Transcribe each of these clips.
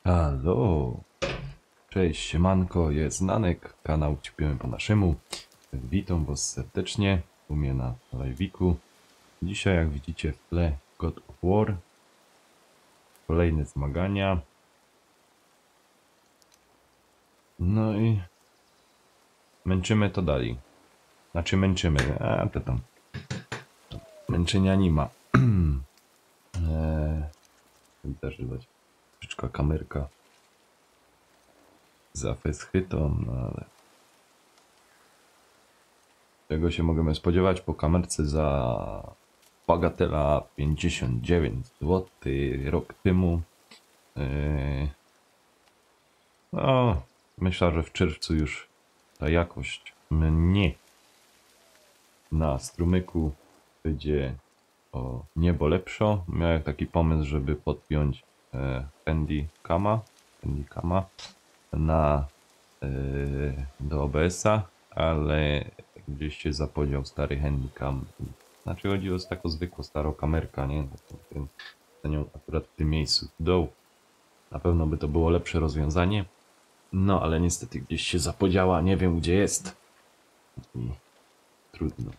Halo, cześć, siemanko, jest Nanek, kanał Ćpiemy po naszemu. Witam was serdecznie u mnie na live'iku. Dzisiaj, jak widzicie w tle, God of War. Kolejne zmagania. No i męczymy to dalej. Znaczy męczymy, a to tam. Męczenia nie ma. Zażywać. Troszeczkę kamerka. Za chytą, no ale... Czego się możemy spodziewać po kamerce za bagatela 59 zł rok temu. No, myślę, że w czerwcu już ta jakość mnie na strumyku będzie o niebo lepsza. Miałem taki pomysł, żeby podpiąć Handycama na do OBS-a, ale gdzieś się zapodział stary Handycam. Znaczy chodzi o taką zwykłą starą kamerkę, nie? Ten ją akurat w tym miejscu dołu. Na pewno by to było lepsze rozwiązanie. No ale niestety gdzieś się zapodziała, nie wiem gdzie jest. I trudno.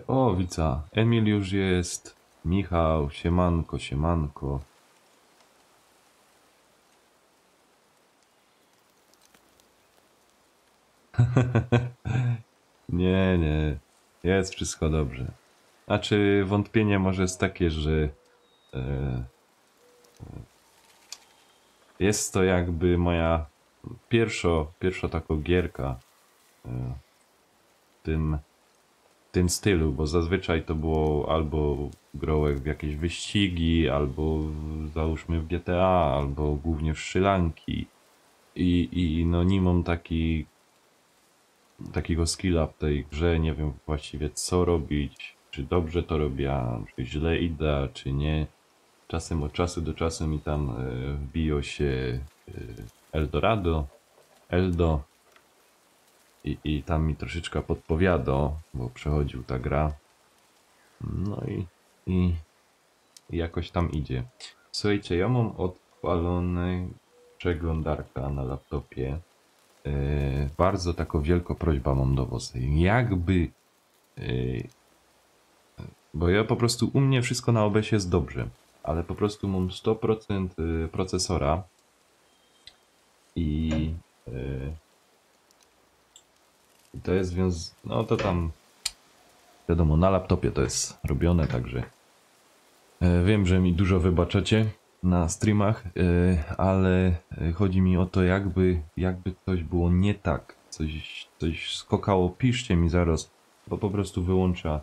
O, widzę. Emil już jest. Michał, siemanko, siemanko. Nie, nie. Jest wszystko dobrze. Znaczy, wątpienie może jest takie, że jest to jakby moja pierwsza taka gierka w tym stylu, bo zazwyczaj to było albo grałem w jakieś wyścigi, albo załóżmy w GTA, albo głównie w strzelanki. I no nie mam takiego skilla w tej grze, nie wiem właściwie co robić, czy dobrze to robię, czy źle idę, czy nie. Czasem od czasu do czasu mi tam wbiło się Eldo i tam mi troszeczkę podpowiada, bo przechodził ta gra. No i jakoś tam idzie. Słuchajcie, ja mam odpalony przeglądarka na laptopie. Bardzo taką wielką prośbę mam do was. Jakby... bo ja po prostu u mnie wszystko na OBS jest dobrze, ale po prostu mam 100% procesora i to jest więc... No to tam... Wiadomo, na laptopie to jest robione, także... Wiem, że mi dużo wybaczacie na streamach, ale chodzi mi o to, jakby coś było nie tak, coś skokało, piszcie mi zaraz, bo po prostu wyłącza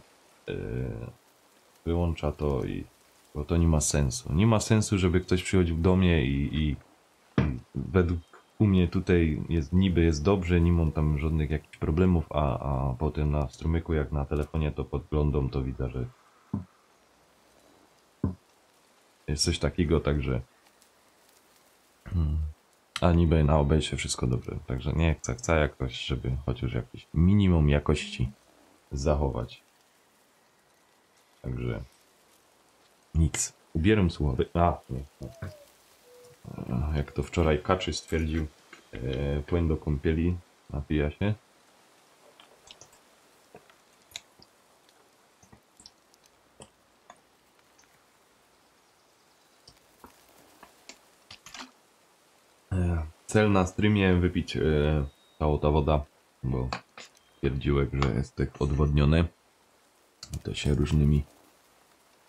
to bo to nie ma sensu. Nie ma sensu, żeby ktoś przychodził do mnie i według u mnie tutaj niby jest dobrze, nie mam tam żadnych jakichś problemów, a potem na strumyku jak na telefonie to podglądam, to widzę, że jest coś takiego, także a niby na OBS-ie wszystko dobrze, także nie chcę jakoś, żeby chociaż jakieś minimum jakości zachować. Także nic. Ubieram słuchawki. Nie. Jak to wczoraj Kaczy stwierdził, płyn do kąpieli napija się. Cel na streamie wypić całą ta woda, bo stwierdziłem, że jest tak odwodnione. To się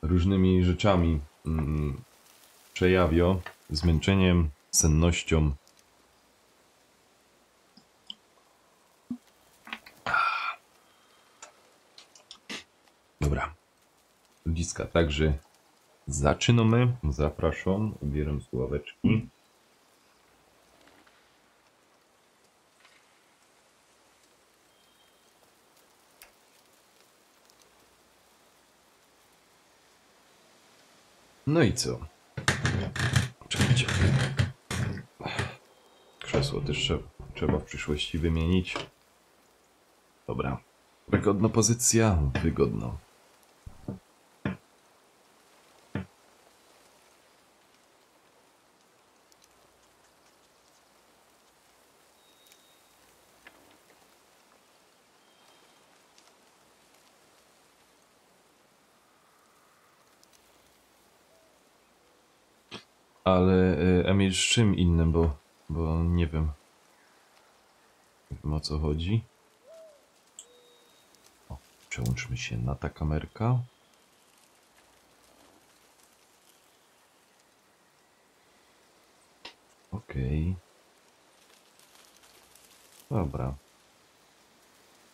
różnymi rzeczami przejawia. Zmęczeniem, sennością. Dobra. Ludziska, także zaczynamy. Zapraszam. Ubieram słuchaweczki. No i co? Czekajcie. Krzesło też trzeba w przyszłości wymienić. Dobra. Wygodna pozycja? Wygodna. Ale Emil z czym innym, bo nie wiem. Nie wiem o co chodzi. O, przełączmy się na ta kamerka. Okej. Dobra.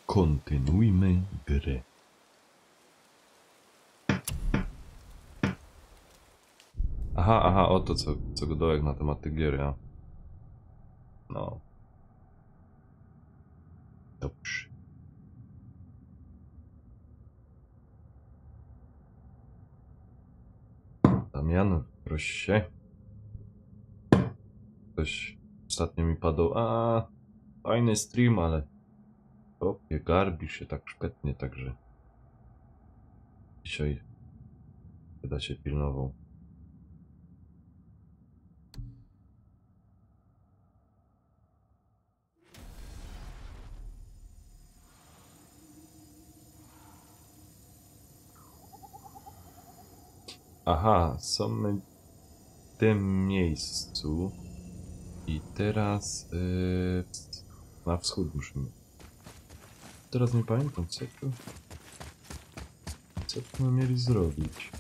Kontynuujmy grę. Aha, o to co go dołek na temat tych gier, ja. No. Dobrze. Damian, proś się. Ktoś ostatnio mi padł. Fajny stream, ale opie, garbi się tak szpetnie, także dzisiaj chyba się pilnował. Aha, są my w tym miejscu i teraz na wschód musimy. Teraz nie pamiętam co tu mieli zrobić.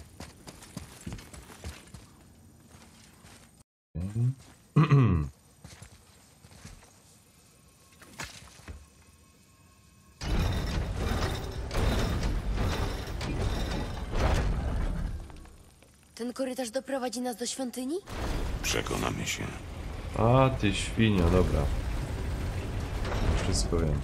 Okay. Ten korytarz doprowadzi nas do świątyni? Przekonamy się. A ty świnio, dobra. Wszystko wiem.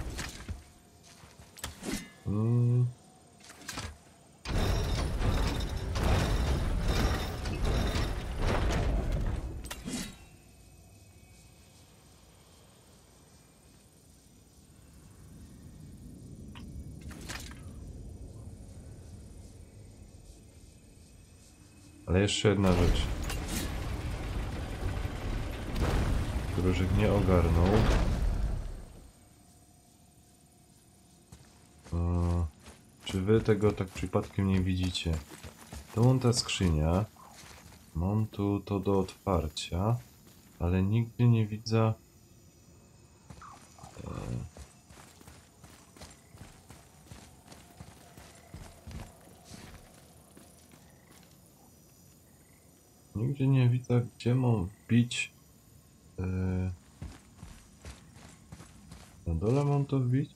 Ale jeszcze jedna rzecz. Różek nie ogarnął. Czy wy tego tak przypadkiem nie widzicie? To mam ta skrzynia. Mam tu to do otwarcia. Ale nigdzie nie widzę... Nigdzie nie widzę, gdzie mam wbić... Na dole mam to wbić?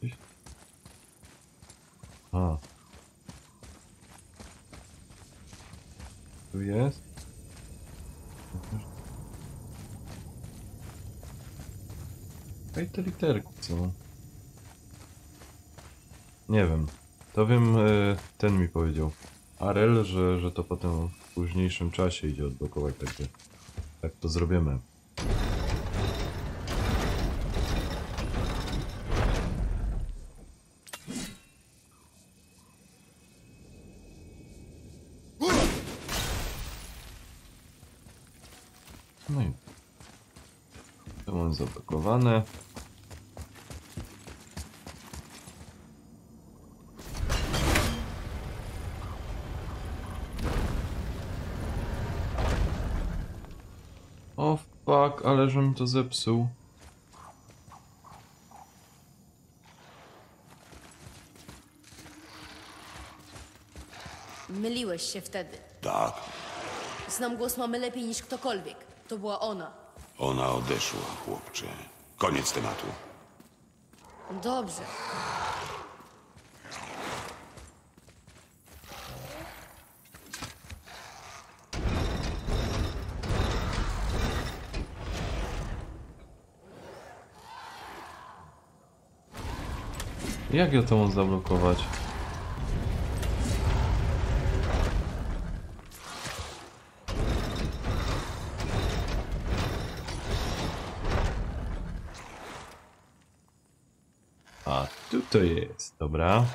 Gdzieś. A. Tu jest? Ej, te literki co? Nie wiem. To wiem, ten mi powiedział. Arel, że to potem w późniejszym czasie idzie odblokować, także tak to zrobimy. No i to mam zablokowane. O fuck, ale że mi to zepsuł. Myliłeś się wtedy. Tak, Znam głos mamy lepiej niż ktokolwiek. To była ona. ona odeszła, chłopcze. Koniec tematu. Dobrze. Jak ja to mam zablokować? A tu to jest, dobra.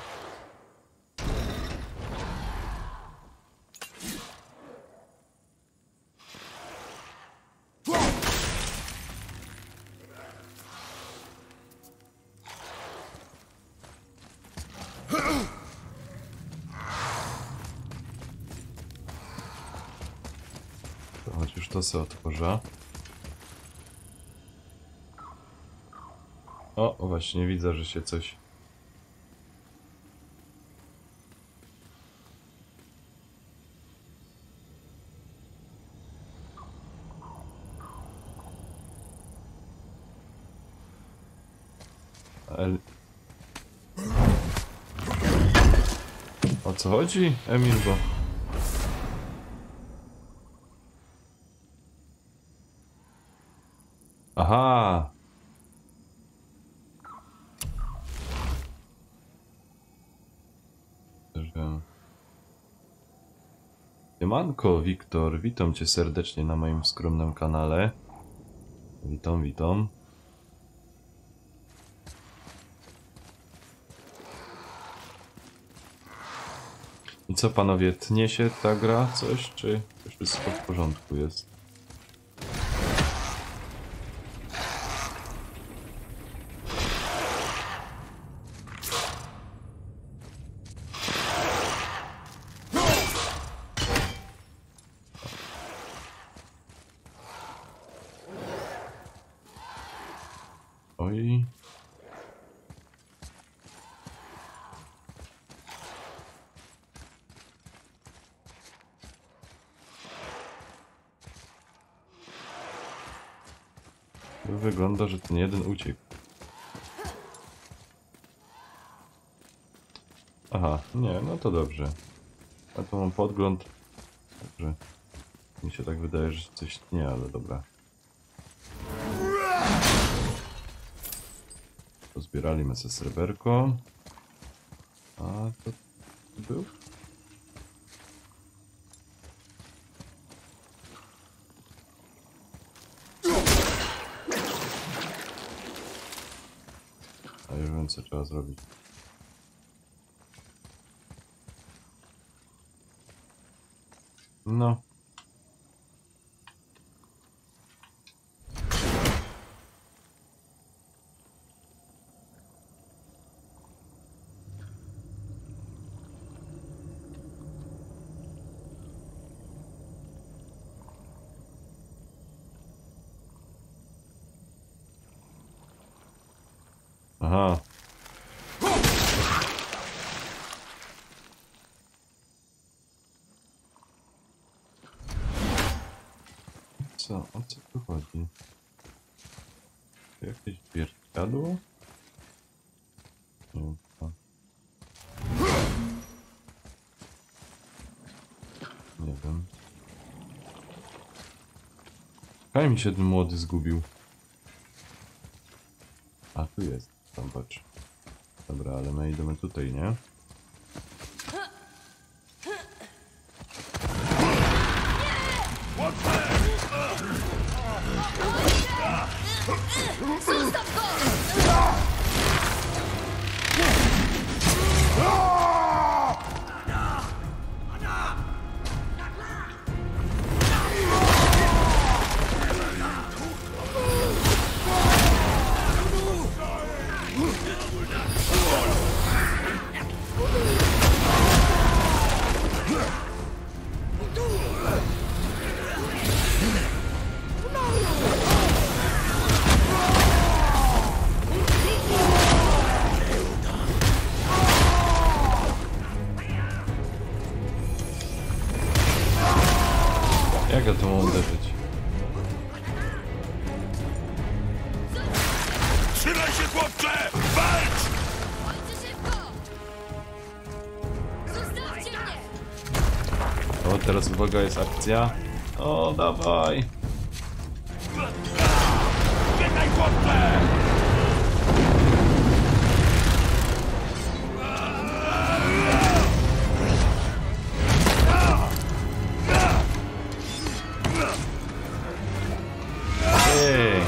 to se otworzę. O, właśnie widzę, że się coś... O co chodzi, Emil, bo... Aha! Siemanko, Wiktor, witam cię serdecznie na moim skromnym kanale. Witam, witam. I co panowie, tnie się ta gra coś, czy wszystko w porządku jest? Oj. Wygląda, że ten jeden uciekł. Aha, nie, no to dobrze. A to mam podgląd. Także mi się tak wydaje, że coś nie, ale dobra. Pozbierali my sobie sreberko. A to był? A już wiem, co trzeba zrobić. No. Aha. Co? O co tu chodzi? Jakieś wiertadło? Nie, to... Nie wiem. Kaj mi się ten młody zgubił. A tu jest, tam patrz. Dobra, ale my idziemy tutaj, nie? Zostaw go! Jak ja to mam uderzyć? Trzymaj się, chłopcze! Walcz! Chodźcie szybko! Zostawcie mnie! O, teraz uwaga, jest akcja. O, dawaj! Biegaj, chłopcze! Ej!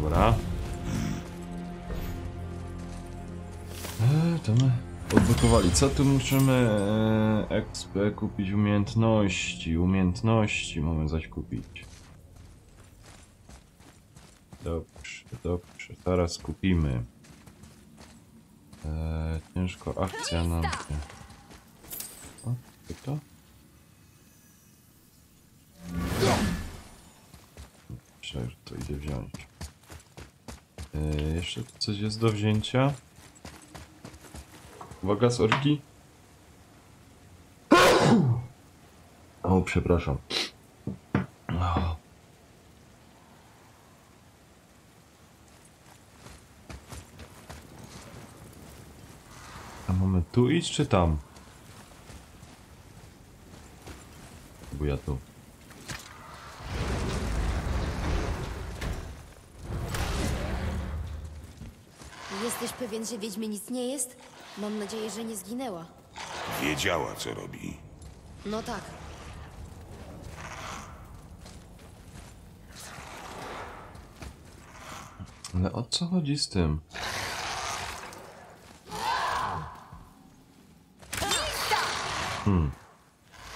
Dobra. To my odblokowali. Co tu musimy? XP kupić umiejętności. Umiejętności mamy zaś kupić. Dobrze, dobrze. Teraz kupimy. Ciężko akcja nam... O, to? Myślę, że to idzie wziąć. Jeszcze tu coś jest do wzięcia. Uwaga, sorki. O, przepraszam. O. A mamy tu iść, czy tam? Bo ja tu. Jesteś pewien, że Wiedźmie nic nie jest? Mam nadzieję, że nie zginęła. Wiedziała, co robi. No tak. Ale o co chodzi z tym?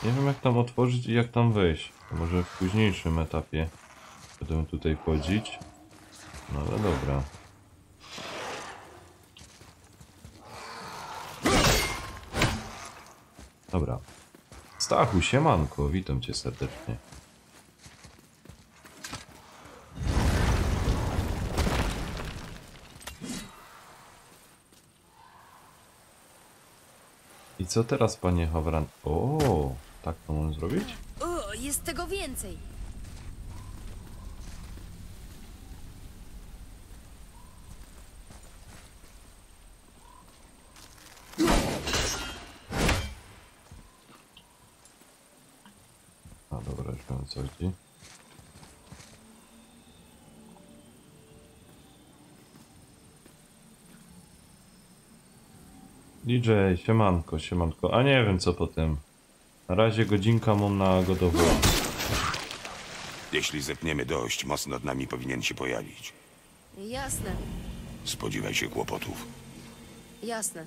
Nie wiem jak tam otworzyć i jak tam wejść. To może w późniejszym etapie będę tutaj wchodzić. No ale dobra. Dobra. Stachu, siemanko, witam cię serdecznie. I co teraz, panie Hawran? O, tak to mam zrobić? O, jest tego więcej. A dobra, już wiem co chodzi. DJ, siemanko, siemanko. A nie wiem co po tym. Na razie godzinka mam na godowo. Jeśli zepniemy dość, most nad nami powinien się pojawić. Jasne, Spodziewaj się kłopotów. jasne.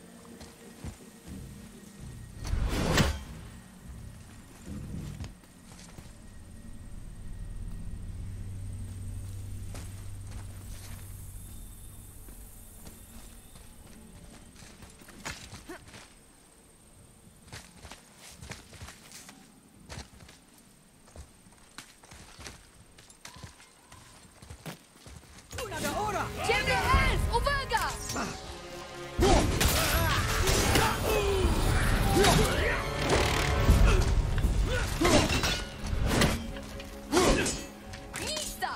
Ciemny elf, uwaga! Lista!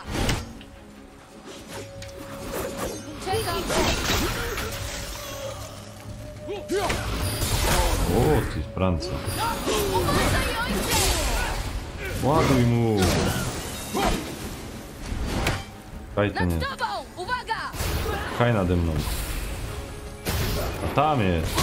Czekam! O, ty Francja. Uważaj, ojcze! Ładuj mu! Kaj to nie. Nad tobą! Uwaga! Kaj nade mną. A tam jest.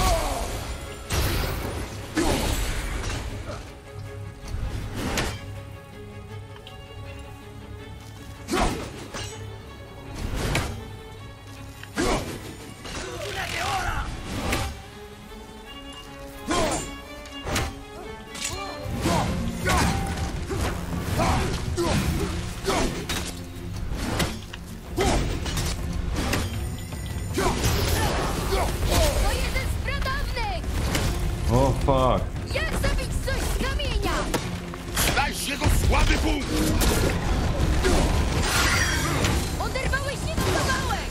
To jeden z pradawnych! O, fuck. Jak zabić coś z kamienia? Dajcie jego słaby punkt! Oderwałeś się do kawałek!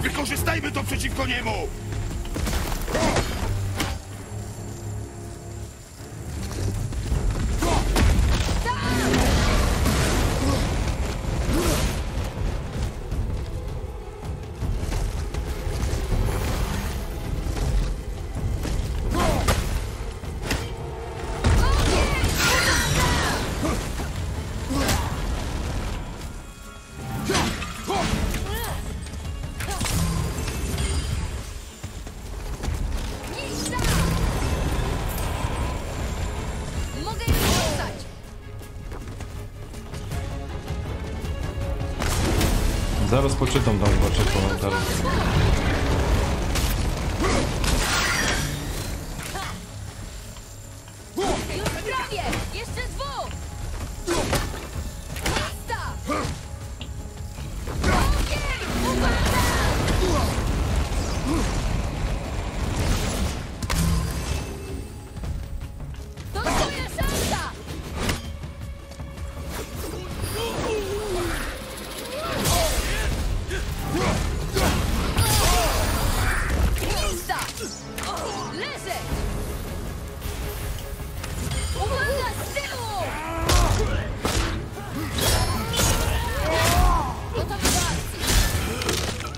Wykorzystajmy to przeciwko niemu! Zaraz poczytam tam, zobaczę komentarze. Już prawie! Jeszcze dwóch! Basta! Ogień! Uwaga! To twoja szansa! Basta! Leżeć! Uwaga, z tyłu! Gotowy do akcji!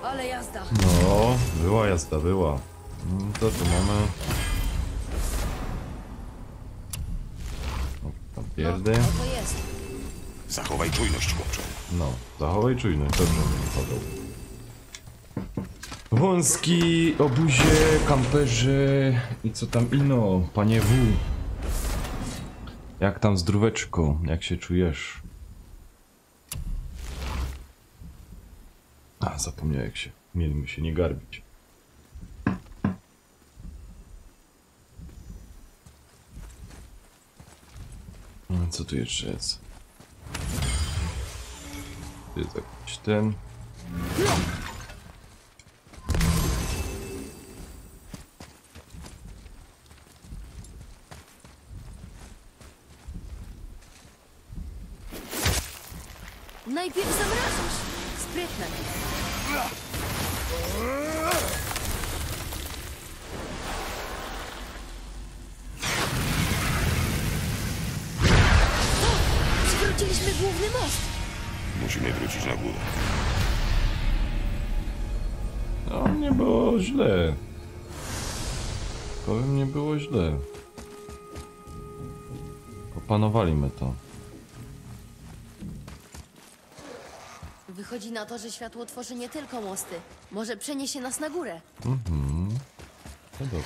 Ale jazda! No, była jazda, była. Co tu mamy? O, tam pierdy. Oto jest. Zachowaj czujność, chłopcze. No, zachowaj czujność, dobrze mi podał. Wąski, obuzie, kamperze i co tam ino, panie W. Jak tam zdróweczko, jak się czujesz? A, zapomniałem jak się, mieliśmy się nie garbić. Co tu jeszcze jest? Tu jest jakiś ten. Najpierw zamrażasz. Sprytne. Przywróciliśmy główny most. Musimy wrócić na górę. No, nie było źle. Powiem, nie było źle. Opanowaliśmy to. Wychodzi na to, że światło tworzy nie tylko mosty. Może przeniesie nas na górę. No dobrze.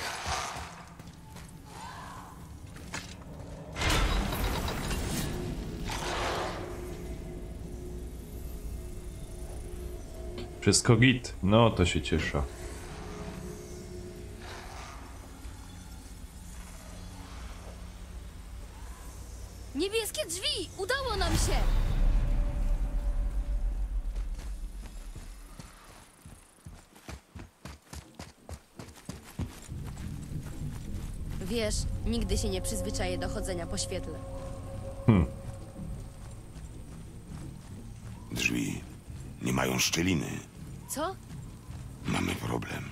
Wszystko git. No, to się cieszę. Niebieskie drzwi! Udało nam się! Wiesz, nigdy się nie przyzwyczaję do chodzenia po świetle. Drzwi nie mają szczeliny. Co? Mamy problem.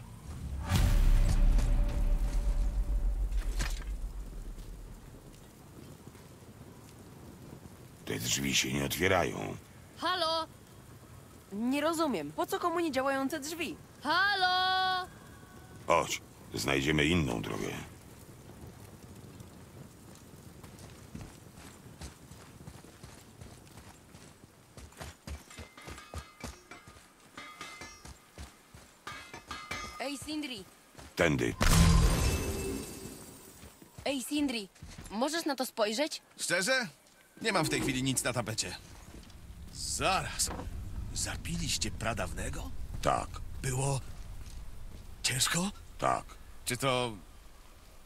Te drzwi się nie otwierają. Halo? Nie rozumiem. Po co komu niedziałające drzwi? Halo? Chodź, znajdziemy inną drogę. Ej, Sindri. Tędy. Ej, Sindri. Możesz na to spojrzeć? Szczerze? Nie mam w tej chwili nic na tapecie. Zaraz. Zabiliście pradawnego? Tak, Było ciężko? tak, Czy to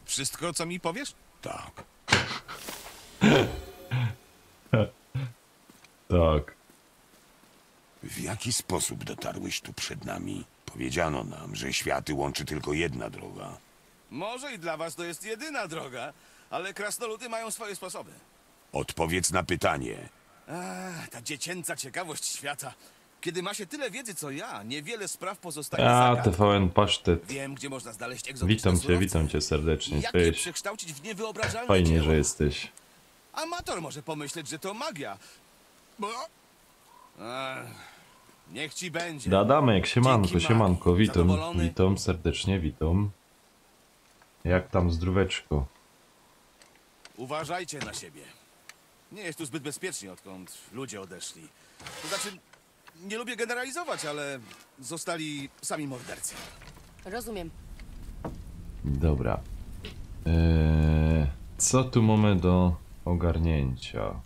wszystko, co mi powiesz? tak. Tak. W jaki sposób dotarłeś tu przed nami? Powiedziano nam, że światy łączy tylko jedna droga. Może i dla was to jest jedyna droga, ale krasnoludy mają swoje sposoby. Odpowiedz na pytanie. Ta dziecięca ciekawość świata. Kiedy ma się tyle wiedzy co ja, niewiele spraw pozostaje A, zagadką. TVN Pasztet. Wiem, gdzie można znaleźć egzotyczne Witam cię serdecznie. Jak je Cześć. przekształcić w niewyobrażalne Fajnie, dzieło. że jesteś. Amator może pomyśleć, że to magia. Bo... niech ci będzie. Adamek, siemanko, Dzięki siemanko, magii. witam, Zadowolony? witam, serdecznie witam. Jak tam zdróweczko? Uważajcie na siebie. Nie jest tu zbyt bezpiecznie, odkąd ludzie odeszli. To znaczy, nie lubię generalizować, ale zostali sami mordercy. Rozumiem. Dobra. Co tu mamy do ogarnięcia?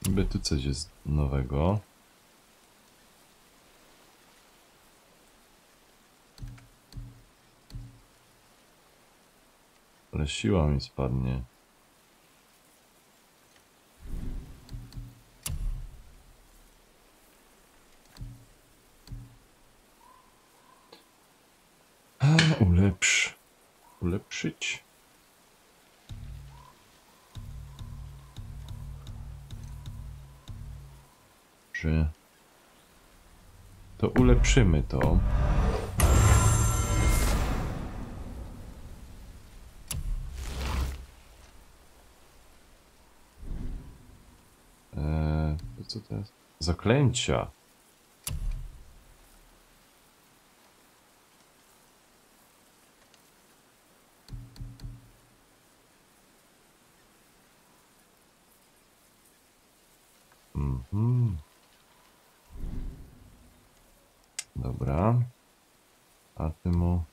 Niby tu coś jest nowego. Ale siła mi spadnie. Ulepszyć. Że to ulepszymy to. To co to jest? Zaklęcia. Dobra. A ty mu...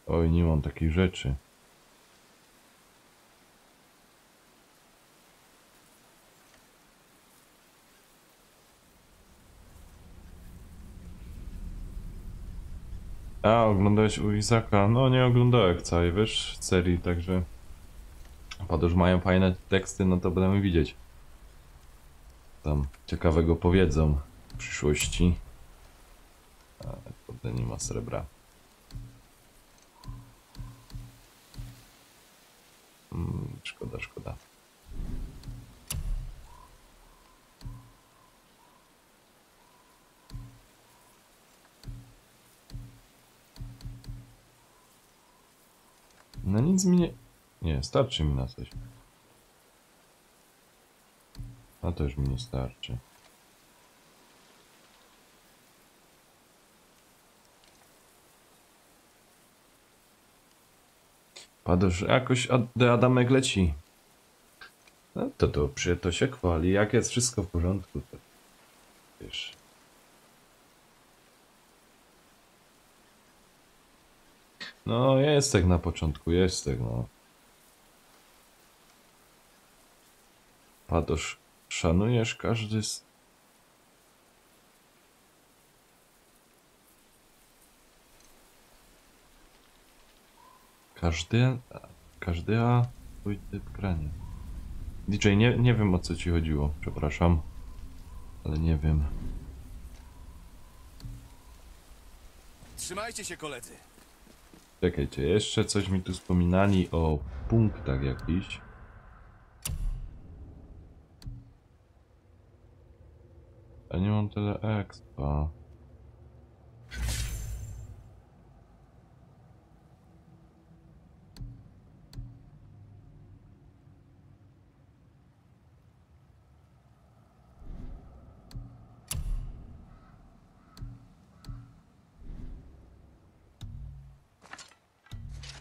Oj, nie mam takich rzeczy. A, oglądałeś u Izaka? No nie oglądałem całej, wiesz, serii, także... Padoż mają fajne teksty, no to będziemy widzieć. Tam ciekawego powiedzą w przyszłości. A, kurde, nie ma srebra. Szkoda, szkoda. No nic mi nie... Nie, starczy mi na coś. A to już mi nie starczy. Padoż jakoś Adamek leci. No to dobrze, to się chwali. Jak jest wszystko w porządku, to wiesz. No jest tak na początku, jest tak no. Padoż, szanujesz każdy z... Każdy twój typ grania. DJ, nie wiem o co ci chodziło, przepraszam. Ale nie wiem. Trzymajcie się, koledzy. Czekajcie, jeszcze coś mi tu wspominali o punktach jakichś. A nie mam tyle expa.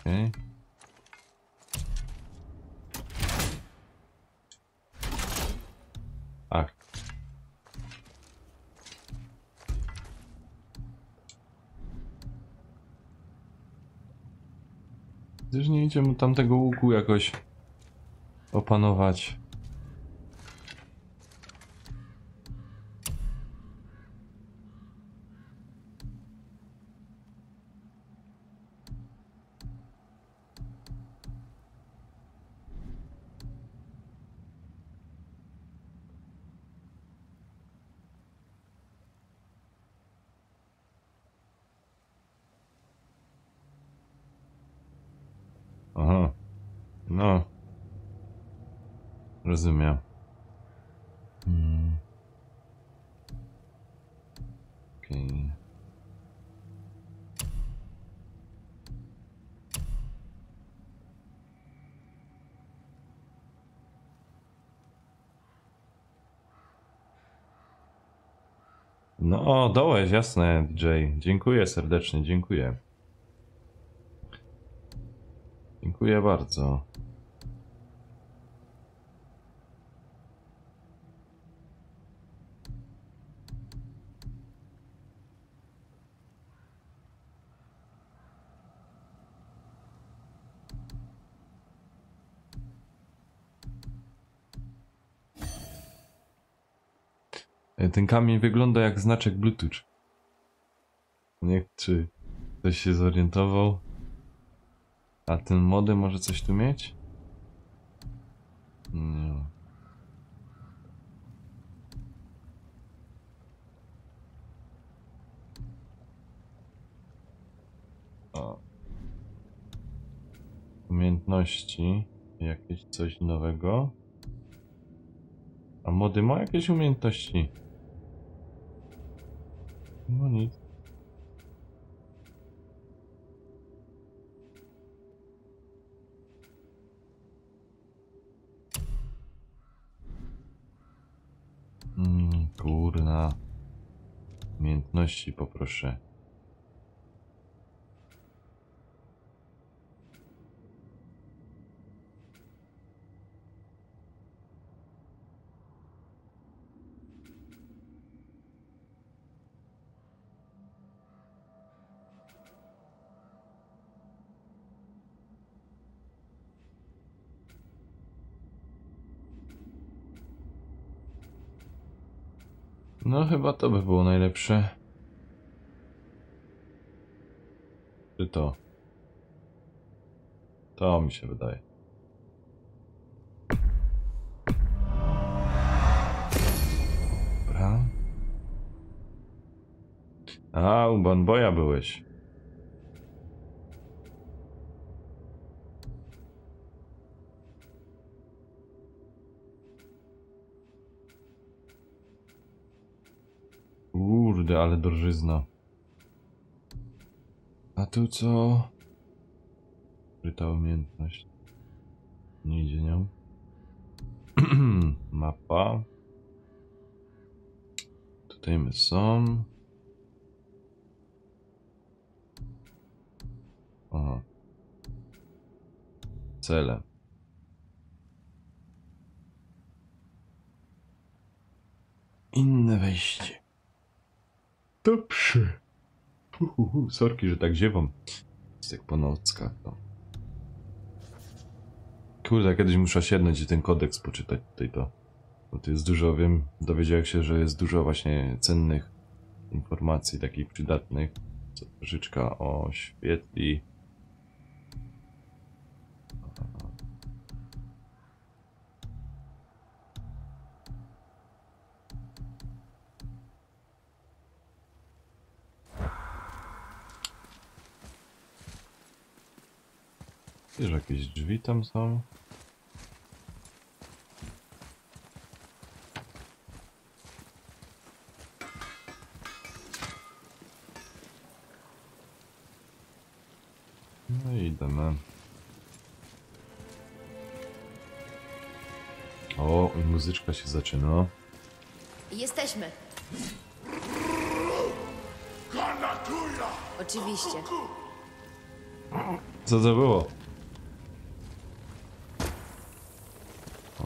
Okej. Ach. Też nie idzie mu tamtego łuku jakoś opanować. Aha. No. Rozumiem. Okej. No, dołeś, jasne, DJ. Dziękuję serdecznie, dziękuję. Dziękuję bardzo. Ten kamień wygląda jak znaczek Bluetooth. Nie wiem, czy ktoś się zorientował. A ten młody może coś tu mieć? Nie. O. Umiejętności. Jakieś coś nowego. A młody ma jakieś umiejętności? No nic. Kurna. Umiejętności poproszę. No chyba to by było najlepsze. Czy to? To mi się wydaje. Dobra. A, u Banboya byłeś. Kurde, ale drożyzna. A tu co? Ukryta umiejętność. Nie idzie nią. Mapa. Tutaj my są. Aha. Cele. Inne wejście. Dobrze. Sorki, że tak ziewam. Jest jak po nockach, to. Kurde, kiedyś muszę sięgnąć i ten kodeks poczytać tutaj to. Bo tu jest dużo, wiem, dowiedziałem się, że jest dużo właśnie cennych informacji, takich przydatnych. Co troszeczkę oświetli. Wiesz, jakieś drzwi tam są? No i idziemy. O, i muzyczka się zaczyna. Jesteśmy. Oczywiście. Co to było?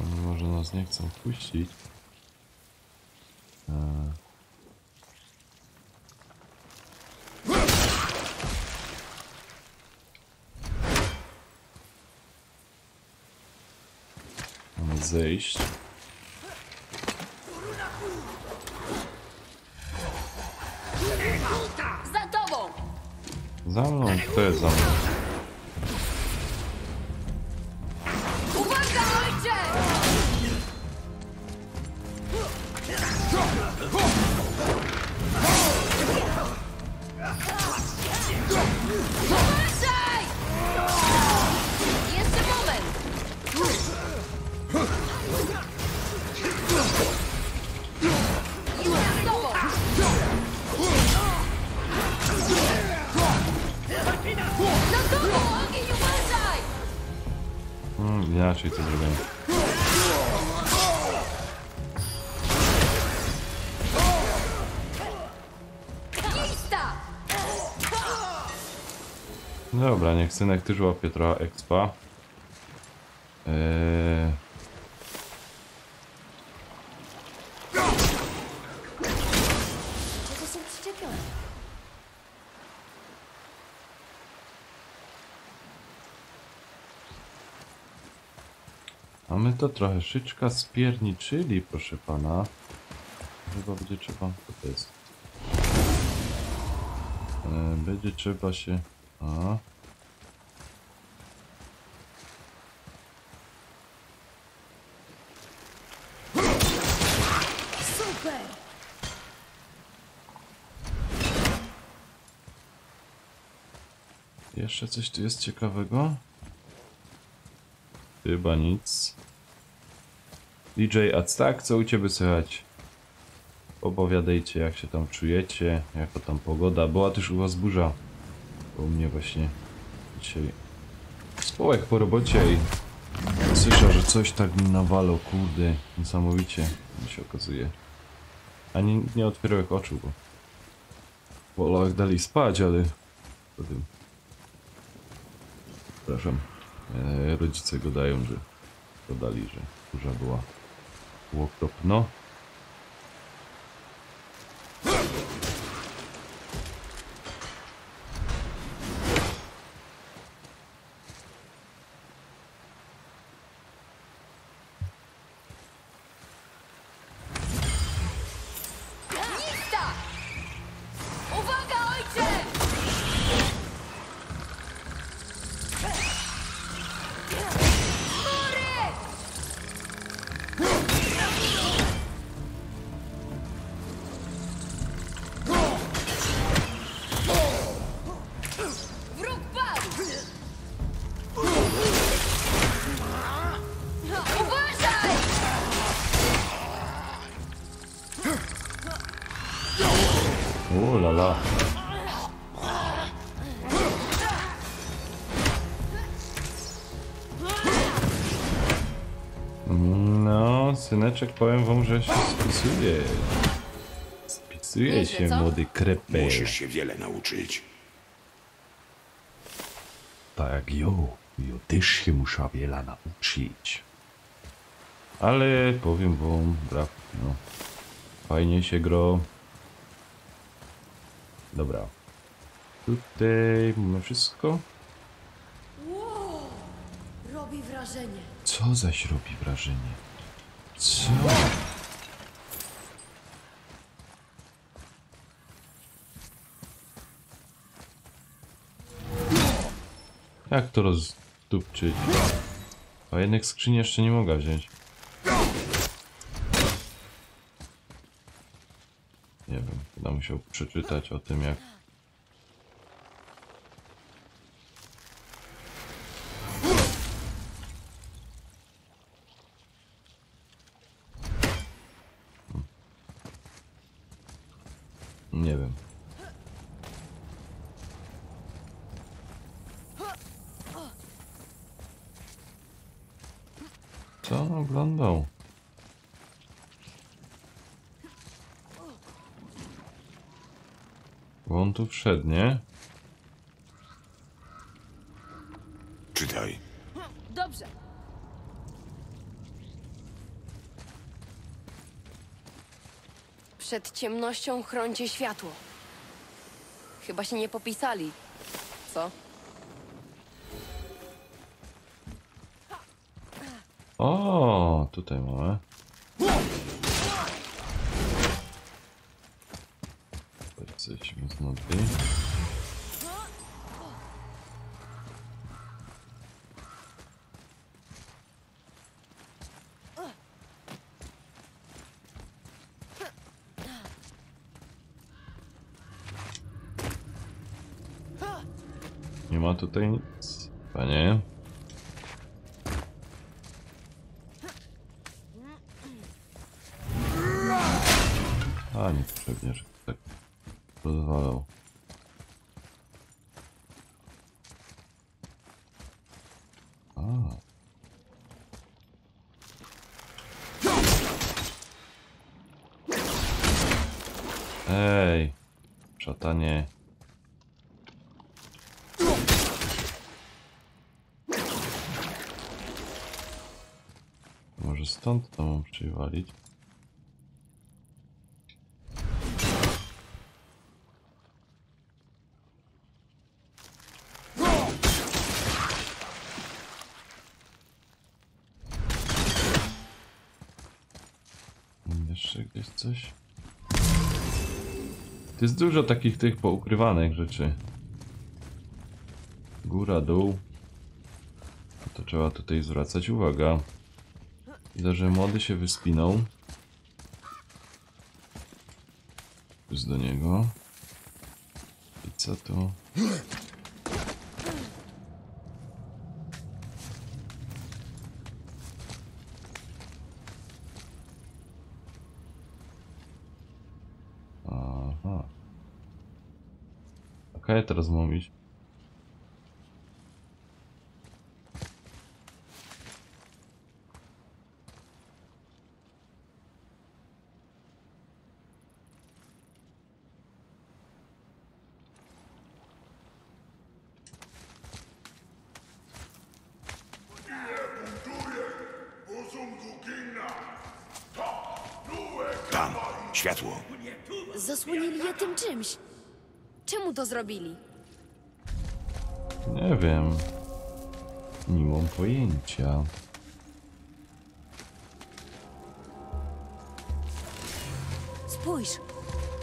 Oni może nas nie chcą wpuścić. Mamy zejść. Za tobą! Za mną? Kto jest za mną? Uwaga, ojcze! Uważaj! Jeszcze moment! Jestem z tobą! Za tobą, ogień, uważaj! Inaczej to zrobiłem. Lista! Dobra, niech synek też łapie trochę expa. Czego są przyczepione? A my to trochę szyczka spierniczyli, proszę pana. Chyba będzie trzeba... Co to jest? Będzie trzeba się... A. Super! Jeszcze coś tu jest ciekawego? Chyba nic. DJ Actak, co u ciebie słychać? Opowiadajcie, jak się tam czujecie, jaka tam pogoda. Była też u was burza. Bo u mnie właśnie dzisiaj społek po robocie i słyszę, że coś tak mi nawalło, kurde, niesamowicie mi się okazuje. Ani nie otwierał ich oczu, bo wolał dalej spać, ale potem... Przepraszam, rodzice go dają, że podali, że burza była okropno. Lista! Uwaga, ojcze! Wróg padł! Uważaj! O la la. No, syneczek, powiem wam, że się spisuje. Spisuje Nieźle, się, co? młody krepel. Musisz się wiele nauczyć. Tak, jo też się muszę wiele nauczyć. Ale powiem wam, brak, no. Fajnie się gro. Dobra. Tutaj mamy wszystko. Wow! Robi wrażenie. Co zaś robi wrażenie? Co? Jak to rozdupczyć? A jednak skrzyni jeszcze nie mogę wziąć. Nie wiem, będę musiał przeczytać o tym, jak... Nie wiem. Co on oglądał? Bo on tu wszedł, nie? Czytaj. Dobrze. Przed ciemnością chroncie światło. Chyba się nie popisali. Co? O, tutaj mamy. Jesteśmy z nody. Nie ma tutaj nic, panie. A, nie pewnie, że tak pozwalał. A. Ej, szatanie. może stąd to mam przywalić. Jeszcze gdzieś coś. To jest dużo takich tych poukrywanych rzeczy. Góra, dół. To trzeba tutaj zwracać uwagę. Widzę, że młody się wyspinął. Plus do niego. I co tu? Aha. Okej, teraz mam iść. Tam, światło. Zasłonili je tym czymś. Czemu to zrobili? Nie wiem. Nie mam pojęcia. Spójrz,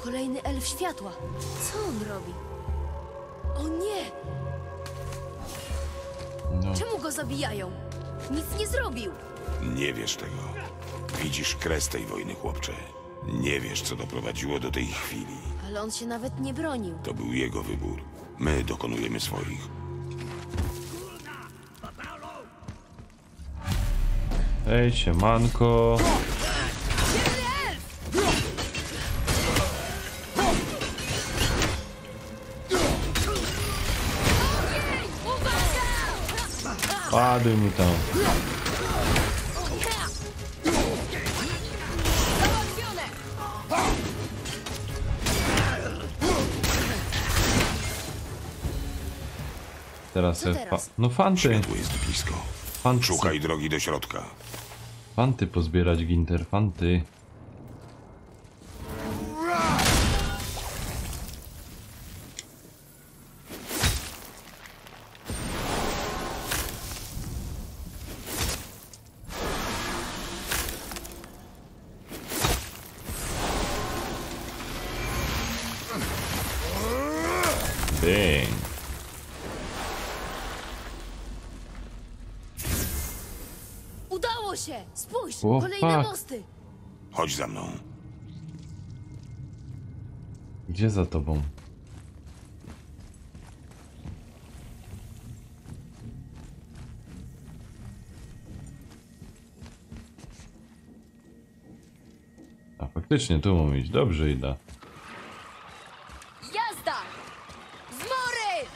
kolejny elf światła. Co on robi? O nie! No, Czemu go zabijają? Nic nie zrobił. Nie wiesz tego. Widzisz kres tej wojny, chłopcze. Nie wiesz, co doprowadziło do tej chwili. Ale on się nawet nie bronił. To był jego wybór. My dokonujemy swoich. hej, siemanko. Padł mi tam. Teraz, Co teraz? no fanty. Światło jest blisko. Fanty. Szukaj drogi do środka. Fanty pozbierać, Ginter, fanty. Bang. Udało się! Spójrz, O, kolejne fuck. mosty. Chodź za mną. Gdzie za tobą? A faktycznie tu mam iść. Dobrze idę. Jazda! Zmory!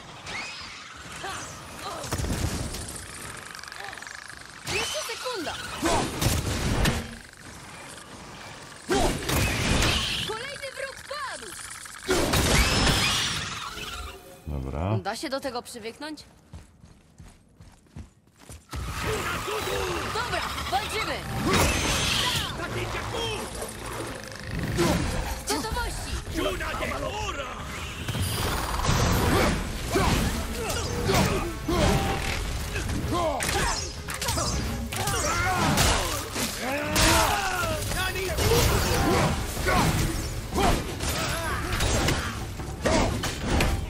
Jeszcze sekunda! Kolejny wróg padł! Dobra. Da się do tego przywyknąć? Dobra, walczymy! Gotowości!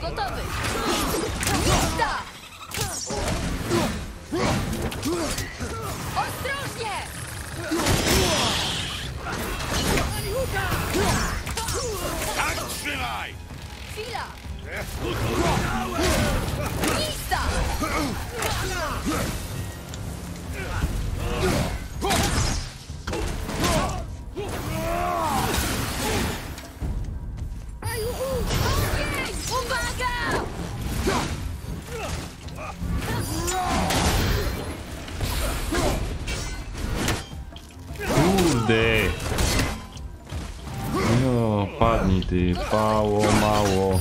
Gotowy! Jazda! Ostrożnie! Tak, trzymaj! Chwila! Lista! Ogień! Uwaga! Kurde! No, padnij ty, pało, mało.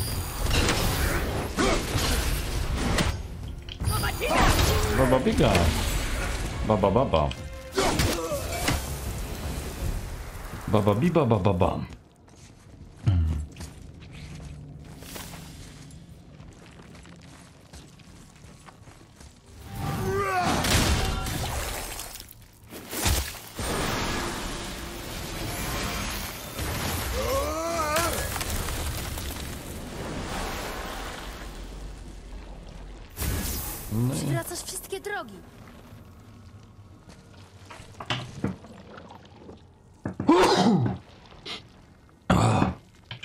Baba biega. Baba, baba. Baba biba baba bam. No i Przywracasz wszystkie drogi.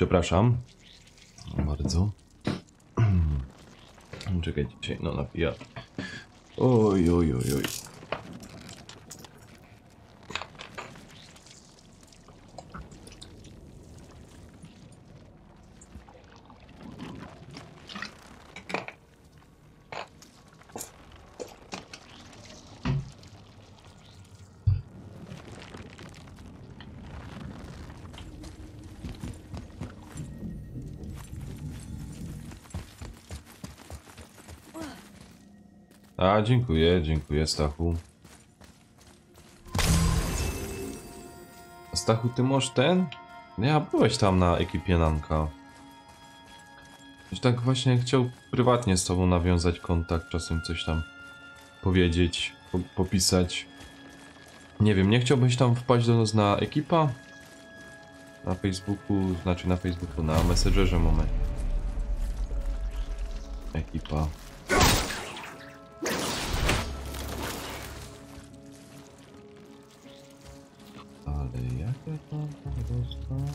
przepraszam. Bardzo. Czekajcie, dzisiaj, no napija. Oj, oj, oj, oj. A, dziękuję, dziękuję, Stachu. Stachu, ty możesz ten? Ja, byłeś tam na ekipie Nanka. Już tak właśnie chciał prywatnie z tobą nawiązać kontakt, czasem coś tam powiedzieć, popisać. Nie wiem, nie chciałbyś tam wpaść do nas na ekipa? Na Facebooku, znaczy na Facebooku, na Messengerze mamy. Ekipa. Ale jak ja to dostałem?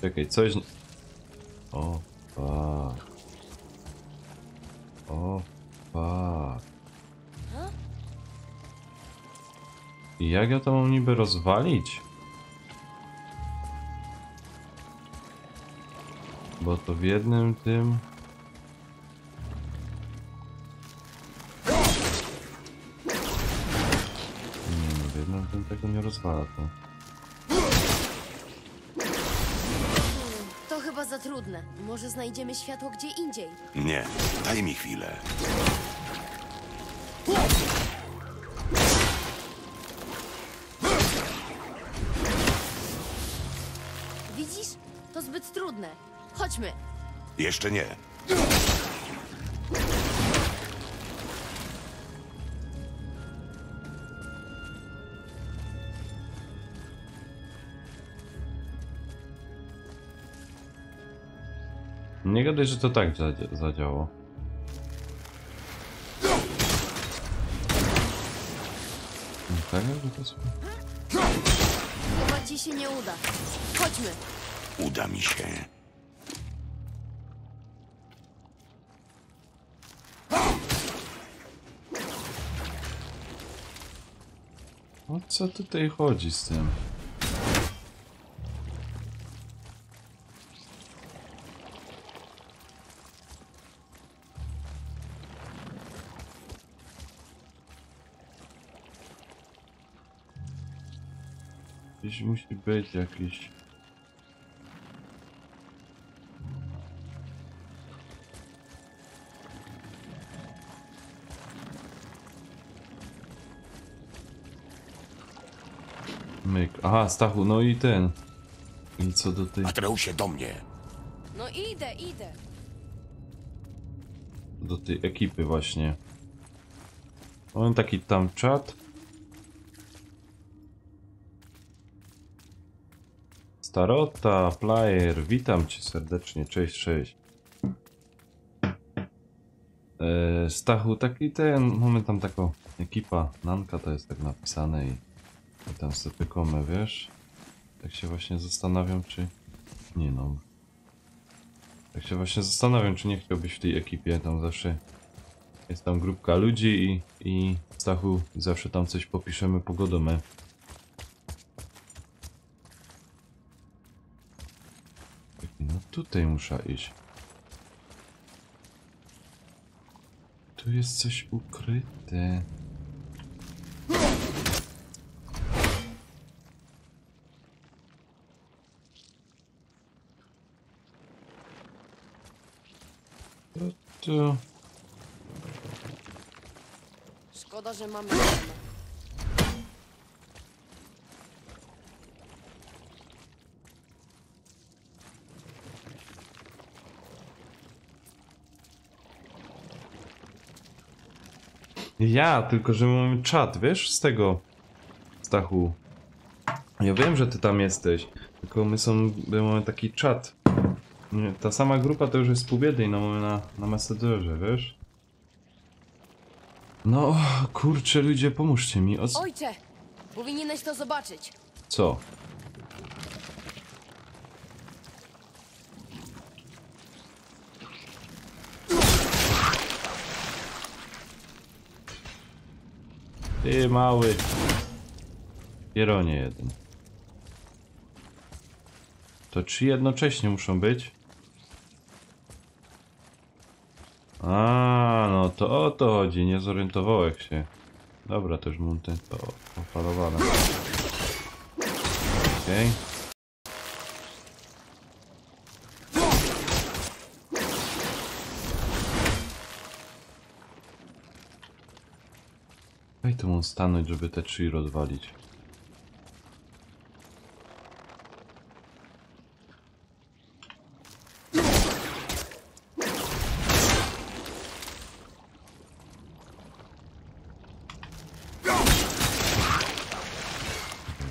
Czekaj, coś... O, fuck. O, fuck. I jak ja to mam niby rozwalić? Bo to w jednym tym... Nie, w jednym tym tego nie rozwala to. To chyba za trudne. Może znajdziemy światło gdzie indziej. Nie, daj mi chwilę. Widzisz? To zbyt trudne. Chodźmy. Jeszcze nie. Nie gadaj, że to tak zadziało. Tak, że to sobie... Chyba ci się nie uda. Chodźmy. Uda mi się. O co tutaj chodzi z tym? Gdzieś musi być jakiś... Myk. Aha, Stachu, no i ten. I co do tej... Atreusie, do mnie. No idę, idę. Do tej ekipy właśnie. Mam taki tam czat. Starota, Player, witam cię serdecznie, cześć, cześć. Stachu, taki ten, mamy tam taką ekipa, Nanka to jest tak napisane i tam sobie pykamy, wiesz? Tak się właśnie zastanawiam, czy... Nie no. Tak się właśnie zastanawiam, czy nie chciałbyś w tej ekipie, tam zawsze jest tam grupka ludzi i Stachu zawsze tam coś popiszemy, pogodomę. No tutaj muszę iść. Tu jest coś ukryte. Tu. Szkoda, że mamy jedno. Ja, tylko że mamy czat, wiesz, z tego, Stachu. Ja wiem, że ty tam jesteś, tylko my mamy taki czat. Nie, ta sama grupa to już jest pół biedy i no mamy na Messengerze, wiesz? No, kurczę, ludzie, pomóżcie mi. Ojcze! Powinieneś to zobaczyć. Co? Ty mały. Pieronie jeden. To 3 jednocześnie muszą być? A, no to o to chodzi, nie zorientowałem się. Dobra, też mam to opalowane. Okej. Daj tu mu stanąć, żeby te 3 rozwalić.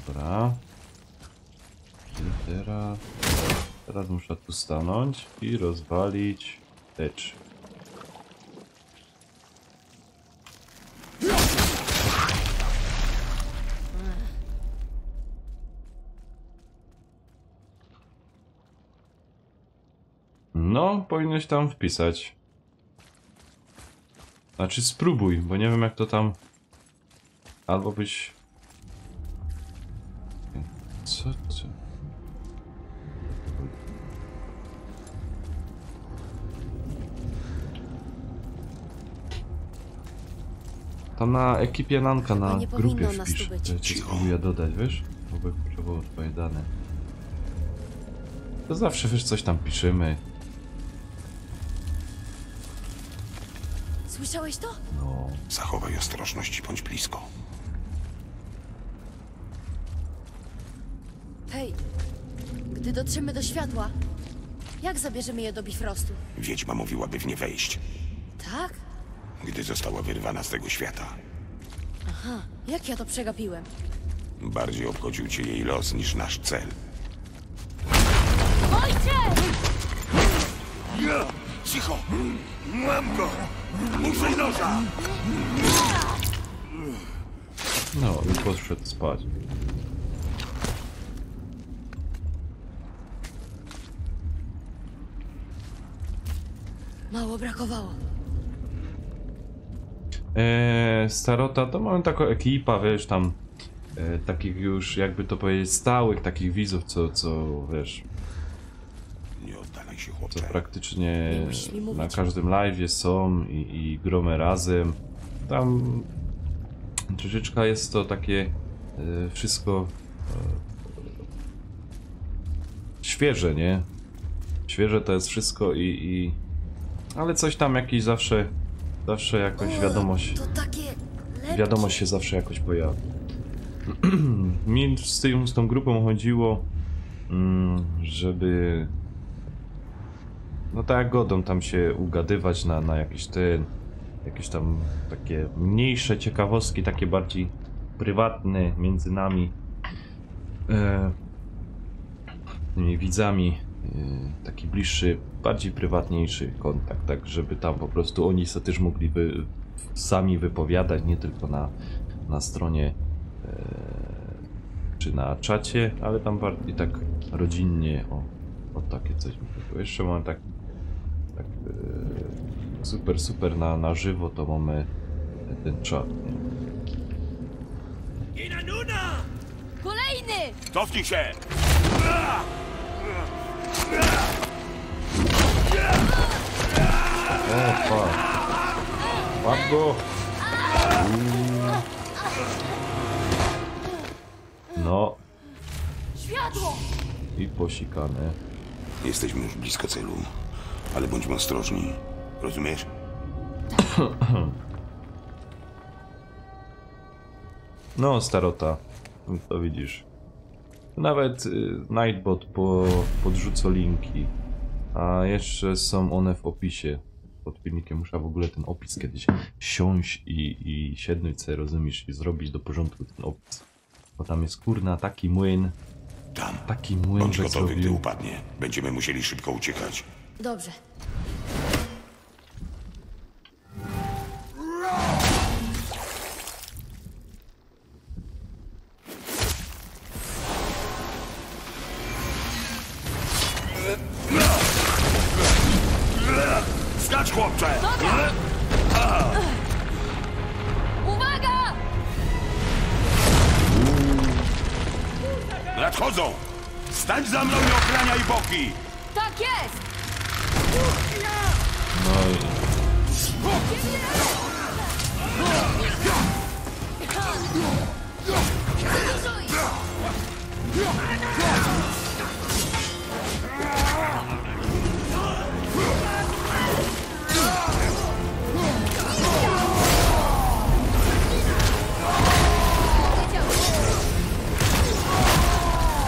Dobra. I teraz muszę tu stanąć i rozwalić te 3. No, powinieneś tam wpisać. Znaczy spróbuj, bo nie wiem jak to tam... Albo byś... Co? Tam na ekipie Nanka na Chyba nie grupie powinno nas tu wpisz. być. To ja cię spróbuję dodać, wiesz? Bo by potrzebowało twoje dane. To zawsze, wiesz, coś tam piszemy. Słyszałeś to? No... Zachowaj ostrożność i bądź blisko. Hej, gdy dotrzemy do światła, jak zabierzemy je do Bifrostu? Wiedźma mówiła, by w nie wejść, Tak? gdy została wyrwana z tego świata. Aha, jak ja to przegapiłem? Bardziej obchodził cię jej los niż nasz cel. Ojcze! Cicho! Mam go! Użyj noża! No, i poszedł spać. Mało brakowało. Starota to mamy taką ekipę, wiesz, tam takich już, jakby to powiedzieć, stałych takich widzów, co wiesz, Nie oddalaj się, co chłopcze. praktycznie Nie musisz mi mówić. na każdym live'ie są i gromy razem. Tam troszeczkę jest to takie wszystko świeże, nie? Świeże to jest wszystko ale coś tam jakiś zawsze jakoś wiadomość. To takie lepkie. Wiadomość się zawsze jakoś pojawia. Mi z tą grupą chodziło, żeby... No tak jak godą tam się ugadywać na jakieś tam takie mniejsze ciekawostki, takie bardziej prywatne między nami, tymi widzami, taki bliższy, bardziej prywatniejszy kontakt, tak żeby tam po prostu oni sobie też mogli sami wypowiadać, nie tylko na stronie czy na czacie, ale tam bardziej tak rodzinnie, o takie coś mi chodziło. Jeszcze mam tak super na żywo, to mamy ten czat, nie? Kolejny! Cofnij się! O, fuck. Łap go! No, Światło! i posikane. Jesteśmy już blisko celu, ale bądźmy ostrożni. Rozumiesz? No, starota. To widzisz. Nawet Nightbot podrzuca linki. A jeszcze są one w opisie. Pod filmikiem muszę w ogóle ten opis kiedyś siąść i siednąć sobie, rozumiesz, i zrobić do porządku ten opis. Bo tam jest kurna taki młyn. Tam. Taki młyn, Bądź że gotowy, gdy zrobił. upadnie. Będziemy musieli szybko uciekać. Dobrze. Skacz, chłopcze! Uwaga! Nadchodzą! Stań za mną i ochraniaj boki! Tak jest! No i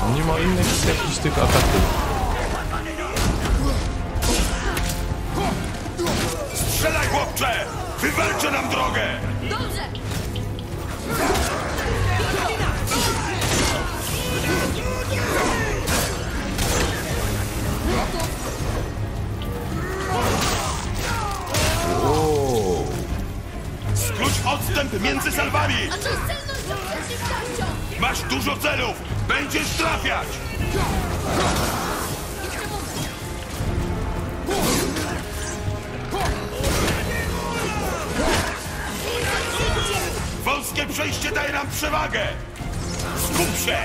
on nie ma innych jakichś tych ataków. Strzelaj, chłopcze! Wywalczę nam drogę! Dobrze! Skróć odstęp między salwami! A to celność za przeciwnością! Masz dużo celów! Będziesz trafiać! Wąskie przejście daje nam przewagę! Skup się!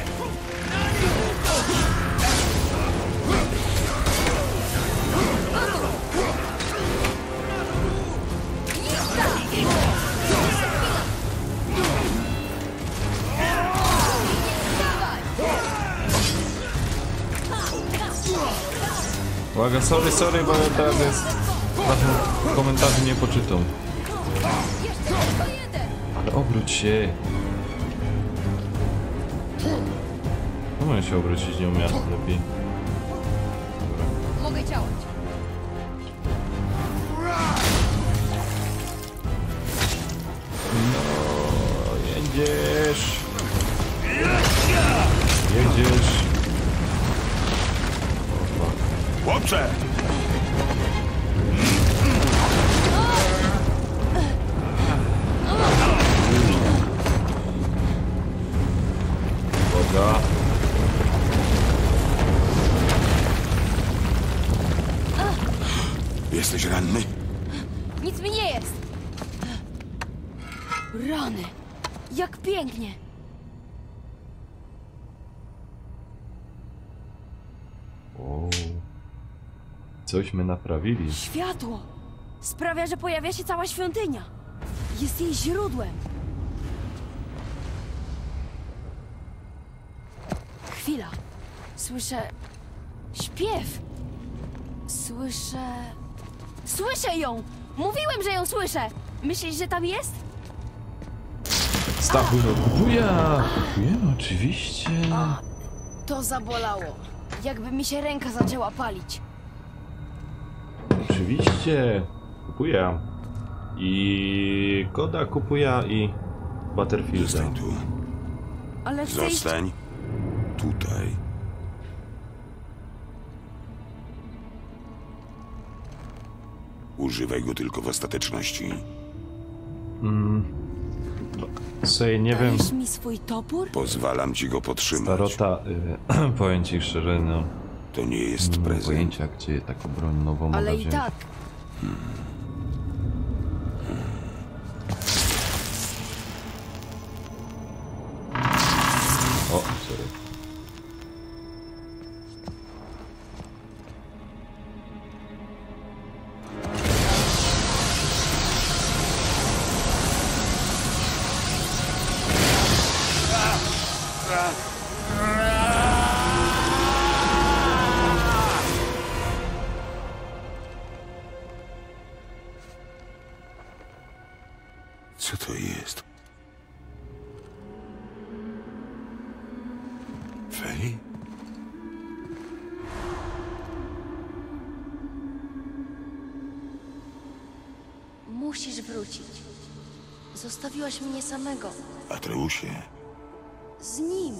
Uwaga, sorry, bo teraz jest... W komentarzu nie poczytam. Jeszcze tylko jeden! Ale obróć się. No ja się obrócić nie umiałem lepiej. Mogę działać. No, jedziesz. Jedziesz. Chłopcze! Woda. Jesteś ranny? Nic mi nie jest! Rany! Jak pięknie! O, cośmy naprawili. Światło! Sprawia, że pojawia się cała świątynia. Jest jej źródłem. Chwila. Słyszę... śpiew. Słyszę... Słyszę ją! Mówiłem, że ją słyszę! Myślisz, że tam jest? Stachu, no kupujemy oczywiście. To zabolało. Jakby mi się ręka zaczęła palić. Oczywiście. Kupuję. I Koda kupuję i Battlefielda. Zostań tu. Ale chcę iść... Zostań tutaj. Używaj go tylko w ostateczności. Słuchaj, nie wiem, Dajesz mi swój topór? Pozwalam ci go podtrzymać. starota, powiem ci szczerze, no, To nie jest nie mam prezent. pojęcia, gdzie taką broń nową mogę Ale i wziąć. tak. O, sorry. Co to jest? Musisz wrócić. Zostawiłaś mnie samego. Atreusie, Z nim.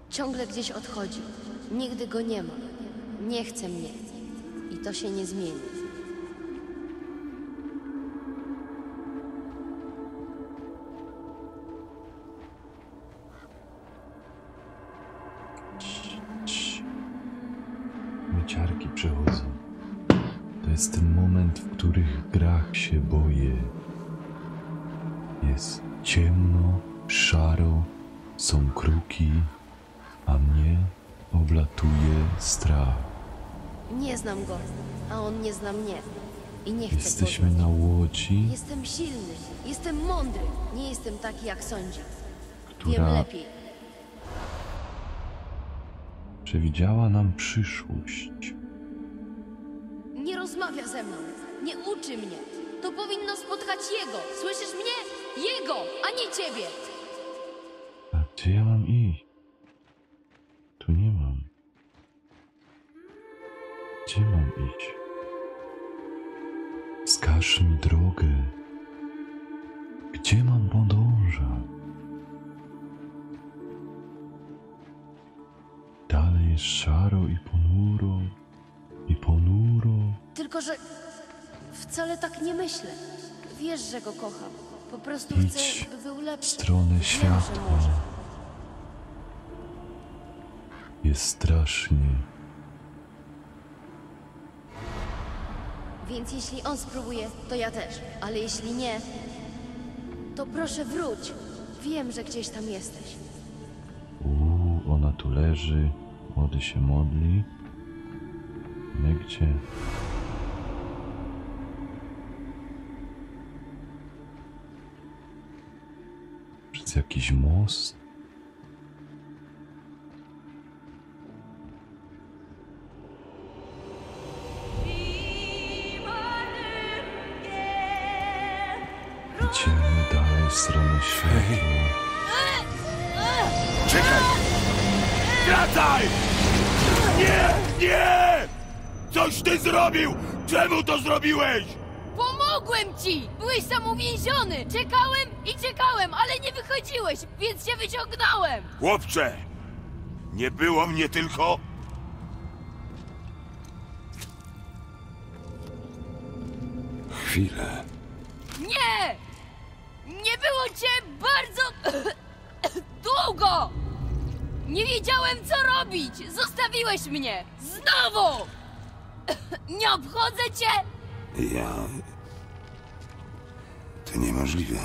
Ciągle gdzieś odchodzi. Nigdy go nie ma. Nie chce mnie. I to się nie zmieni. Ciarki przechodzą. To jest ten moment, w których grach się boję. Jest ciemno, szaro, są kruki, a mnie oblatuje strach. Nie znam go, a on nie zna mnie. I nie chce Jesteśmy poznać. na łodzi, Jestem silny, jestem mądry. Nie jestem taki, jak sądzi. Wiem która lepiej. przewidziała nam przyszłość. Nie rozmawia ze mną. Nie uczy mnie. To powinno spotkać jego. Słyszysz mnie? Jego, a nie ciebie. A gdzie ja mam iść? Tu nie mam. Gdzie mam iść? Wskaż mi drogę. Gdzie mam podążać? Dalej jest szaro i ponuro. I ponuro. Tylko, że wcale tak nie myślę. Wiesz, że go kocham. Po prostu Idź chcę, by był w lepszy. stronę Wiem, że światła. może. Jest strasznie. Więc jeśli on spróbuje, to ja też. Ale jeśli nie, to proszę wróć. Wiem, że gdzieś tam jesteś. Ona tu leży. Młody się modli. My gdzie? Przez jakiś most? Idziemy dalej w stronę światła. czekaj! Wracaj! Nie! Nie! Coś ty zrobił! Czemu to zrobiłeś? Pomogłem ci! Byłeś sam uwięziony! Czekałem, ale nie wychodziłeś, więc cię wyciągnąłem! Chłopcze! Nie było mnie tylko... Chwilę. Nie! Nie było cię bardzo... długo! Nie wiedziałem, co robić! Zostawiłeś mnie! Znowu! Nie obchodzę cię! Ja... To niemożliwe.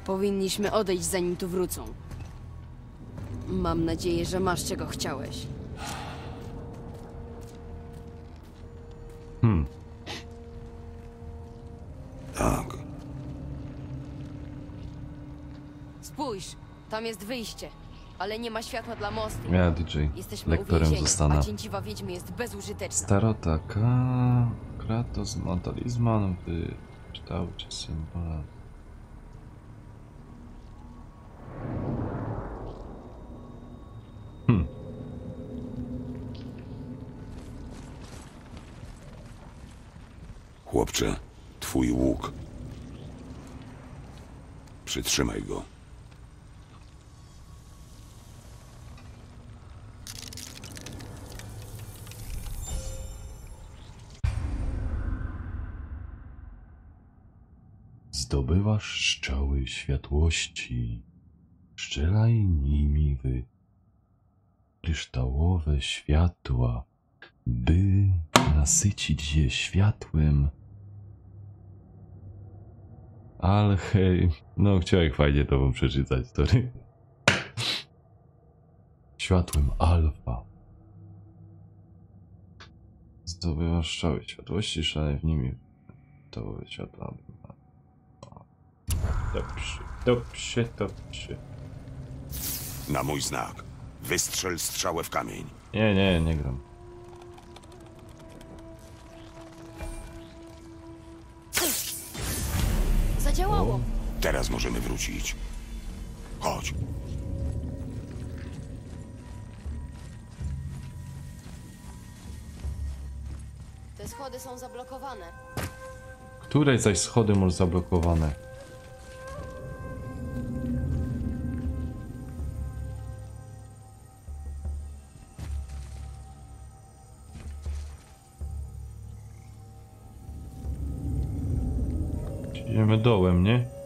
Powinniśmy odejść, zanim tu wrócą. Mam nadzieję, że masz, czego chciałeś. Tak. Spójrz, tam jest wyjście, ale nie ma światła dla mostu. Ja DJ Jesteśmy lektorem uwięzieni, zostanę. a cięciwa wiedźmy jest bezużyteczna. Starota Kratos ma talizman w kształcie symbola. Chłopcze, twój łuk. Przytrzymaj go. Zdobywasz strzały światłości. Strzelaj nimi w kryształowe światła, by nasycić je światłem. Ale hej, no chciałem fajnie to wam przeczytać, story. Światłem alfa. Zdobywasz strzały światłości, szalej w nimi to światła. Dobrze. Na mój znak. Wystrzel strzałę w kamień. Nie gram. Zadziałało. Teraz Teraz możemy wrócić. Chodź. Te schody są zablokowane. Które zaś schody masz zablokowane? Idziemy dołem, nie?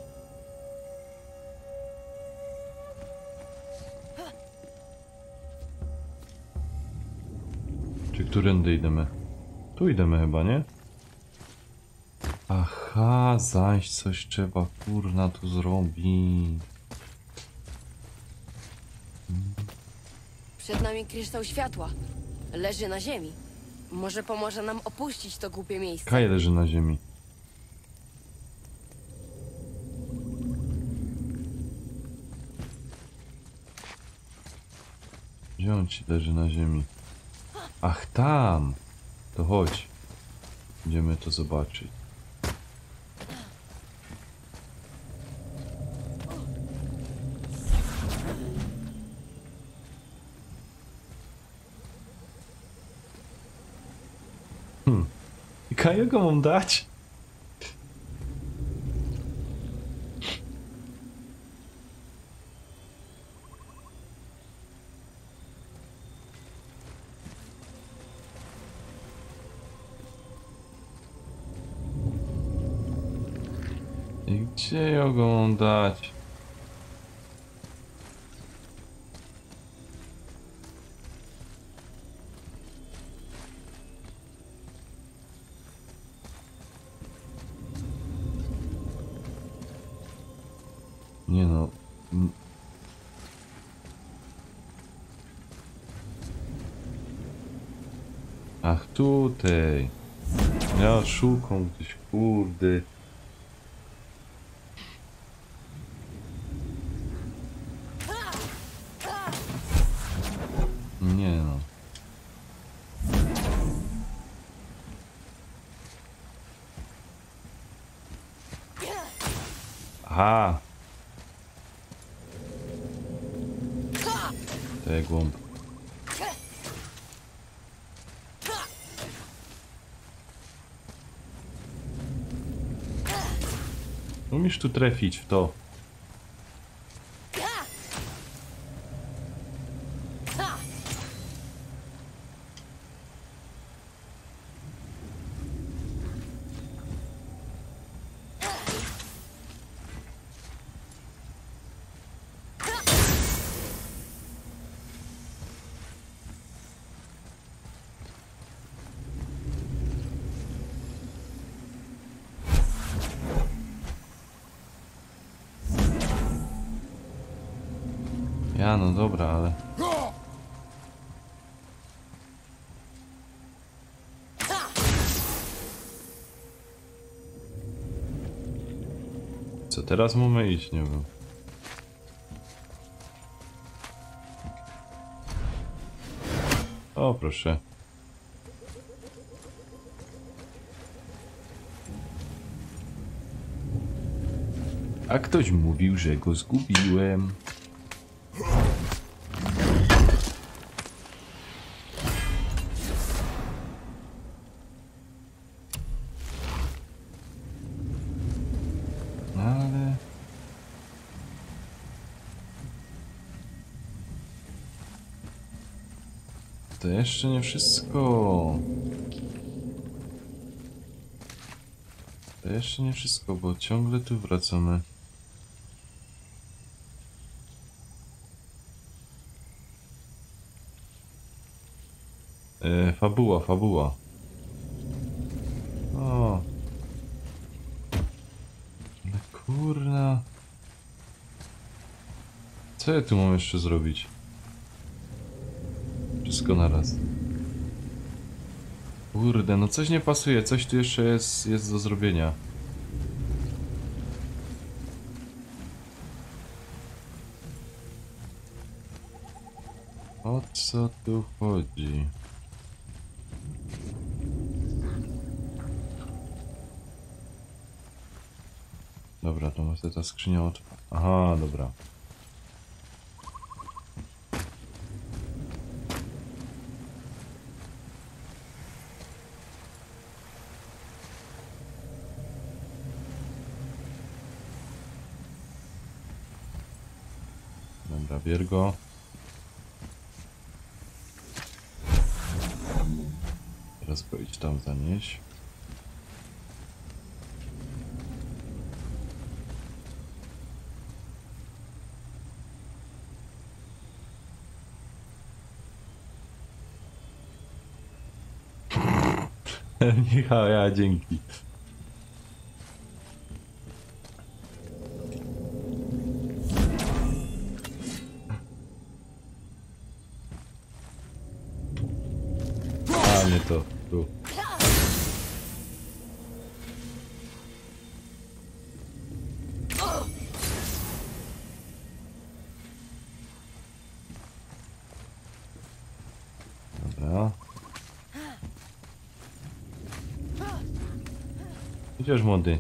Czy którędy idziemy? Tu idziemy chyba, nie? Aha, zaś coś trzeba kurna tu zrobić. Przed nami kryształ światła. Leży na ziemi. Może pomoże nam opuścić to głupie miejsce. Kaj leży na ziemi. Gdzie on ci leży na ziemi? Ach, tam! To chodź. Idziemy to zobaczyć. I Kajego mam dać? I gdzie ja go mam dać? Nie no. Ach, tutaj. Ja szukam gdzieś, kurde. Nie no. Aha. Te głąb. Umiesz tu trafić w to. Ja, no dobra, ale... Co teraz mamy iść? Nie wiem. O, proszę. A ktoś mówił, że go zgubiłem. Ale... To jeszcze nie wszystko. To jeszcze nie wszystko, bo ciągle tu wracamy. Fabuła, fabuła. O. Ale kurna. Co ja tu mam jeszcze zrobić? Wszystko naraz. Kurde, no coś nie pasuje, coś tu jeszcze jest do zrobienia. O co tu chodzi? Dobra, to może ta skrzynia otwa. Aha, dobra. Dobra, bier go. Teraz go idź tam zanieść. Michał, ja dzięki. A nie to, tu. Dobra. Idziesz, młody.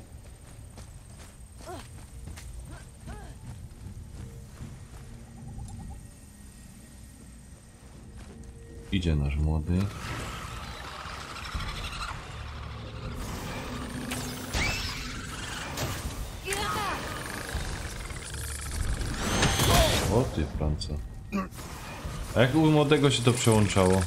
Idzie nasz młody. O ty, Franco. A jak u młodego się to przełączało?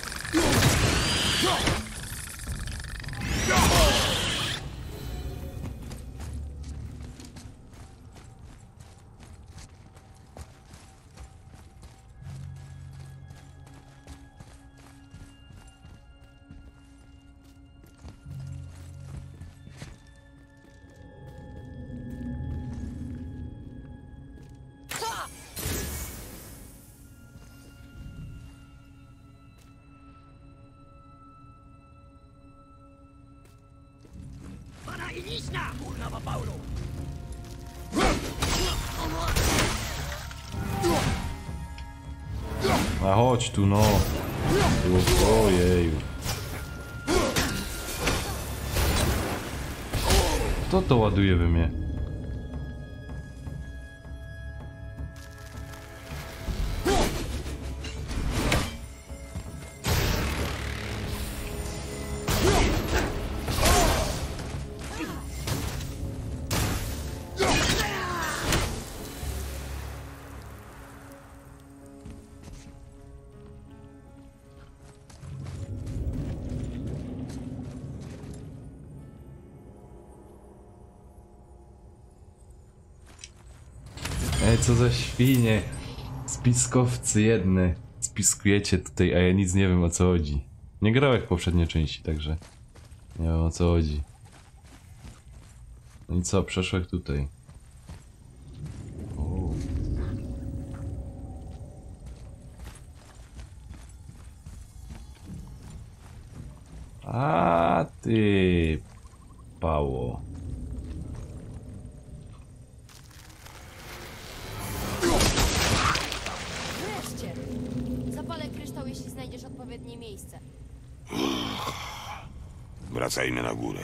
A chodź tu, no. Ojeju. Kto to ładuje we mnie? Ej, co za świnie. Spiskowcy jedne. Spiskujecie tutaj, a ja nic nie wiem, o co chodzi. Nie grałem w poprzedniej części, także nie wiem, o co chodzi. No i co, przeszłek tutaj. O. A ty pało. Wreszcie! Zapalę kryształ, jeśli znajdziesz odpowiednie miejsce. Wracajmy na górę.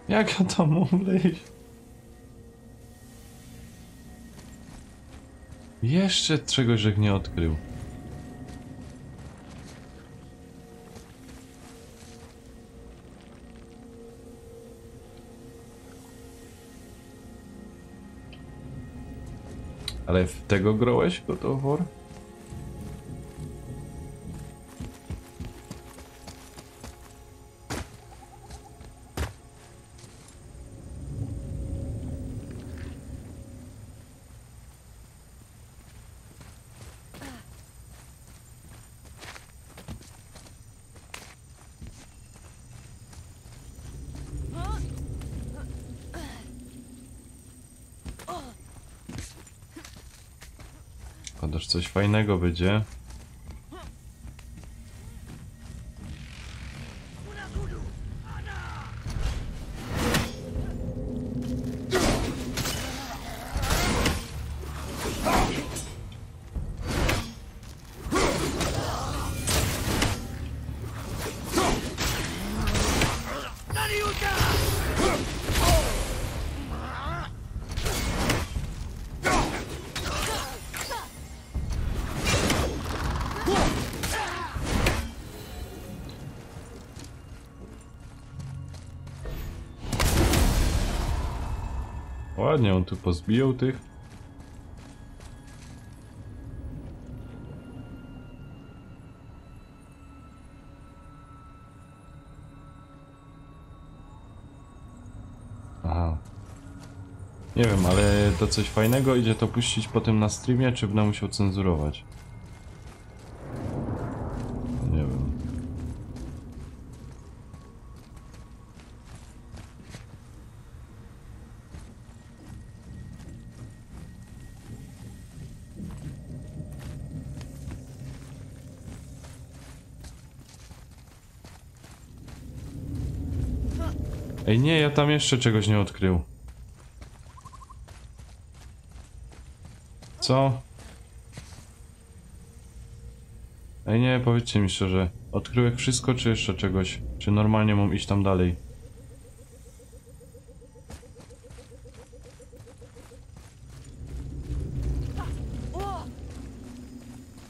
Jak ja tam mogę iść? Jeszcze czegoś, że nie odkrył. Ale w tego grałeś, God of War? Chociaż coś fajnego będzie. Ładnie, on tu pozbijał tych. Aha. Nie wiem, ale to coś fajnego, idzie to puścić potem na streamie, czy będę musiał cenzurować? Nie wiem. Ej, nie, ja tam jeszcze czegoś nie odkrył. Co? Ej, nie, powiedzcie mi szczerze. Odkryłeś wszystko, czy jeszcze czegoś? Czy normalnie mam iść tam dalej?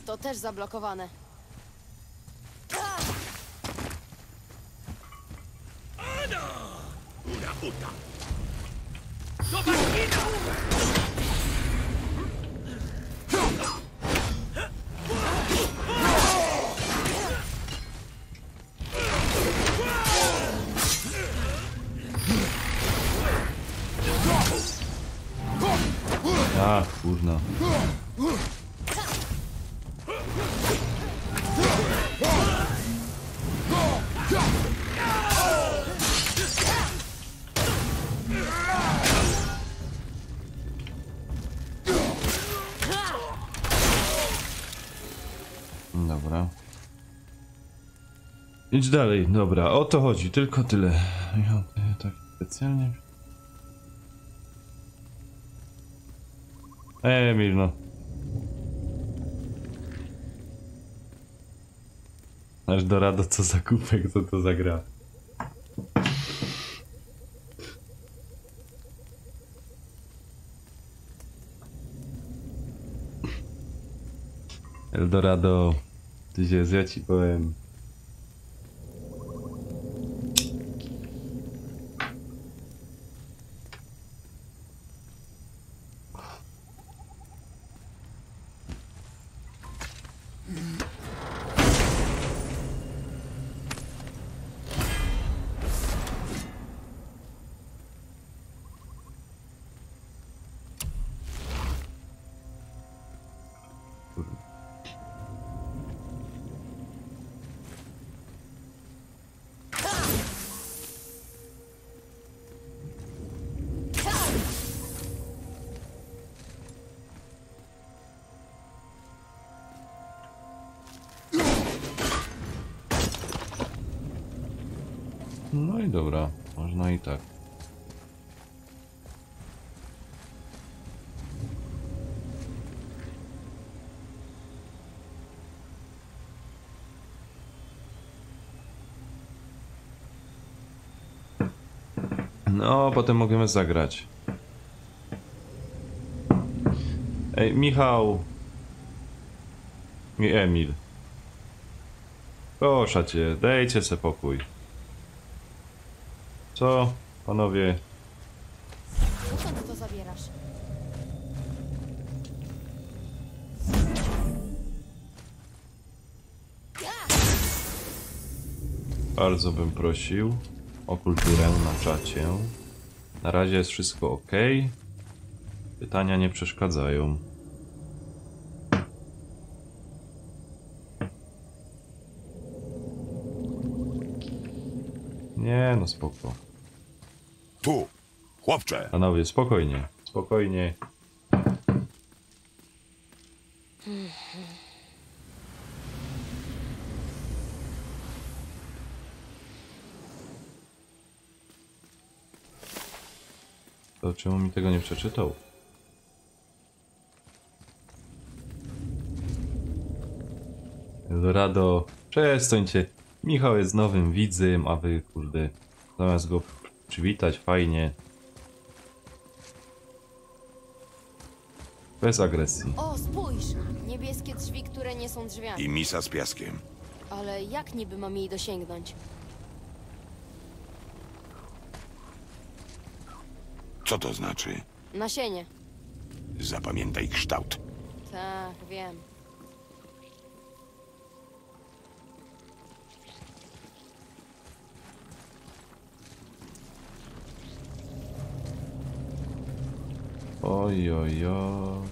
To też zablokowane. A, kurna. Dobra. Idź dalej, dobra, o to chodzi, tylko tyle. Ja tak specjalnie... Emil, no. Aż do rado co za kupek, co to za gra. Eldorado, ty się, ja ci powiem. No i dobra, można i tak. No, potem możemy zagrać. Ej, Michał. I Emil. Proszę cię, dajcie se pokój. Co, panowie? Skąd to zabierasz? Bardzo bym prosił o kulturę na czacie. Na razie jest wszystko ok. Pytania nie przeszkadzają. Nie, no spoko. Tu, chłopcze. Panowie, spokojnie, spokojnie. To czemu mi tego nie przeczytał? Eldorado, przestańcie. Michał jest nowym widzem, a wy, kurde, zamiast go przywitać fajnie. Bez agresji. O, spójrz! Niebieskie drzwi, które nie są drzwiami. I misa z piaskiem. Ale jak niby mam jej dosięgnąć? Co to znaczy? Nasienie. Zapamiętaj kształt. Tak, wiem. Oj, oj, oj.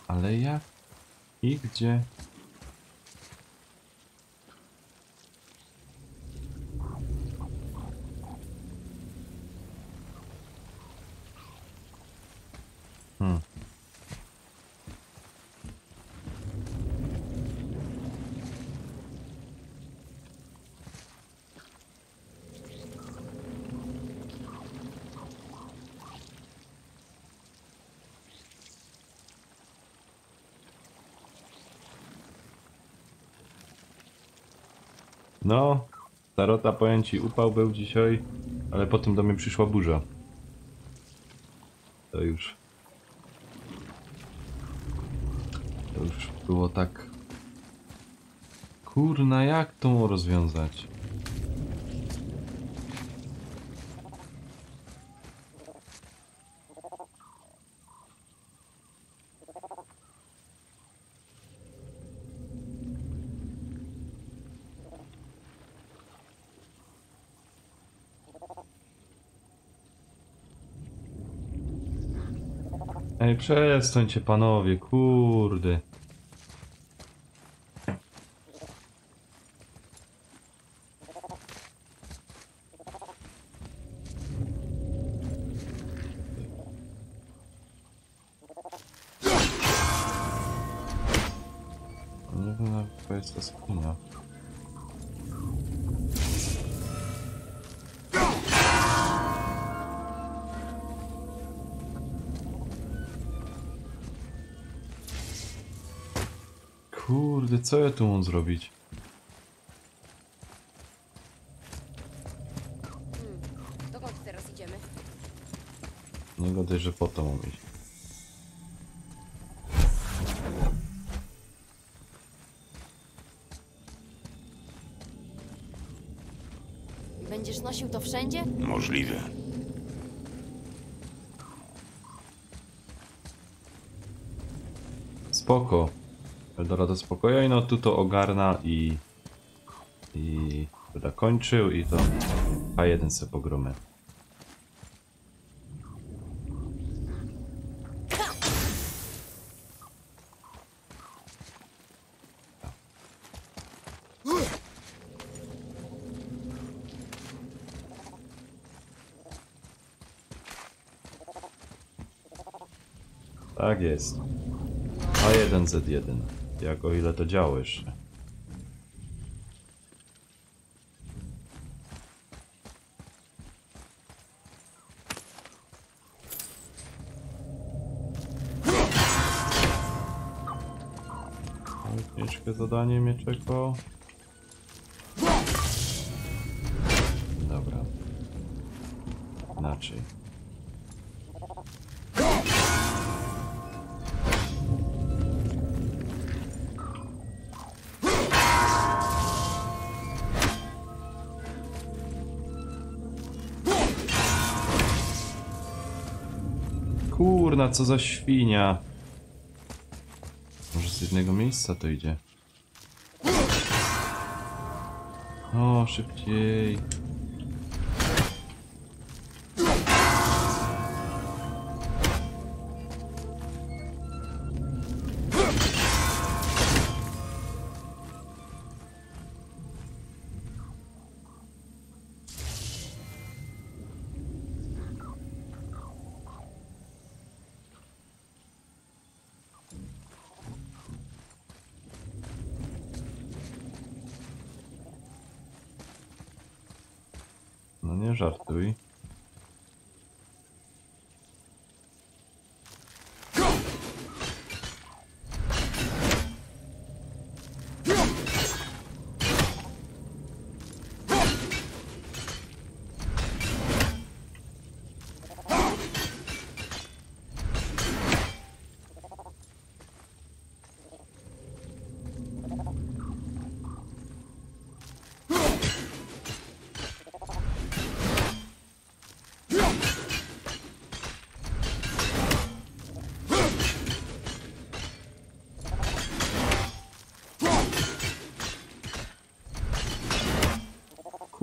Ale jak? I gdzie? No, Tarota, powiem ci, upał był dzisiaj, ale potem do mnie przyszła burza. To już było tak... Kurna, jak to rozwiązać? Ej, przestańcie panowie, kurde. Nie wiem nawet, jaka jest ta skina. Kurde, co ja tu mam zrobić? Dokąd teraz idziemy? Nie gadaj, że po to mam iść. Będziesz nosił to wszędzie? Możliwe. Spoko. Eldorado spokojno, tu to ogarna i będę kończył i to A1 se pogromy. Tak jest. A1Z1. Jak o ile to działo jeszcze. Ciężkie zadanie mnie czeka. Dobra. Inaczej. Kurna, co za świnia. Może z jednego miejsca to idzie. O, szybciej. No nie żartuj.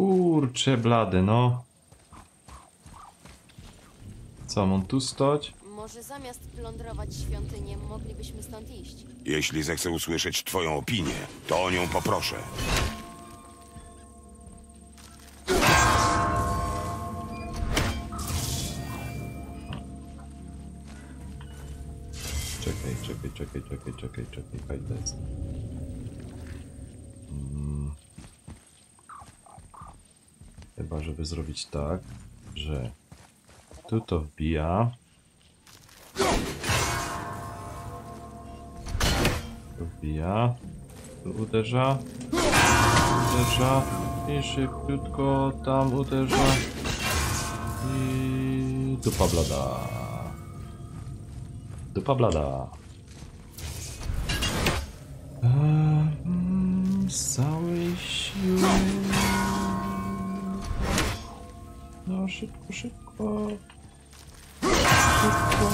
Kurcze blady, no. Co, mam tu stać? Może zamiast plądrować świątynię, moglibyśmy stąd iść. Jeśli zechcę usłyszeć twoją opinię, to o nią poproszę. Czekaj, fajne jest. Chyba, żeby zrobić tak, że tu to wbija. Tu wbija. Tu uderza. Uderza. I szybciutko tam uderza. I dupa blada. Dupa blada. Z całej siły. No szybko, szybko. Szybko.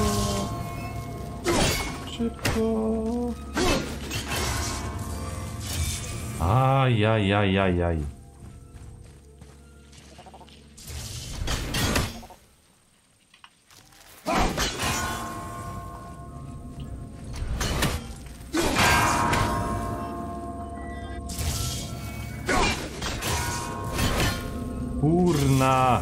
Szybko. Ajajajajaj. Kurna.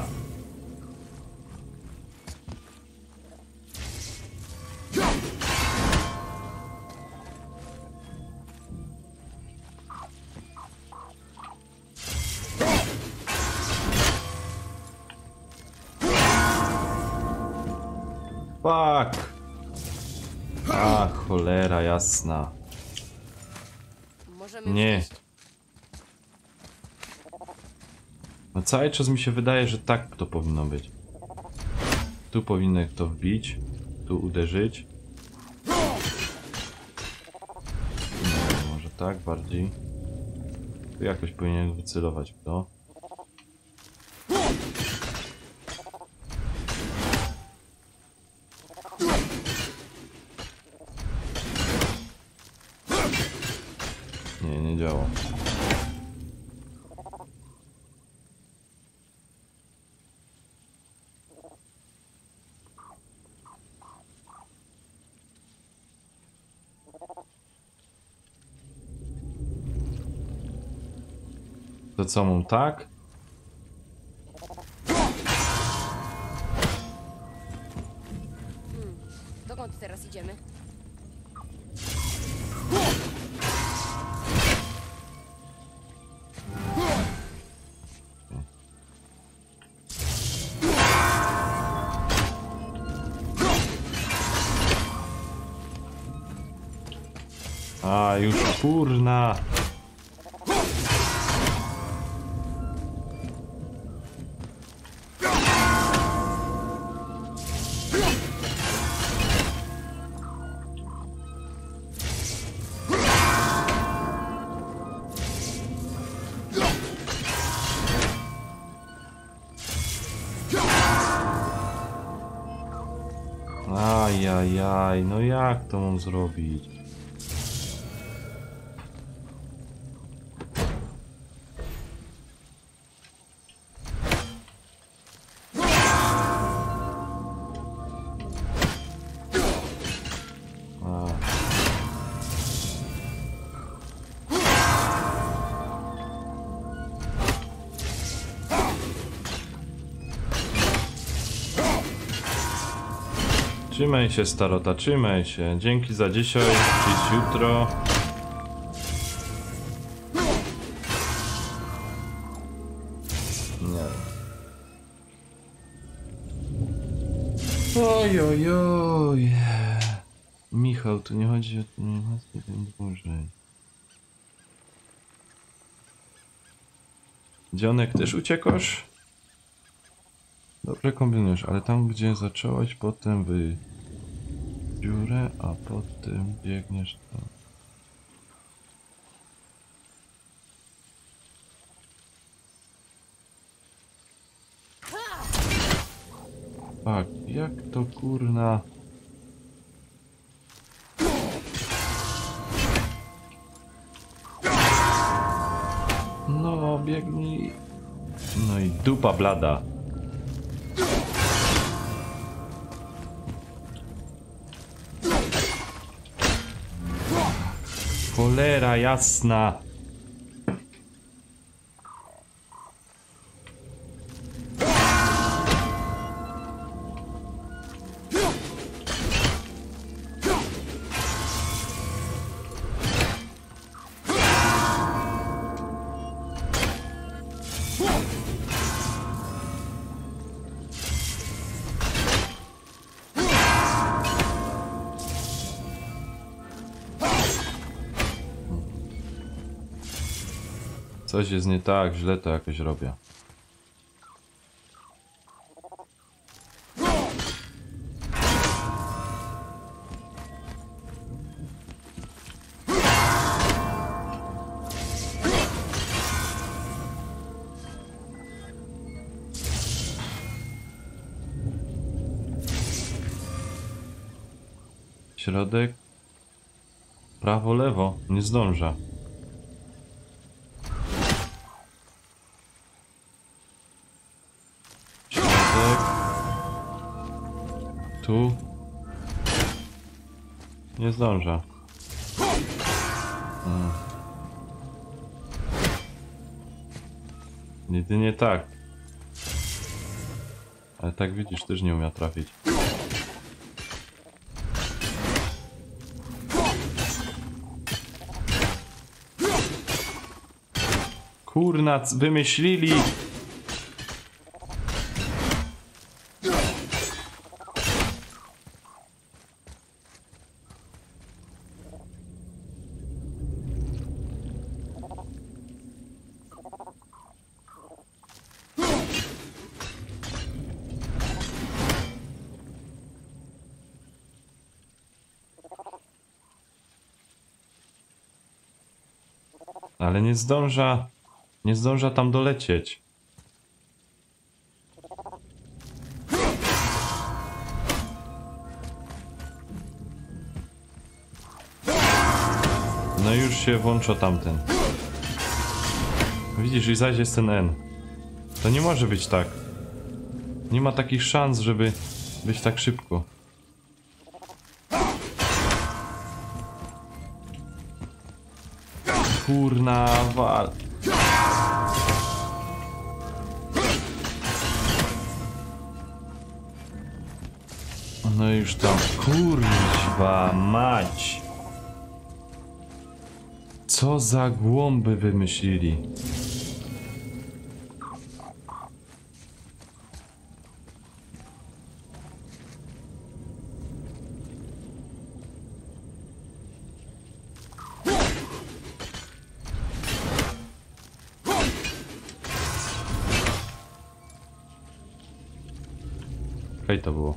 Fuck. A, cholera jasna. Możemy Nie. już iść. No cały czas mi się wydaje, że tak to powinno być. Tu powinno to wbić, tu uderzyć. Nie, może tak bardziej. Tu jakoś powinien wycelować w to. Nie, nie działa. To co mam tak? Dokąd teraz idziemy? A, już kurna. Ajajaj, no jak to mam zrobić? A. Trzymaj się, starota, trzymaj się. Dzięki za dzisiaj, dziś jutro. Nie. Oj, oj, oj. Michał, tu nie chodzi o to, nie chodzi o tym dłużej. Dzionek, też uciekasz? Dobrze kombinujesz, ale tam gdzie zacząłeś, potem dziurę, a potem biegniesz tam. Tak, jak to kurna? No, biegnij. No i dupa blada. Cholera jasna. Coś jest nie tak, źle to jakoś robię. Środek. Prawo, lewo. Nie zdąża. Środek. Tu. Nie zdąża. Jedynie tak. Ale tak widzisz, też nie umie trafić. Kurna, wymyślili! Ale nie zdąża. Nie zdąża tam dolecieć. No już się włącza tamten. Widzisz, i zaś jest ten N. To nie może być tak. Nie ma takich szans, żeby być tak szybko. Kurna wal. No już tam. Kurwa mać. Co za głąby wymyślili. Hej, to było.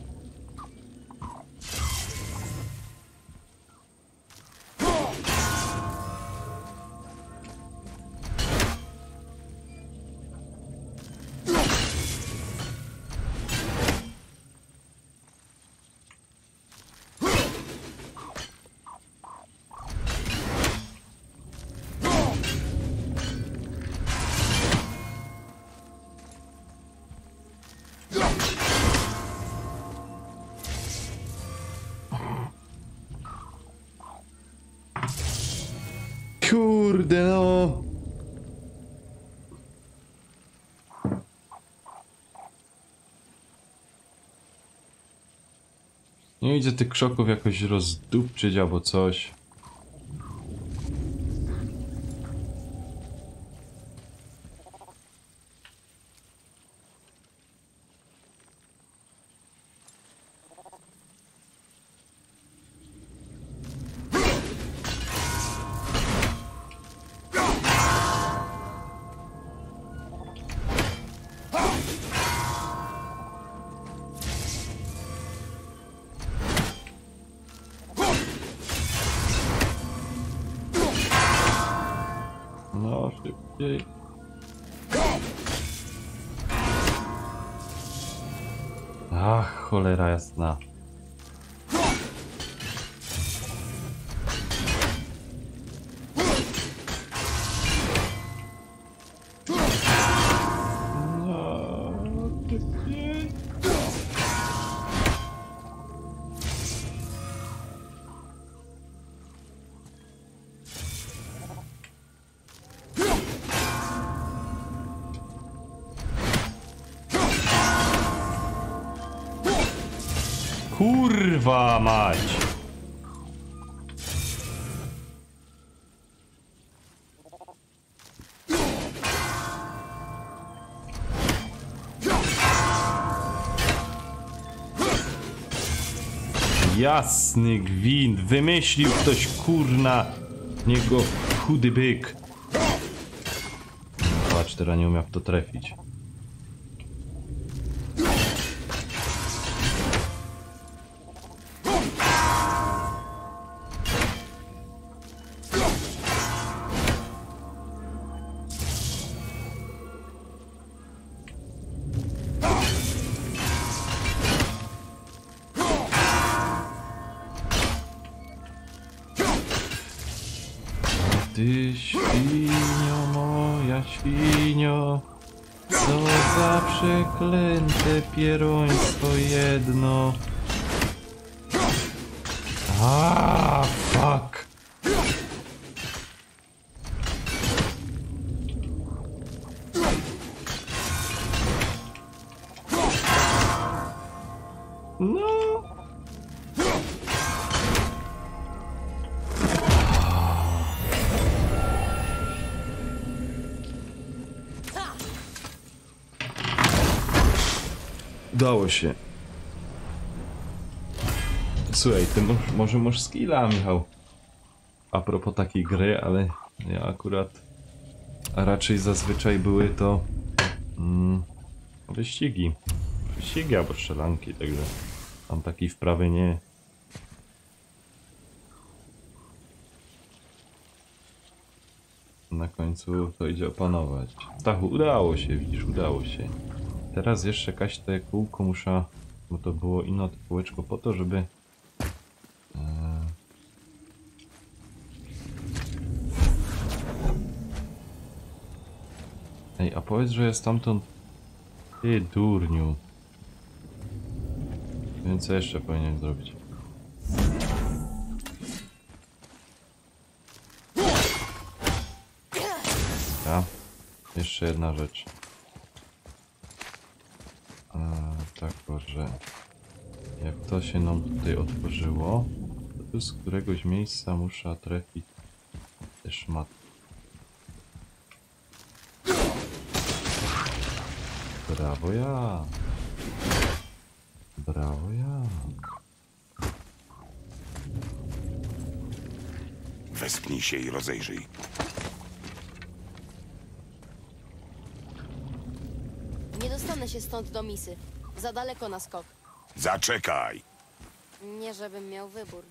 Kurde no. Nie idzie tych krzoków jakoś rozdupczyć albo coś. No, szybciej. Ach, cholera jasna. Kurwa mać! Jasny gwint, wymyślił ktoś kurna niego chudy byk. Patrz, teraz nie umiał w to trafić. Ty świnio, moja świnio, co za przeklęte pieroństwo jedno. A, fuck. No. Udało się. Słuchaj, ty może masz skilla, Michał. A propos takiej gry, ale ja akurat... A raczej zazwyczaj były to... wyścigi. Wyścigi albo strzelanki, także... Tam takiej wprawy nie... Na końcu to idzie opanować. Stachu, udało się, widzisz, udało się. Teraz jeszcze jakaś te kółko muszę, bo to było inne to kółeczko po to, żeby... Ej, a powiedz, że jest tamtąd... Ty durniu. Więc co jeszcze powinienem zrobić? Ja. Jeszcze jedna rzecz. Tak, że jak to się nam tutaj otworzyło, to tu z któregoś miejsca muszę trafić te szmaty. Brawo ja! Brawo ja! Wespnij się i rozejrzyj. Nie dostanę się stąd do misy. Za daleko na skok. Zaczekaj! Nie żebym miał wybór.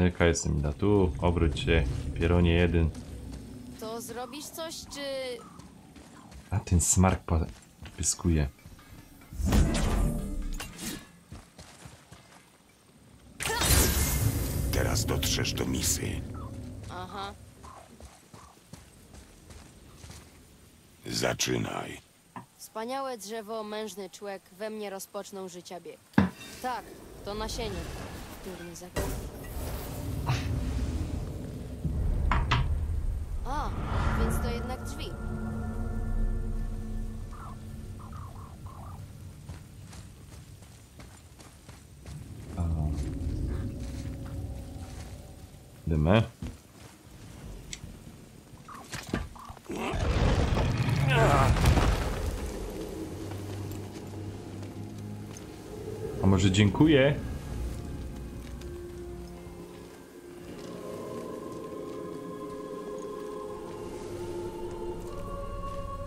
Jaka jest mi tu? Obróć się, pieronie jeden. To zrobisz coś, czy... A ten smark pyskuje. Teraz dotrzesz do misy. Aha. Zaczynaj. Wspaniałe drzewo, mężny człek, we mnie rozpoczną życia bieg. Tak, to nasienie. Durny zagadł. A, więc to jednak drzwi. Dymy. A może dziękuję?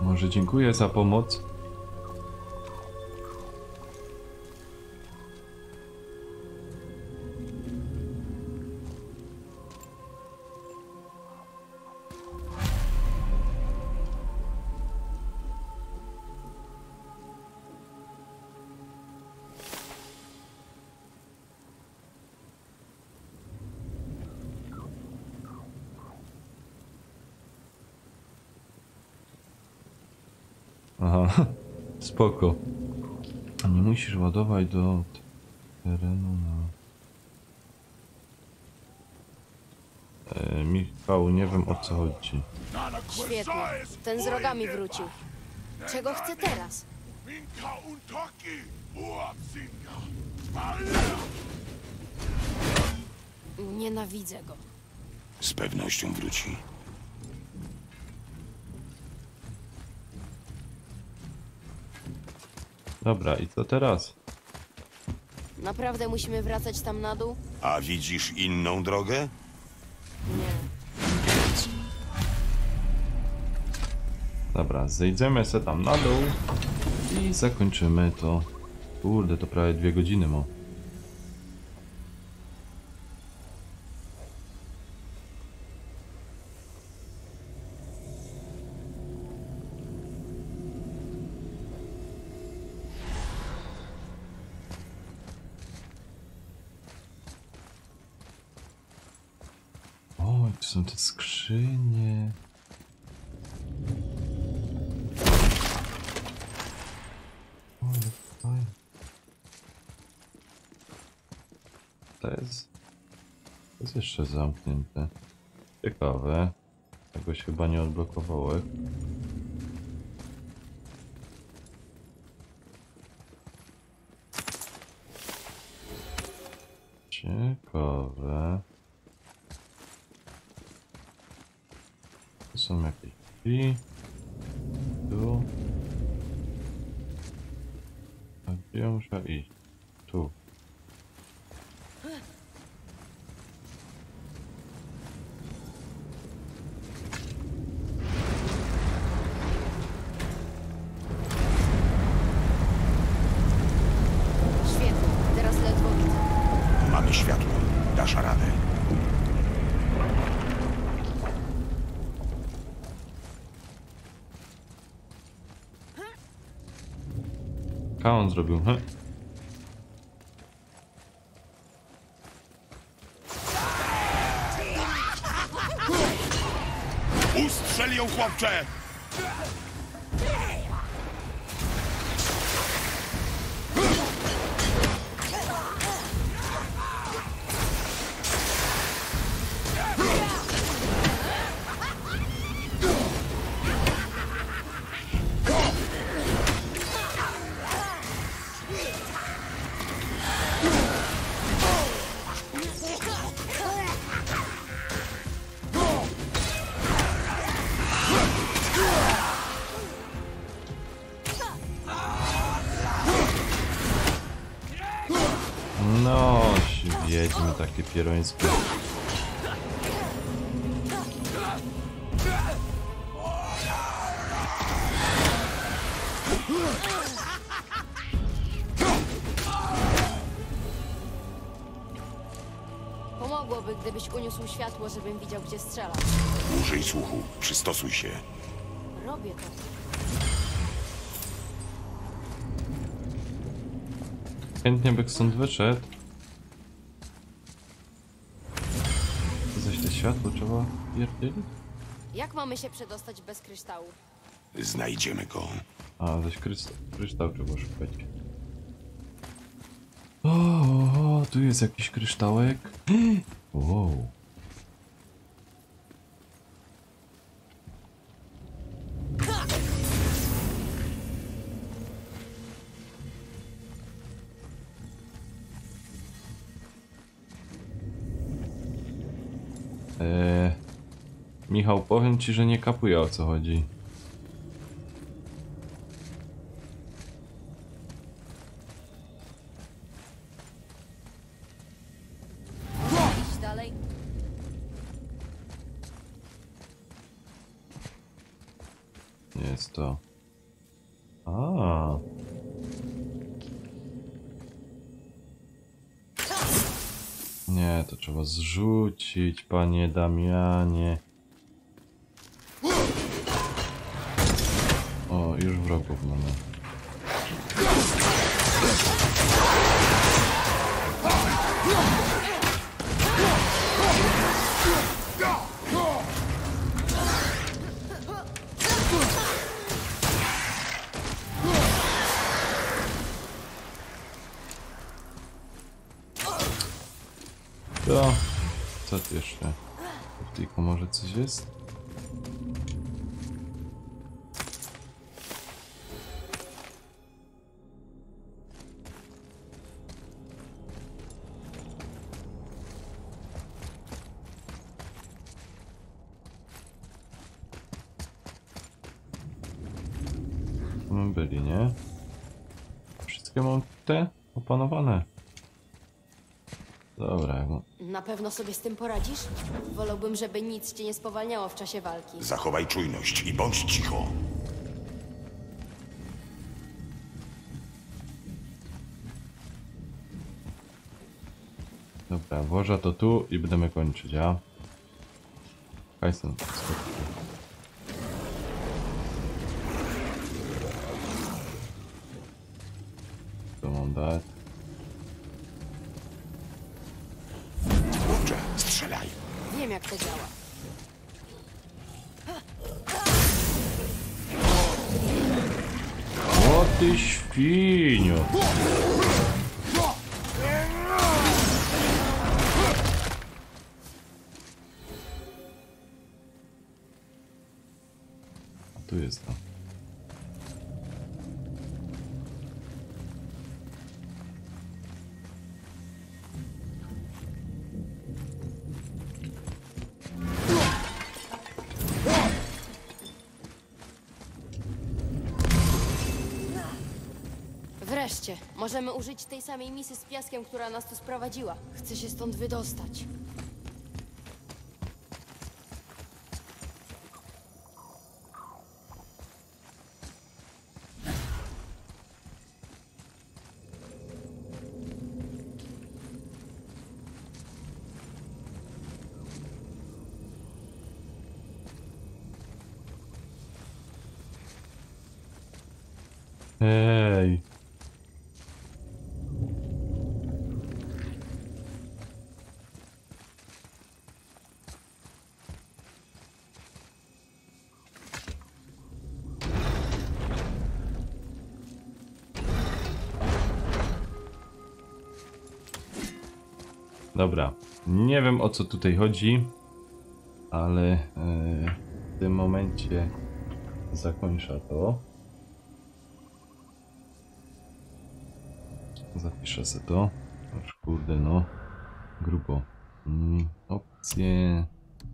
Może dziękuję za pomoc? Aha, spoko. Nie musisz ładować do terenu na... Michał, nie wiem o co chodzi. Świetnie. Ten z rogami wrócił. Czego chce teraz? Nienawidzę go. Z pewnością wróci. Dobra, i co teraz? Naprawdę musimy wracać tam na dół? A widzisz inną drogę? Nie. Dobra, zejdziemy se tam na dół i zakończymy to. Kurde, to prawie 2 godziny ma. O, tu są te skrzynie. O, jak fajnie. To jest jeszcze zamknięte. Ciekawe. Tego się chyba nie odblokowało. Ciekawe. Tu są jakieś drzwi. Tu. A gdzie ja muszę iść? Tu. Świetnie. Teraz ledwo widzę. Mamy światło. Dasz radę. On zrobił, he? Ustrzel ją, chłopcze! No, wiedźmy takie pierońskie. Pomogłoby, gdybyś uniósł światło, żebym widział, gdzie strzela. Użyj słuchu. Przystosuj się. Robię to. Chętnie by stąd wyszedł. Zaś to światło trzeba pierdzielić? Jak mamy się przedostać bez kryształu? Znajdziemy go. A, zaś kryształ trzeba szukać. O, tu jest jakiś kryształek. Wow. Michał, powiem ci, że nie kapuję, o co chodzi. Idź dalej. Nie jest to. A. Nie, to trzeba zrzucić, panie Damianie. O, już wrogów mamy. Co? Co ty jeszcze? Tylko może coś jest? My byli, nie? Wszystkie mam te opanowane. Dobra, Na pewno sobie z tym poradzisz? Wolałbym, żeby nic cię nie spowalniało w czasie walki. Zachowaj czujność i bądź cicho. dobra, włożę to tu i będziemy kończyć, ja? Hajsem. Co mam dać? Chłopcze, strzelaj. Wiem, jak to działa. O ty świniu! A tu jest to. Wreszcie, możemy użyć tej samej misy z piaskiem, która nas tu sprowadziła. Chcę się stąd wydostać. Ej! Dobra, nie wiem o co tutaj chodzi, ale w tym momencie zakończę to. Zapiszę sobie to. Aż kurde no, grubo. Opcje,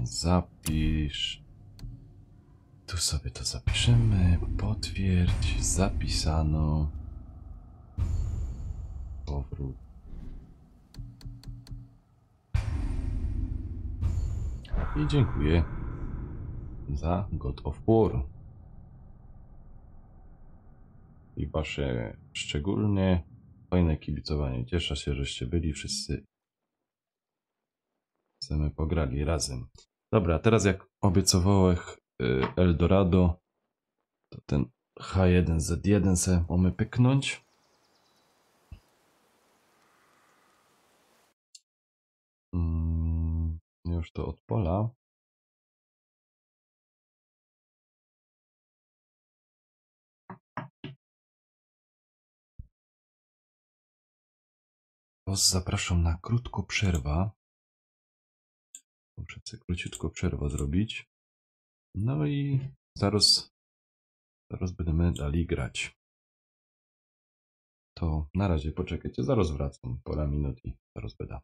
zapisz. Tu sobie to zapiszemy. Potwierdź, zapisano. Powrót. I dziękuję za God of War. I wasze szczególnie fajne kibicowanie. Cieszę się, żeście byli wszyscy. Chcemy pograli razem. Dobra, teraz jak obiecowałem Eldorado, to ten H1Z1 se mamy pyknąć. Już to od pola. Was zapraszam na krótką przerwę. Muszę sobie króciutko przerwę zrobić. No i zaraz będziemy dali grać. To na razie poczekajcie, zaraz wracam. Pora minut i zaraz będę.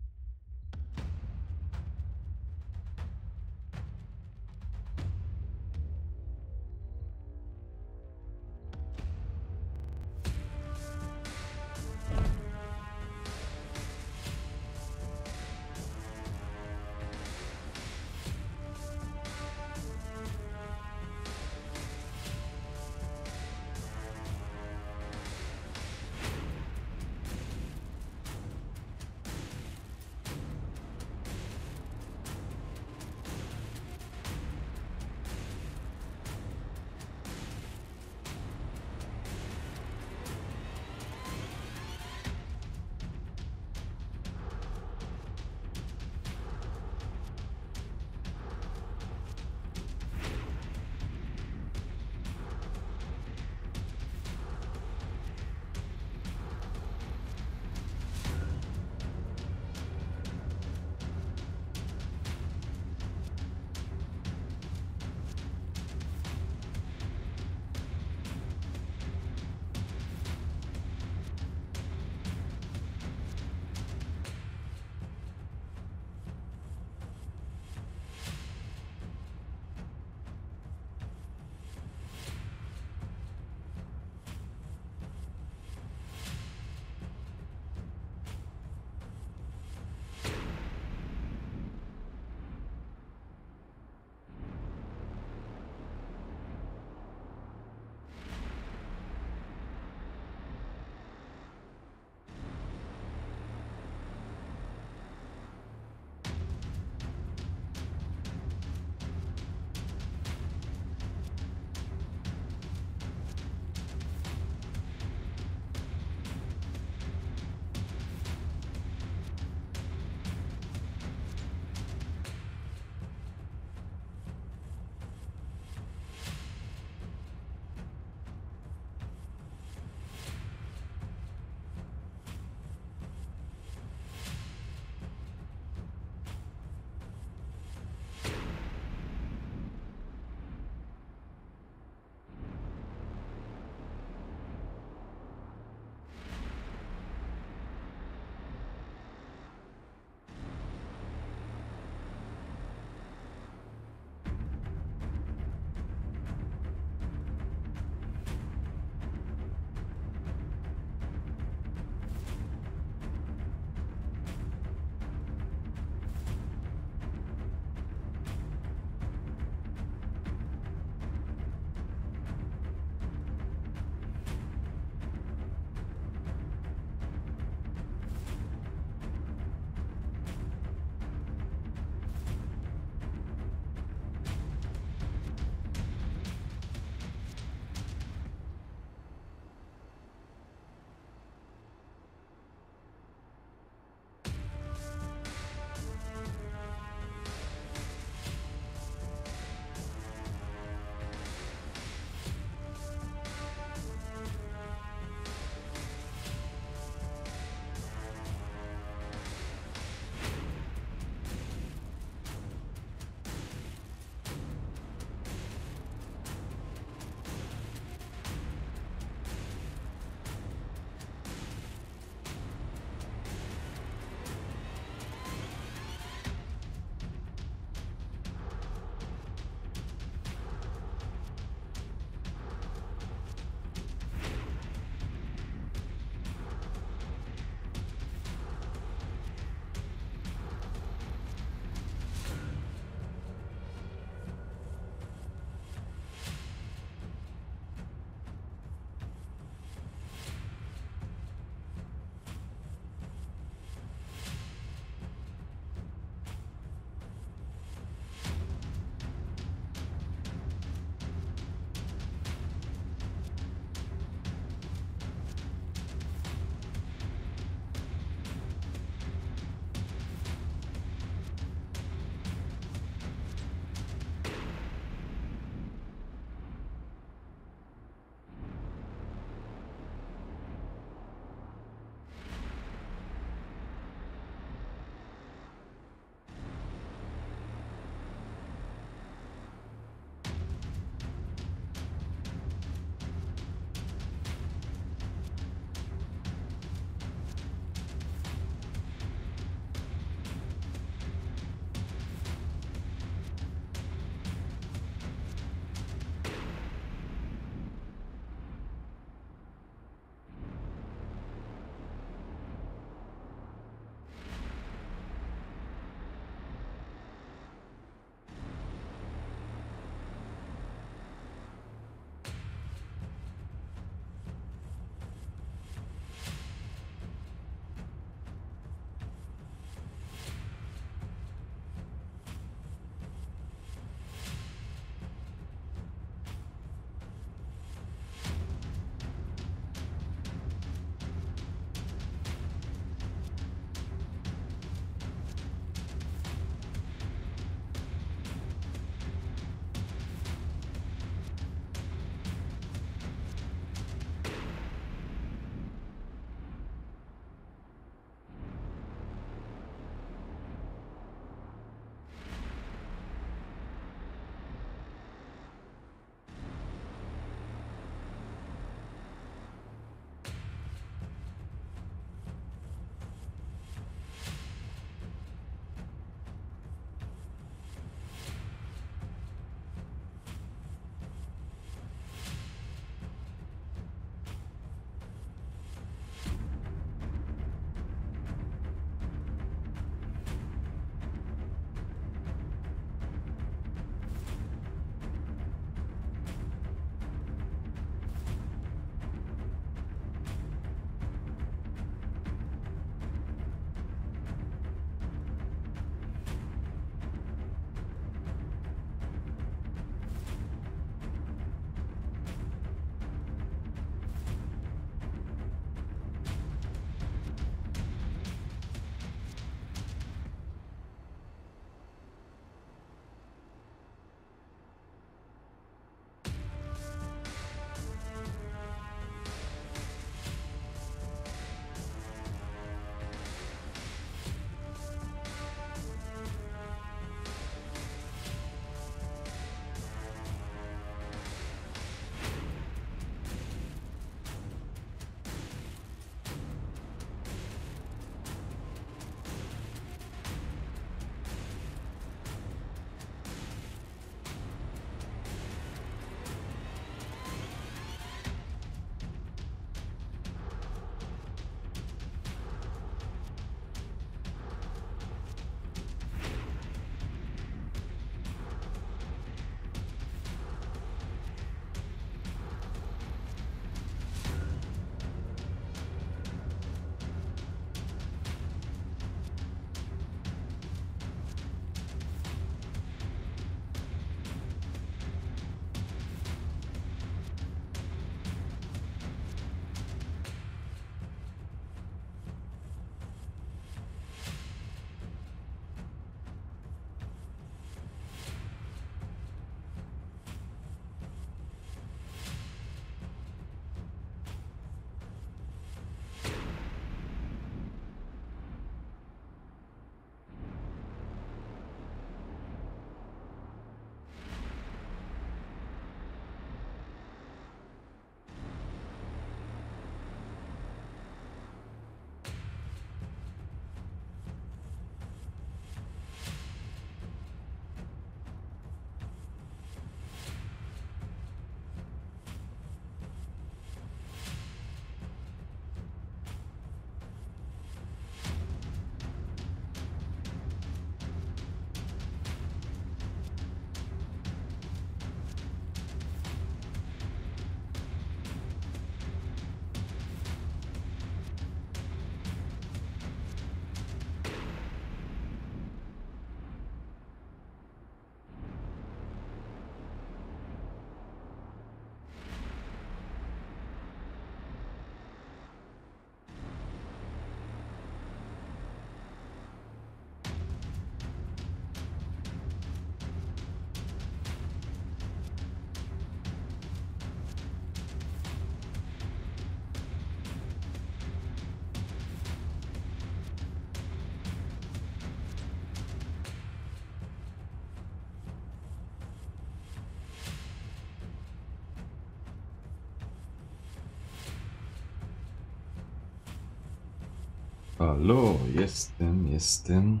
Halo, jestem.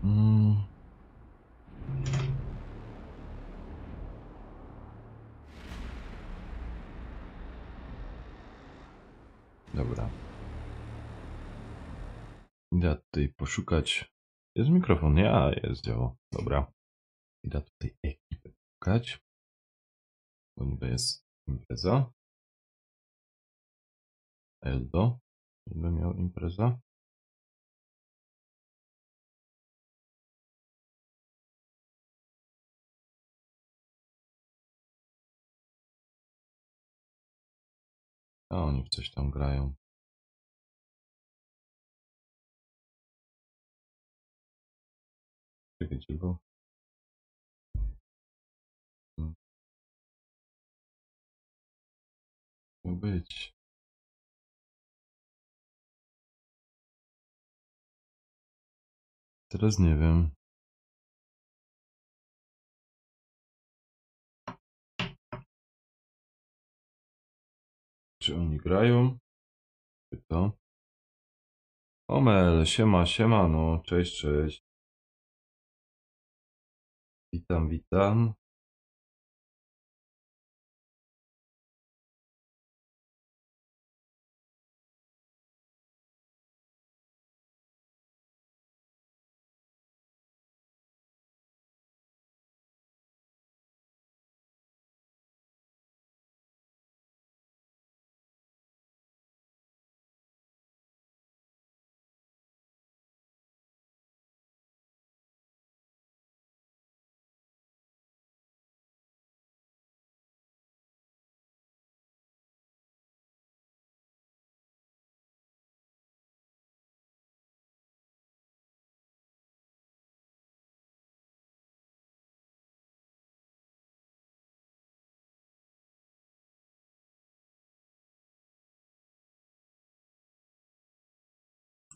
Mm. Dobra. Idę tutaj poszukać. Jest mikrofon, nie? A, jest, działa. Dobra. Idę tutaj ekipy szukać. To niby jest impreza. Eldo. Niby miał impreza. A oni w coś tam grają. Czekaj, cicho. Mógł być. Teraz nie wiem. Czy oni grają? Czy to? Omel, siema, no, cześć. Witam.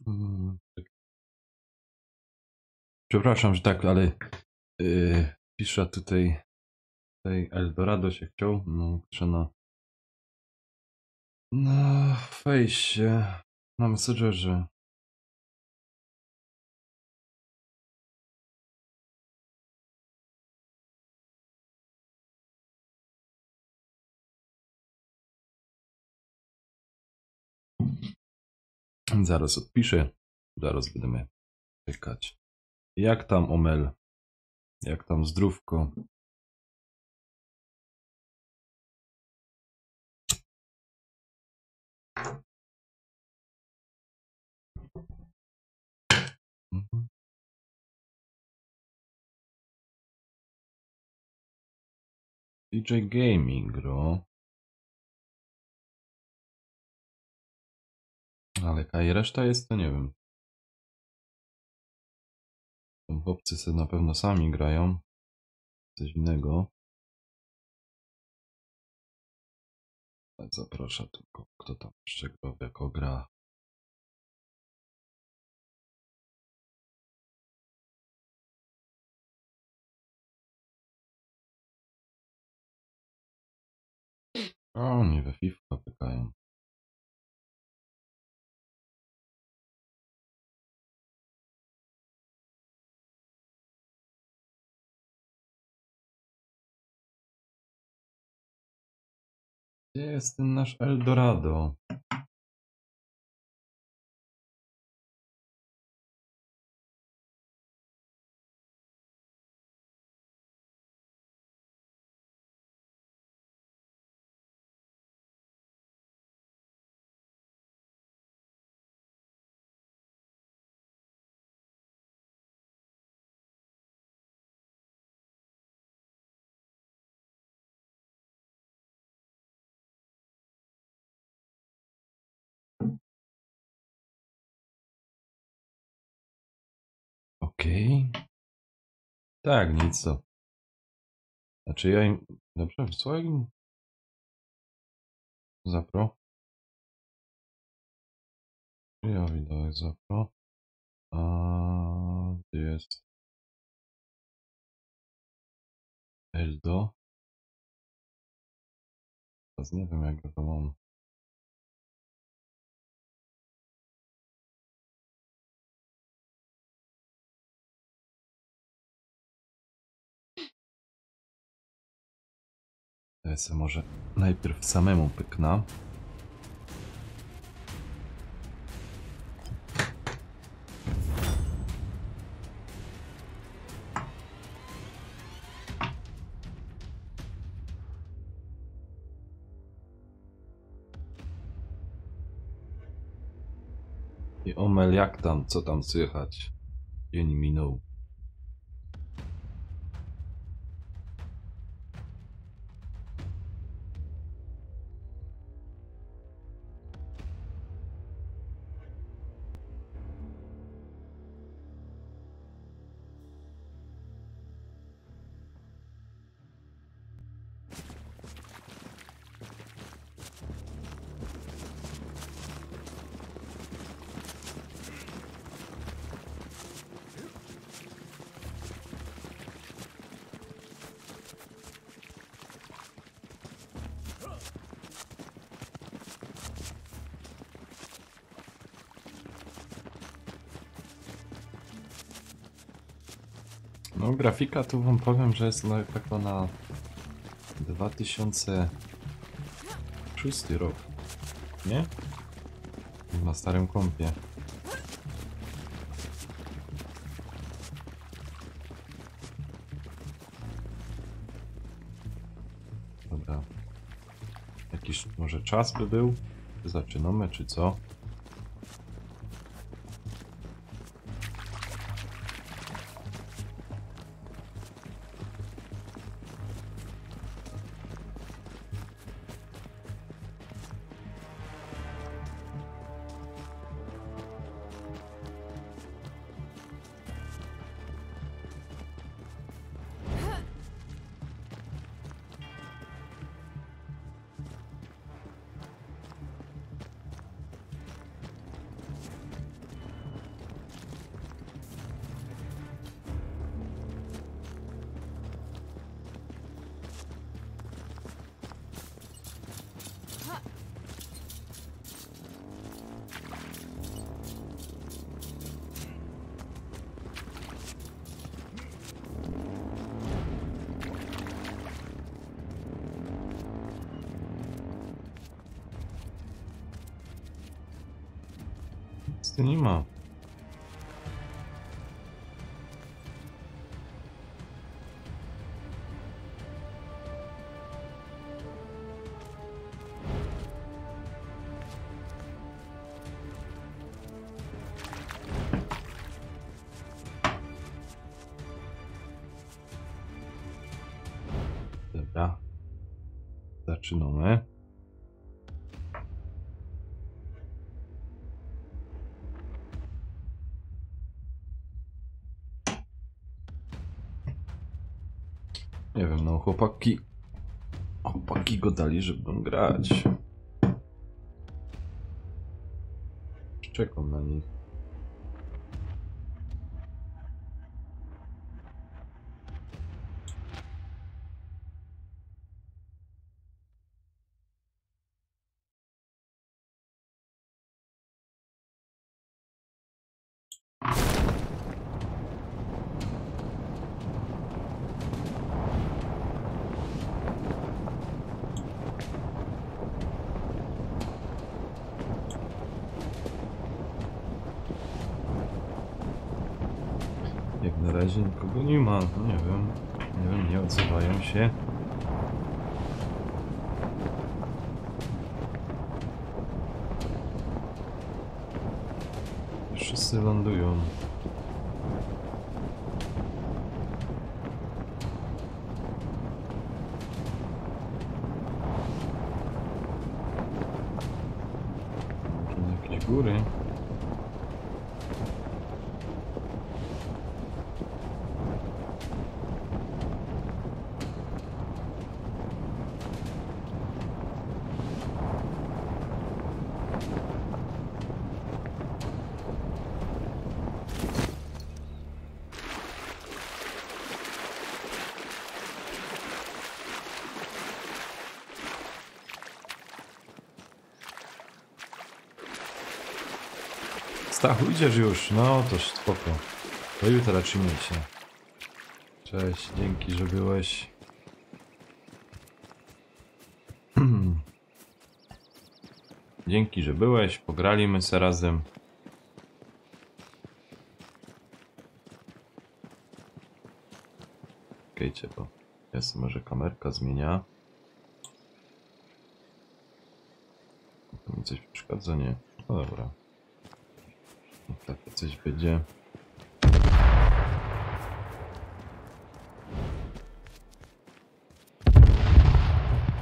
Mm, Przepraszam, że tak, ale pisze tutaj Eldorado się chciał. No, pisze na fejsie, na Messengerze. Zaraz odpiszę. Zaraz będziemy czekać. Jak tam, Omel? Jak tam zdrówko? Mhm. DJ Gaming, bro. Ale jaka i reszta jest, to nie wiem. Tam chłopcy sobie na pewno sami grają. Coś innego. Zaprasza tylko, kto tam jeszcze gra, jako gra. A oni we FIFA pytają. Gdzie jest ten nasz Eldorado? Okej. Tak, nic to. Znaczy ja im... Dobrze, wysłałem im... Zapro. Ja widać zapro. A gdzie jest Eldo? Teraz nie wiem jak go to mam. Ja sobie może najpierw samemu pyknę. I Omel, jak tam? Co tam słychać? Dzień minął. No, grafika tu wam powiem, że jest taka na 2006 rok, nie? Na starym kompie. Dobra. Jakiś może czas by był? Czy zaczynamy, czy co? Nic tu nie ma. Dobra. Zaczynamy. Nie wiem, no chłopaki go dali, żeby grać. Czekam na nich. Jak na razie nikogo nie ma, no nie wiem, nie odzywają się. Wszyscy lądują. Może na jakieś góry. Stachu, idziesz już? No to spoko. Do jutra, trzymaj się. Cześć, dzięki, że byłeś. Dzięki, że byłeś. Pograliśmy se razem. Czekajcie, bo jest może kamerka zmienia. Tu mi coś przeszkadza? Nie. No dobra. Takie coś będzie.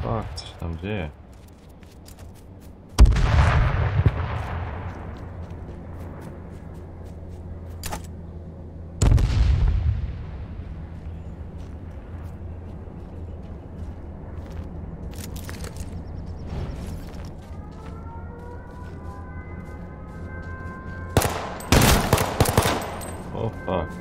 Tak, coś tam dzieje. O fuck.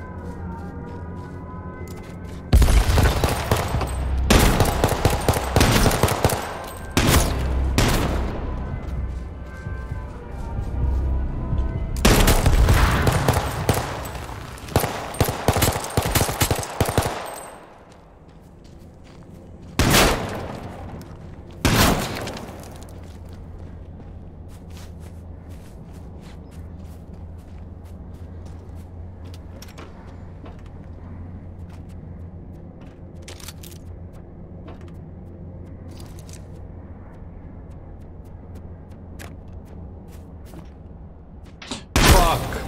Fuck!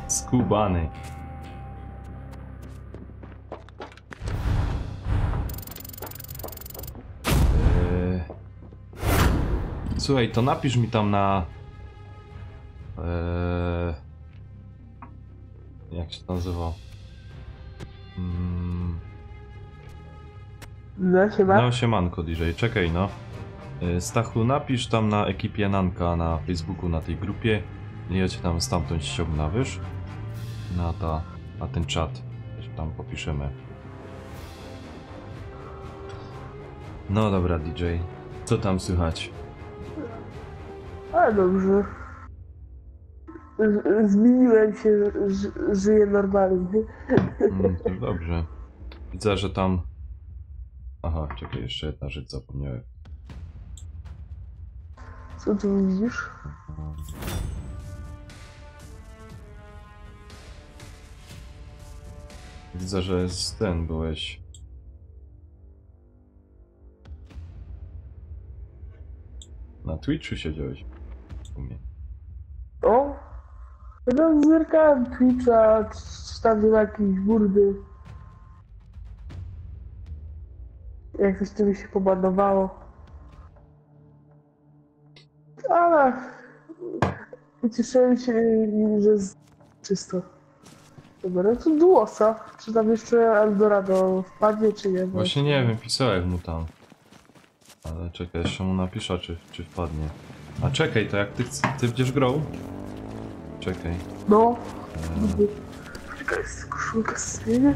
Skubany. Słuchaj, to napisz mi tam na... Jak się to nazywa? No się ma. No siemanko DJ, czekaj no. Stachu, napisz tam na ekipie Nanka na Facebooku, na tej grupie. Ja cię tam stamtąd ściągnę, wiesz? Na ten czat. Też tam popiszemy. No dobra DJ, co tam słychać? A dobrze. Zmieniłem się, żyję normalnie. To dobrze. Widzę, że tam... Aha, czekaj, jeszcze jedna rzecz zapomniałem. Co tu widzisz? Widzę, że z ten byłeś. Na Twitchu siedziałeś. W sumie. O! No zerkałem Twitcha, czy tam nie ma jakieś burdy. Jak coś tu mi się pobanowało. Ale... Ucieszyłem się, że jest czysto. Dobra, no to Duosa. Czy tam jeszcze Eldorado wpadnie, czy nie? Właśnie nie wiem, pisałem mu tam. Ale czekaj, jeszcze mu napiszę, czy wpadnie. A czekaj, to jak ty będziesz grał? Czekaj. No. Czekaj, koszulka zmienię.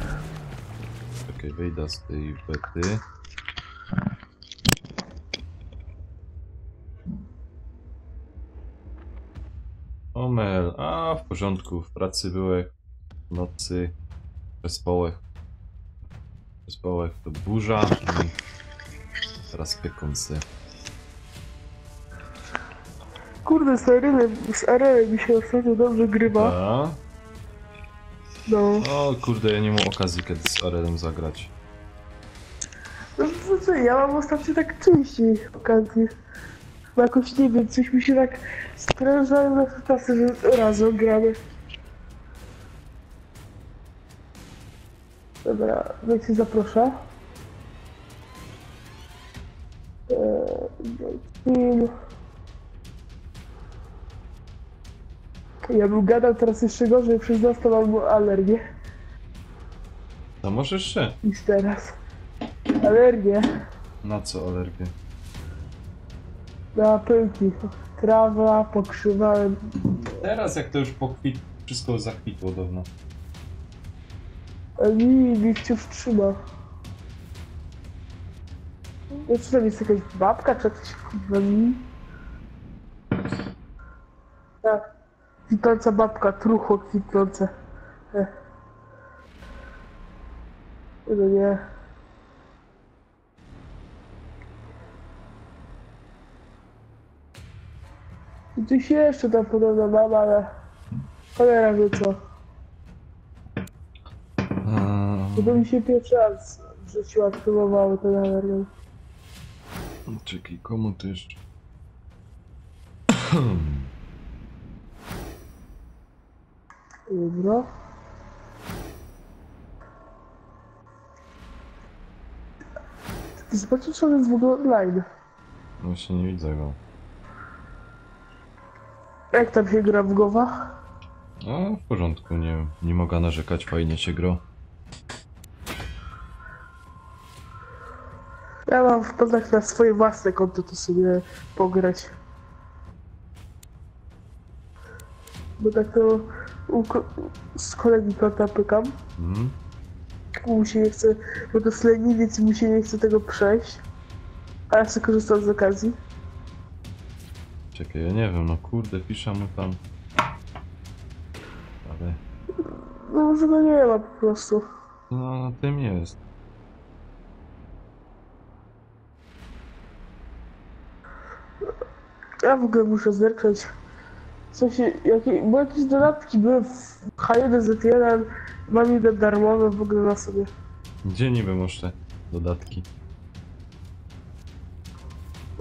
Czekaj, wyjdę z tej bety. Omel, a w porządku, w pracy byłem, w nocy, przespołek to burza i teraz piekący. Kurde, z Arelem mi się ostatnio dobrze grywa. A? No. O kurde, ja nie mam okazji kiedy z Arelem zagrać. No to co, ja mam ostatnio tak częściej okazję. Bo jakoś nie wiem, coś mi się tak spręża na czasy, że razem gramy. Dobra, więc się zaproszę. Film. Ja bym gadał teraz jeszcze gorzej, przez nas to mam alergię. To może jeszcze? Niż teraz. Alergię Na co alergię? na pyłki. Trawa, pokrzywałem. Teraz jak to już wszystko zakwitło dawno. A mi wciąż trzyma. No czy tam jest jakaś babka, czy coś kurwa mi? Tak. Kwitnąca babka, trucho kwitnące. No nie. I tu się jeszcze tam podobno mam, ale cholera wie co. Bo to mi się pierwszy raz w życiu aktywowały te alarmy. Czekaj, komu to jeszcze? Dobra. Zobaczcie, czy on jest w ogóle online. Właśnie nie widzę go. Jak tam się gra w Gowa? A, w porządku, nie mogę narzekać, fajnie się gra. Ja mam w planach na swoje własne konto to sobie pograć. Bo tak to z kolegi konta pykam. Mhm. Mu się nie chce, bo to jest leniwiec i mu się nie chce tego przejść. A ja sobie korzystam z okazji. Czekaj, ja nie wiem, no kurde, piszę mu tam. Ale... No może go nie ma po prostu. No, na tym jest. Ja w ogóle muszę zerknąć. W sensie, bo jakieś dodatki były w H1Z1, mam je darmowe w ogóle na sobie. Gdzie niby masz te dodatki?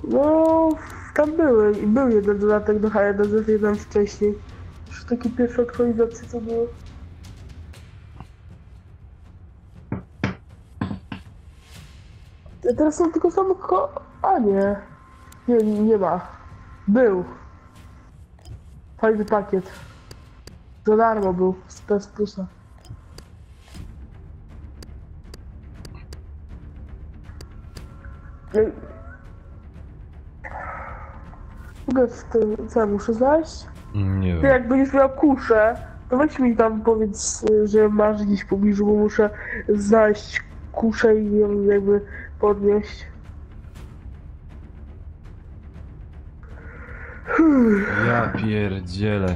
No, tam były i był jeden dodatek do H1Z1 wcześniej. Już takie pierwsze aktualizacje co było. A teraz są tylko same A nie. Nie ma. Był. Fajny pakiet. Za darmo był z PS Plusa. Mogę w tym, co ja muszę znaleźć? Nie Ty wiem. jak będziesz miał kuszę, to weź mi tam powiedz, że masz gdzieś w pobliżu, bo muszę znaleźć kuszę i ją jakby podnieść. Ja pierdzielę.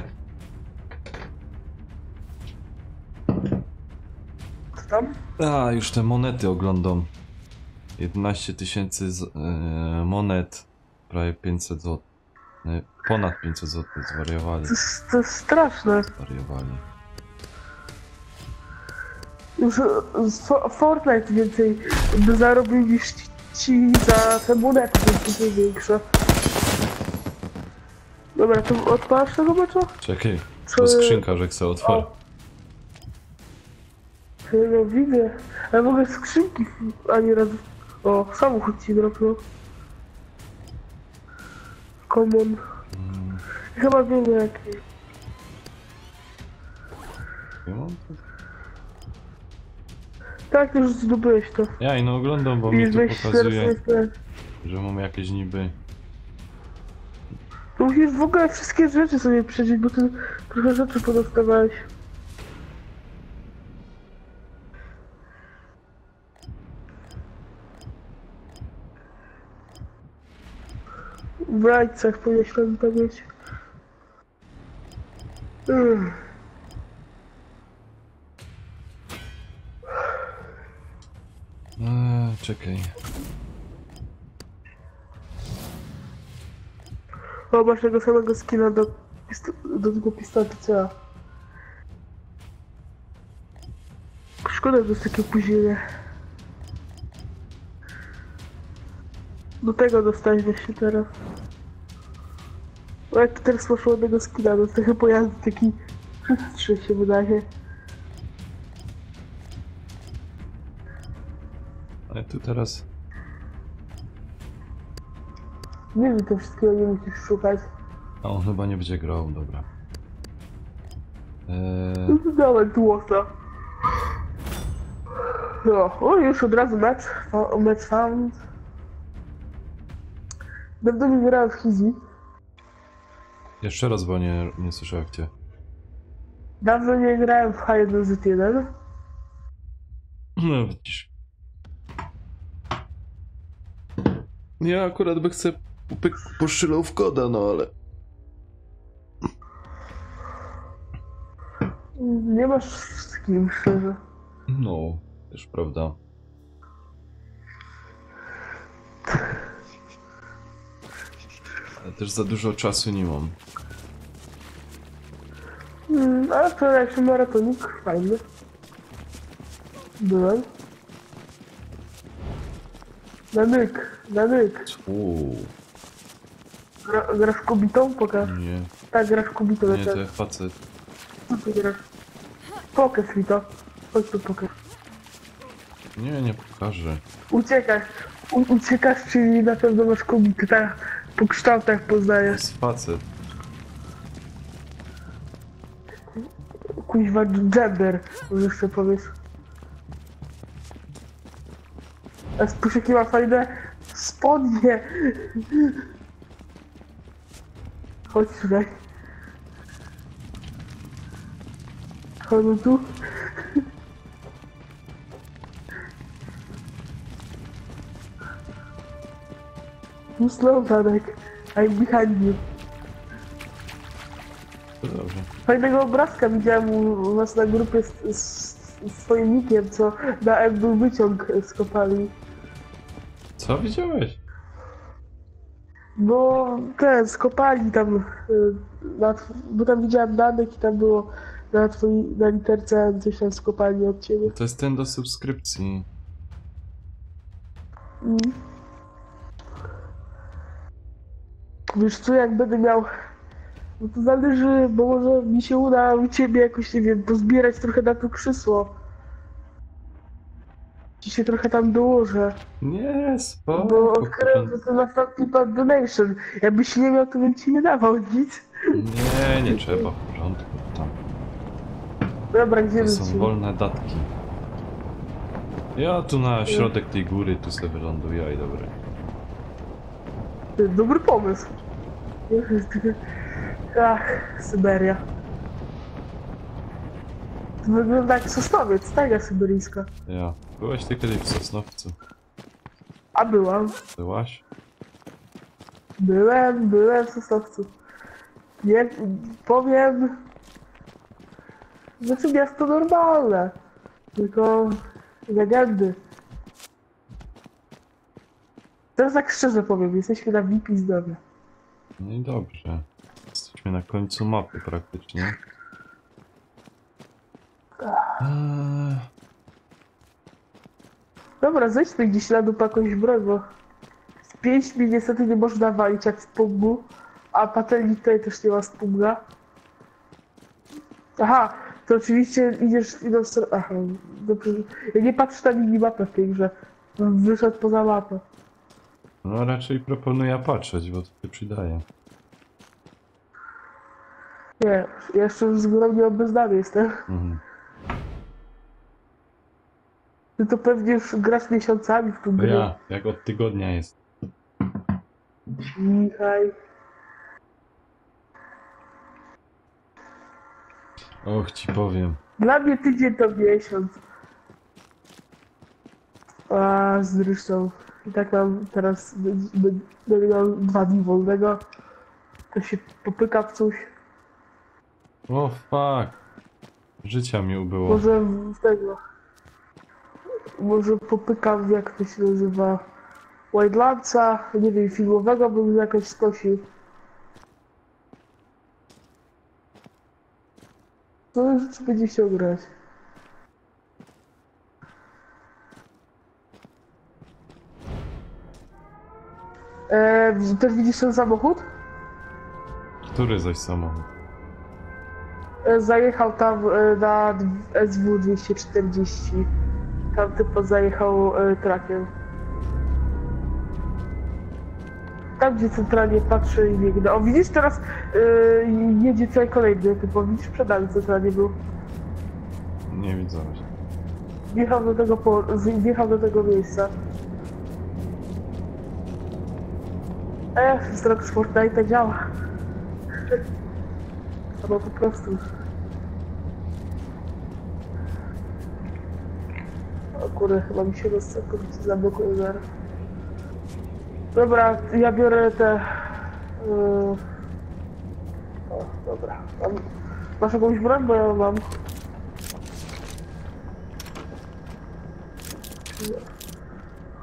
Co tam? A, już te monety oglądam. 11 tysięcy monet, prawie 500 zł. Ponad 500 zł, zwariowali. To jest straszne. Zwariowali. Już Fortnite więcej by zarobił niż ci za te monety, to większe. Dobra, to odpalasz tego meczu? Czekaj, Co- to skrzynka, że chcę otworzyć. No widzę, ale w ogóle skrzynki ani razu... O, samochód ci dropnął. Common. Chyba wiem jaki. Ja mam to? Tak, już zdobyłeś to. Ja i no oglądam, bo mi tu weź pokazuje, teraz... że mam jakieś niby... To musisz w ogóle wszystkie rzeczy sobie przeżyć, bo ty trochę rzeczy podostawałeś. W rajcach powinieneś tam pamięć. Czekaj. O, masz tego samego skina do tego pistoletu co ja. Szkoda, że jest takie opóźnienie. Do tego dostałeś właśnie teraz. No jak to teraz masz ładnego skina, to jest taki pojazd taki czystszy się wydaje. Ale tu teraz... Nie wiem, to wszystkiego nie musisz szukać. A on chyba nie będzie grał, dobra. Dawaj tłosa. No, o już od razu mecz found. Dawno nie grałem w Hizi. Jeszcze raz, bo nie słyszałem jak cię. Dawno nie grałem w H1Z1. No widzisz. Ja akurat by chcę poszczylał w koda, no ale... Nie masz z kim, szczerze. No, też prawda. Ja też za dużo czasu nie mam. Ale wczorajszy maratonik fajny. Byłem. Na nyk. Uuu, Grasz kubitą? Pokaż. nie, Tak, grasz kubitą. nie, to jest facet. Co ty grasz? Pokaż mi to. Chodź tu pokaż. Nie, nie pokażę. Uciekasz. Uciekasz, czyli na pewno masz kubitę. Tak, po kształtach To poznajesz. jest facet. Kuźwa gender, może jeszcze powiesz. A spójrz jakie ma fajne spodnie. Chodź tutaj. Chodź tu. Tu slow Danek. I'm behind you. To dobrze. Fajnego obrazka widziałem u was na grupie z swoim nikiem, co na M był wyciąg z kopalni. Co widziałeś? No ten, z kopalni tam, bo tam widziałem danych i tam było na literce coś tam z kopalni od ciebie. To jest ten do subskrypcji. Wiesz co, jak będę miał, no to zależy, bo może mi się uda u ciebie jakoś, nie wiem, pozbierać trochę na to krzesło. Ci się trochę tam dołożę. Nie, spoko. Bo odkryłem, że to na Front Donation. Jakbyś nie miał, to bym ci nie dawał nic. Nie trzeba, w porządku. Tam. Dobra, gdzie To są lecimy? wolne datki. Ja tu na środek tej góry, tu sobie wyląduję i dobra. Dobry pomysł. Ach, Syberia. To wygląda jak Sosnowiec, tajga syberyjska. Ja. Byłeś ty kiedyś w Sosnowcu? A byłam. Byłaś? Byłem w Sosnowcu. Nie, powiem... Znaczy miasto normalne. Tylko legendy. Teraz tak szczerze powiem, jesteśmy na VIP zdrowia. No i dobrze. Jesteśmy na końcu mapy praktycznie. Dobra, zejdźmy gdzieś na dół po jakąś broń, bo z 5 mi niestety nie można walić jak z pungu, a patelni tutaj też nie ma z punga. Aha, to oczywiście idziesz w inną stronę. Aha, dobrze. Ja nie patrzę na minimapę w tej grze. Wyszedł poza mapę. No raczej proponuję patrzeć, bo to się przydaje. Nie, ja jeszcze zupełnie obeznany jestem. Mhm. Ty to pewnie już grasz miesiącami w tą To grę. ja, jak od tygodnia jest. Cichaj. Och, ci powiem. Dla mnie tydzień to miesiąc. A zresztą i tak mam teraz, będę miał 2 dni wolnego. To się popyka w coś. O fuck. Życia mi ubyło. Może w tego. Może popykam, jak to się nazywa. Wildlandsa, nie wiem, filmowego bym jakoś skosił. To rzeczy będzie chciał grać. Też widzisz ten samochód? Który zaś samochód? Zajechał tam na SW 240. Tam typo zajechał trakiem. Tam gdzie centralnie patrzę i biegnę. O widzisz teraz jedzie cały kolejny typo. Widzisz przed nami centralnie był. Nie widzę właśnie. Wjechał do tego miejsca. Strok z Fortnite'a działa. No po prostu. O kurde, chyba mi się całkowicie zablokuje zaraz. Dobra, ja biorę te... O, dobra. Masz jakąś broń? Bo ja mam.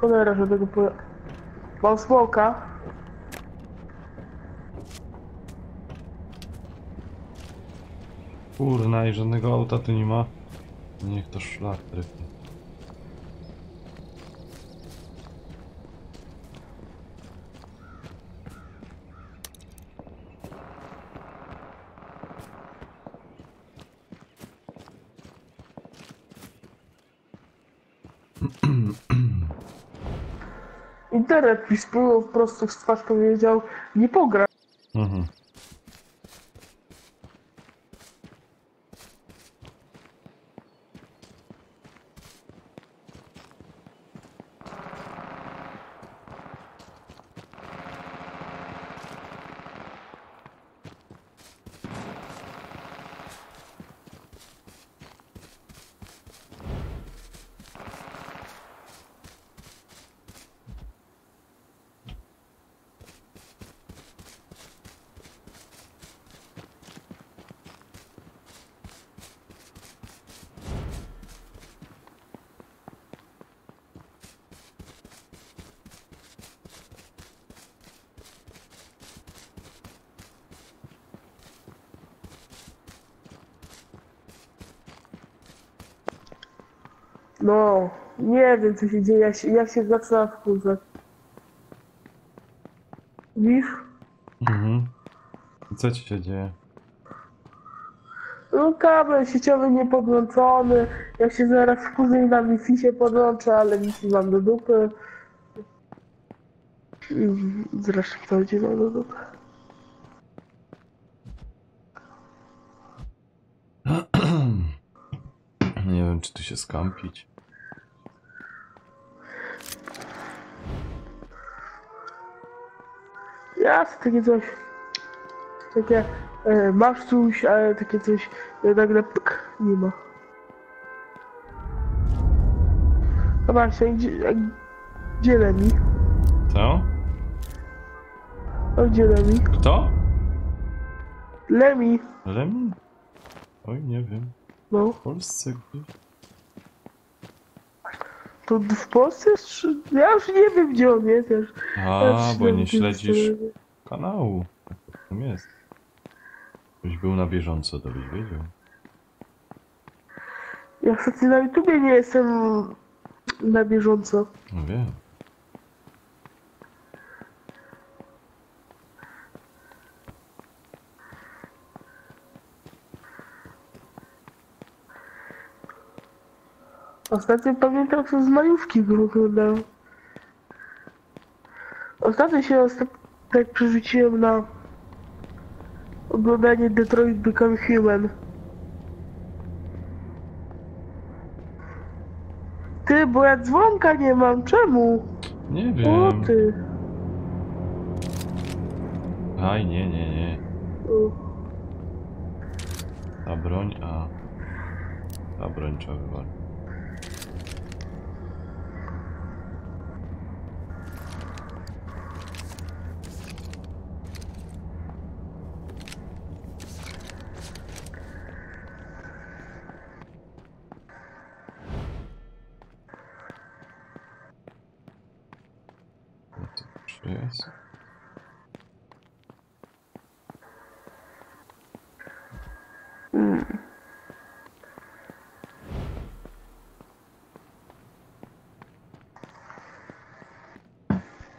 Cholera, żadnego Mam smoka. Kurna, i żadnego auta tu nie ma. Niech to szlak trafi. Internet mi spływał prosto w twarz, powiedział, nie pogra. Mhm. No, nie wiem co się dzieje, ja się zaczynam wkurzać. Widzisz? Mhm. I co ci się dzieje? No kabel sieciowy niepodłączony, ja się zaraz wkurzę i na Wi-Fi się podłączę, ale Wi-Fi mam do dupy. Zresztą co będzie mam do dupy. Nie wiem, czy tu się skampić. Jasne, takie coś. Takie, masz coś, ale takie coś, nagle pyk, nie ma. A właśnie, gdzie Lemi? Co? A gdzie Lemi? Kto? Lemi, Lemon? Oj, nie wiem. no. W Polsce gdzieś? To w Polsce jest, ja już nie wiem gdzie on jest. A, bo nie śledzisz kanału. Tak tam jest. Byś był na bieżąco, to byś wiedział. Ja wtedy na YouTubie nie jestem na bieżąco. No wiem. Ostatnio pamiętam co z majówki go oglądałem. Ostatnio się tak przerzuciłem na oglądanie Detroit Become Human. Ty, bo ja dzwonka nie mam, czemu? Nie O wiem. ty. Aj, nie. O. Ta broń, a... Ta broń trzeba wywalić. No to czy jest?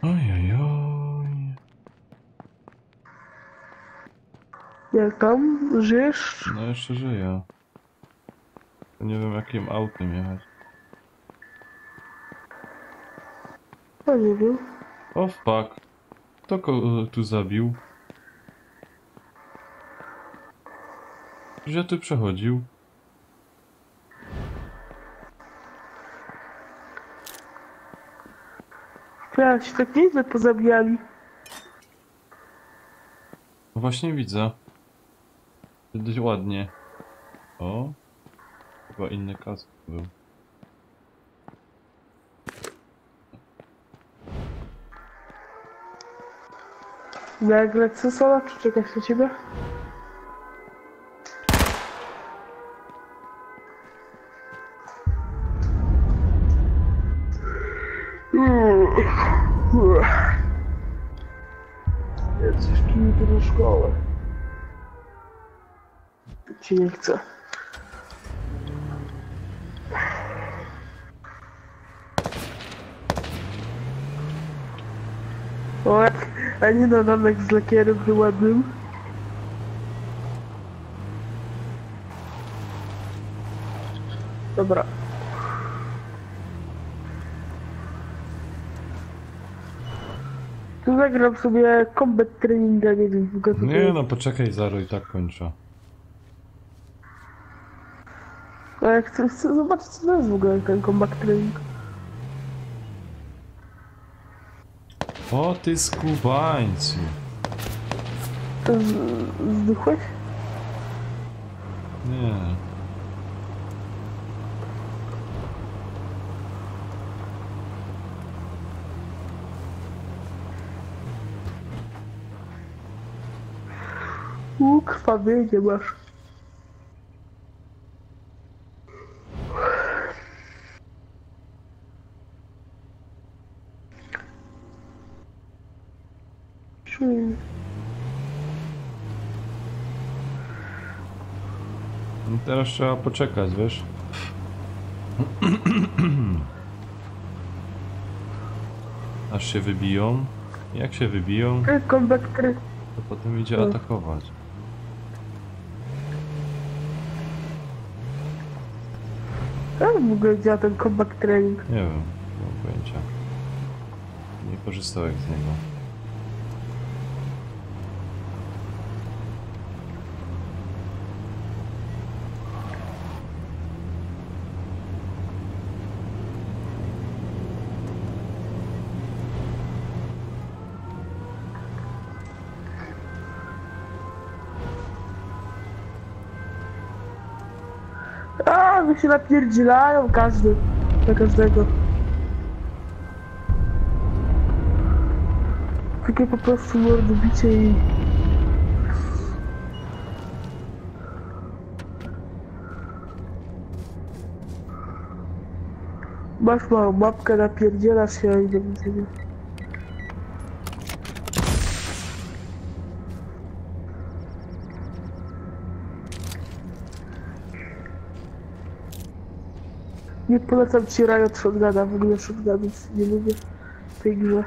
Ojojoj. Jak tam? Żyjesz? No jeszcze żyję. To nie wiem jakim autem jechać. Ja nie wiem. O fuck. Kto tu zabił? Że tu przechodził? Ja się tak nieźle pozabijali. No właśnie widzę. Dość ładnie. O. Chyba inny kask był. Jak lecę sola, czy czekać na ciebie? Ja coś tu do szkoły. ci nie chce. O, a nie na domek z lakierem był ładnym. Dobra. Tu zagram sobie combat traininga, nie wiem, w ogóle co to Nie jest. no, poczekaj, Zaro, i tak kończę. A jak chcę zobaczyć, co to jest w ogóle ten combat training. O ty skubańcu. To zdychłeś? Nie. Krwawienie masz. No teraz trzeba poczekać, wiesz? Aż się wybiją. Jak się wybiją, Combat training. to potem idzie atakować. Jak w ogóle działa ten combat training? Nie wiem, nie mam pojęcia. Nie korzystałem z niego. A, wy się napierdzielają każdy. Na każdego. Takie po prostu mordobicie i... Masz małą mapkę, napierdzielasz się i do widzenia. Nie polecam ci Riot Shotguna, w ogóle shotgunów nie lubię w tej grze.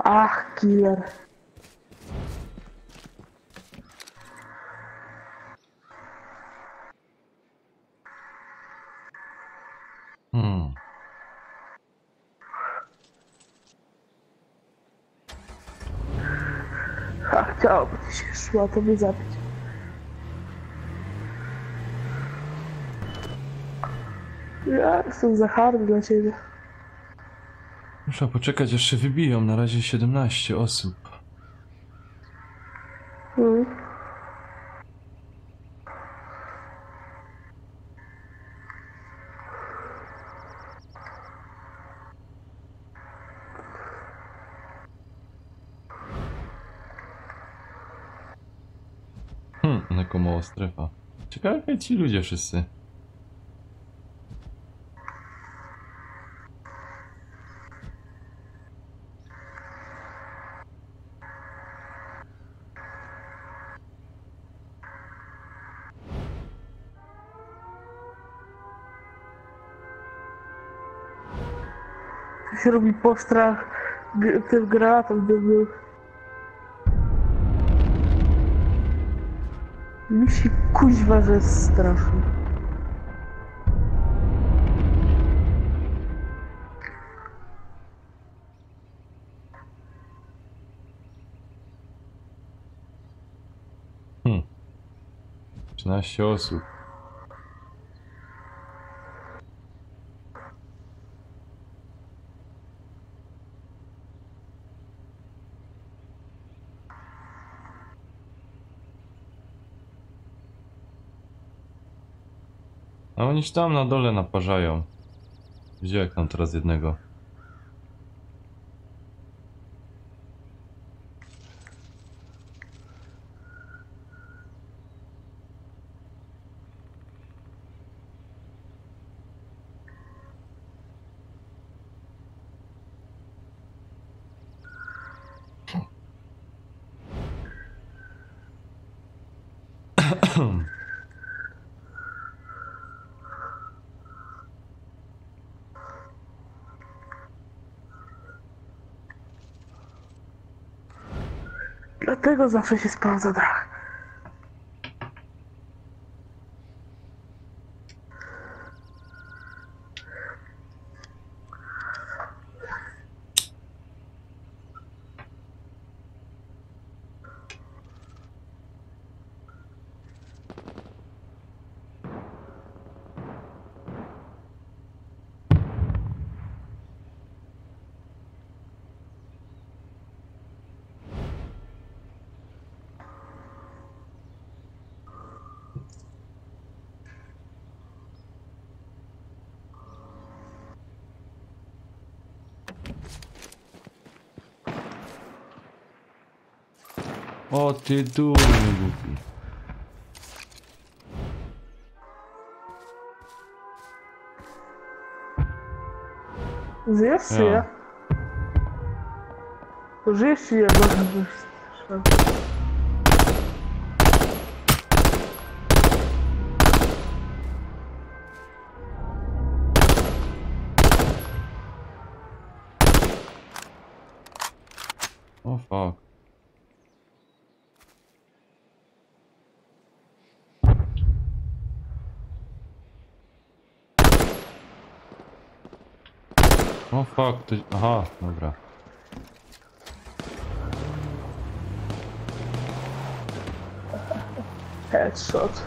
Ach, killer. A chciałoby ci się szła to mnie zabić. Ja jestem za hard dla ciebie. Muszę poczekać, aż się wybiją. Na razie 17 osób. Mm. Jako mała strefa. Ciekawe jak ci ludzie wszyscy. To się robi postrach tym granatem był. Mi się kuźwa, że jest straszny. Hmm. 13 osób. A oni się tam na dole naparzają. Gdzie jak tam teraz jednego? Dlatego zawsze się sprawdza dach. O ty durny głupi. Zjesz czy Ja. nie? To żyjesz czy nie? Można by... O fuck. O fuck, to... Aha, dobra. Headshot.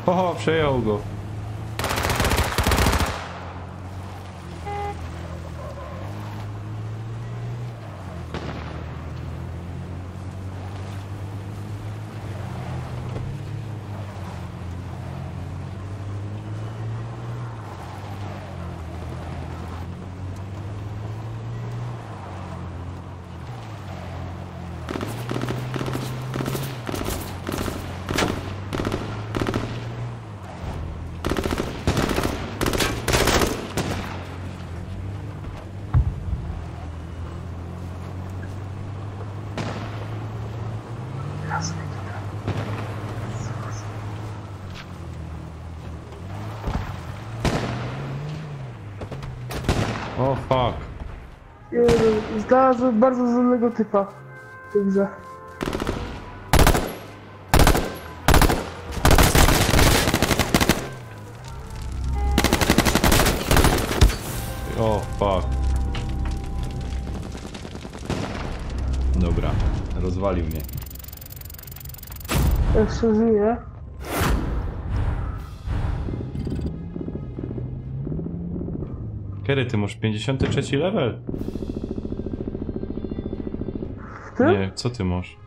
O, przejął go. O fuck. Znalazłem bardzo zdolnego typa. Dobrze. O fuck. Dobra, rozwalił mnie. Jeszcze żyje. Kery, ty masz 53 level? Ty? Nie, co ty masz?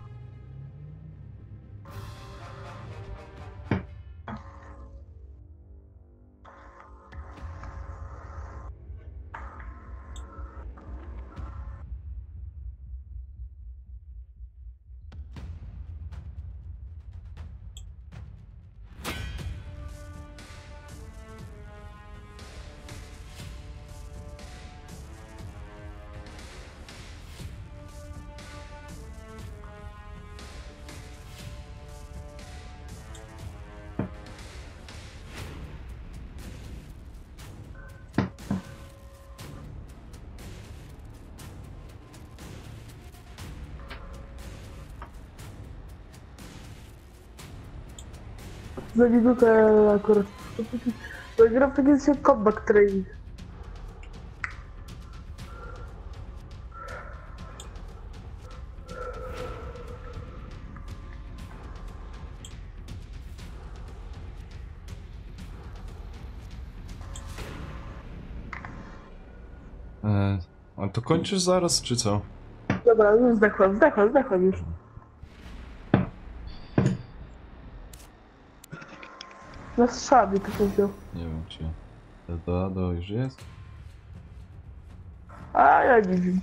Za minutę akurat. Gra w taki się comeback training. A to kończysz zaraz, czy co? Dobra, już zdechłem już. Na strzałie to powiedział. Nie wiem, czy Eldorado już jest? A ja nie wiem.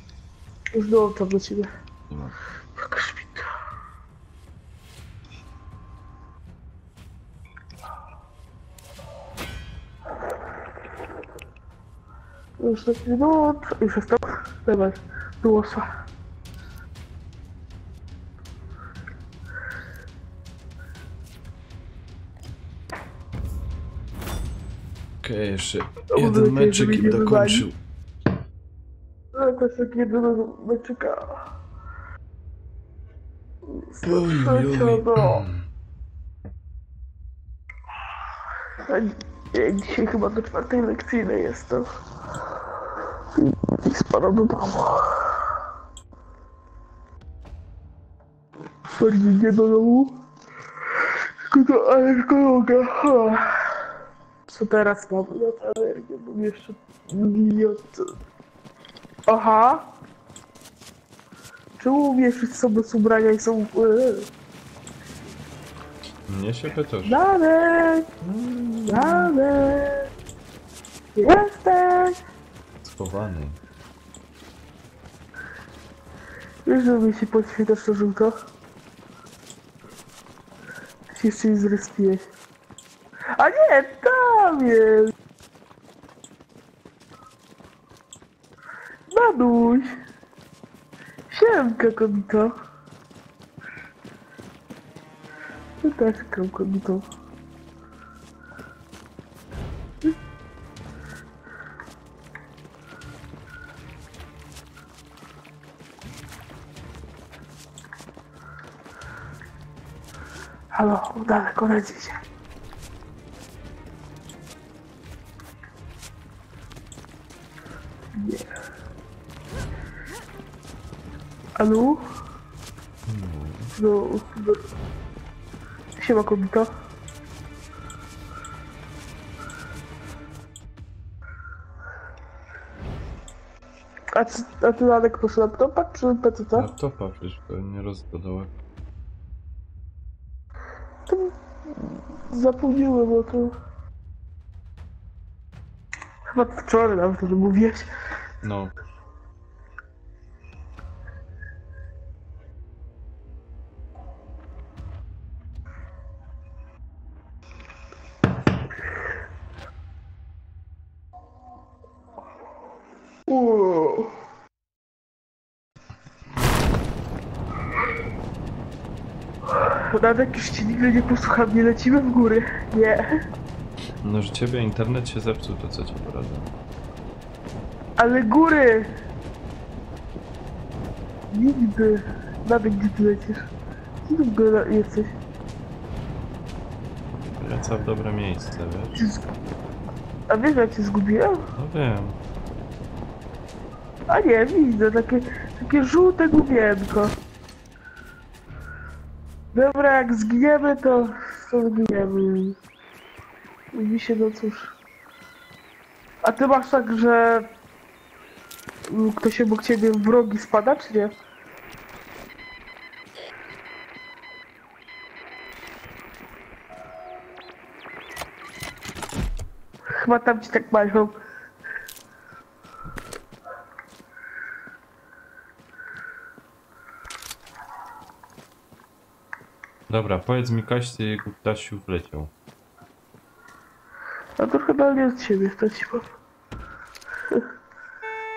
Już dołączam do ciebie. Nie ma. Pokaż mi to. Już 5 minut. Już jestem. Dawaj. Dłosa. Okej, jeszcze Dobra, jeden to meczek żeby i nie dokończył. Ale to jest jak jedynego meczyka. Oj, oj. Ja dzisiaj chyba do 4 lekcyjnej jestem. I spadam do domu. Bardziej nie do domu, tylko do alergologa. Co teraz mam na alergię? Mam jeszcze milion. Aha. Czemu umiesz są bez ubrania i są... Mnie się pytasz. Dalej! Dalej! Jesteś! Schowany. Wiesz, że mi się podświetasz to żółto? Się jeszcze nie zrespiłeś. A nie, tam jest! Danuś! Siemka, kobito! Ja też kam kobito. Halo, daleko lecicie. Nie. Anu? No. Siema, kobita. A ty Radek poszedł laptopa czy PC? Laptopa przecież to nie rozkładałem. To zapomniałem o tym. Chyba wczoraj nawet o tym mówiłeś. No. Uuu. Radek, już cię nigdy nie posłucham, nie lecimy w góry. Nie. No, że ciebie internet się zepsuł, to co ci poradzę? Ale góry! Nigdy. Radek, gdzie ty lecisz? Gdzie ty w ogóle jesteś? Wraca w dobre miejsce, wiesz? A wiesz, jak cię zgubiłem? No wiem. A nie, widzę, takie żółte gumienko. Dobra, jak zginiemy, to zginiemy. Mówi się, no cóż. A ty masz tak, że ktoś obok ciebie w rogi spada, czy nie? Chyba tam ci tak mają. Dobra, powiedz mi, Kaście, Guptasiu wleciał. A to chyba nie od ciebie, to ci powiem.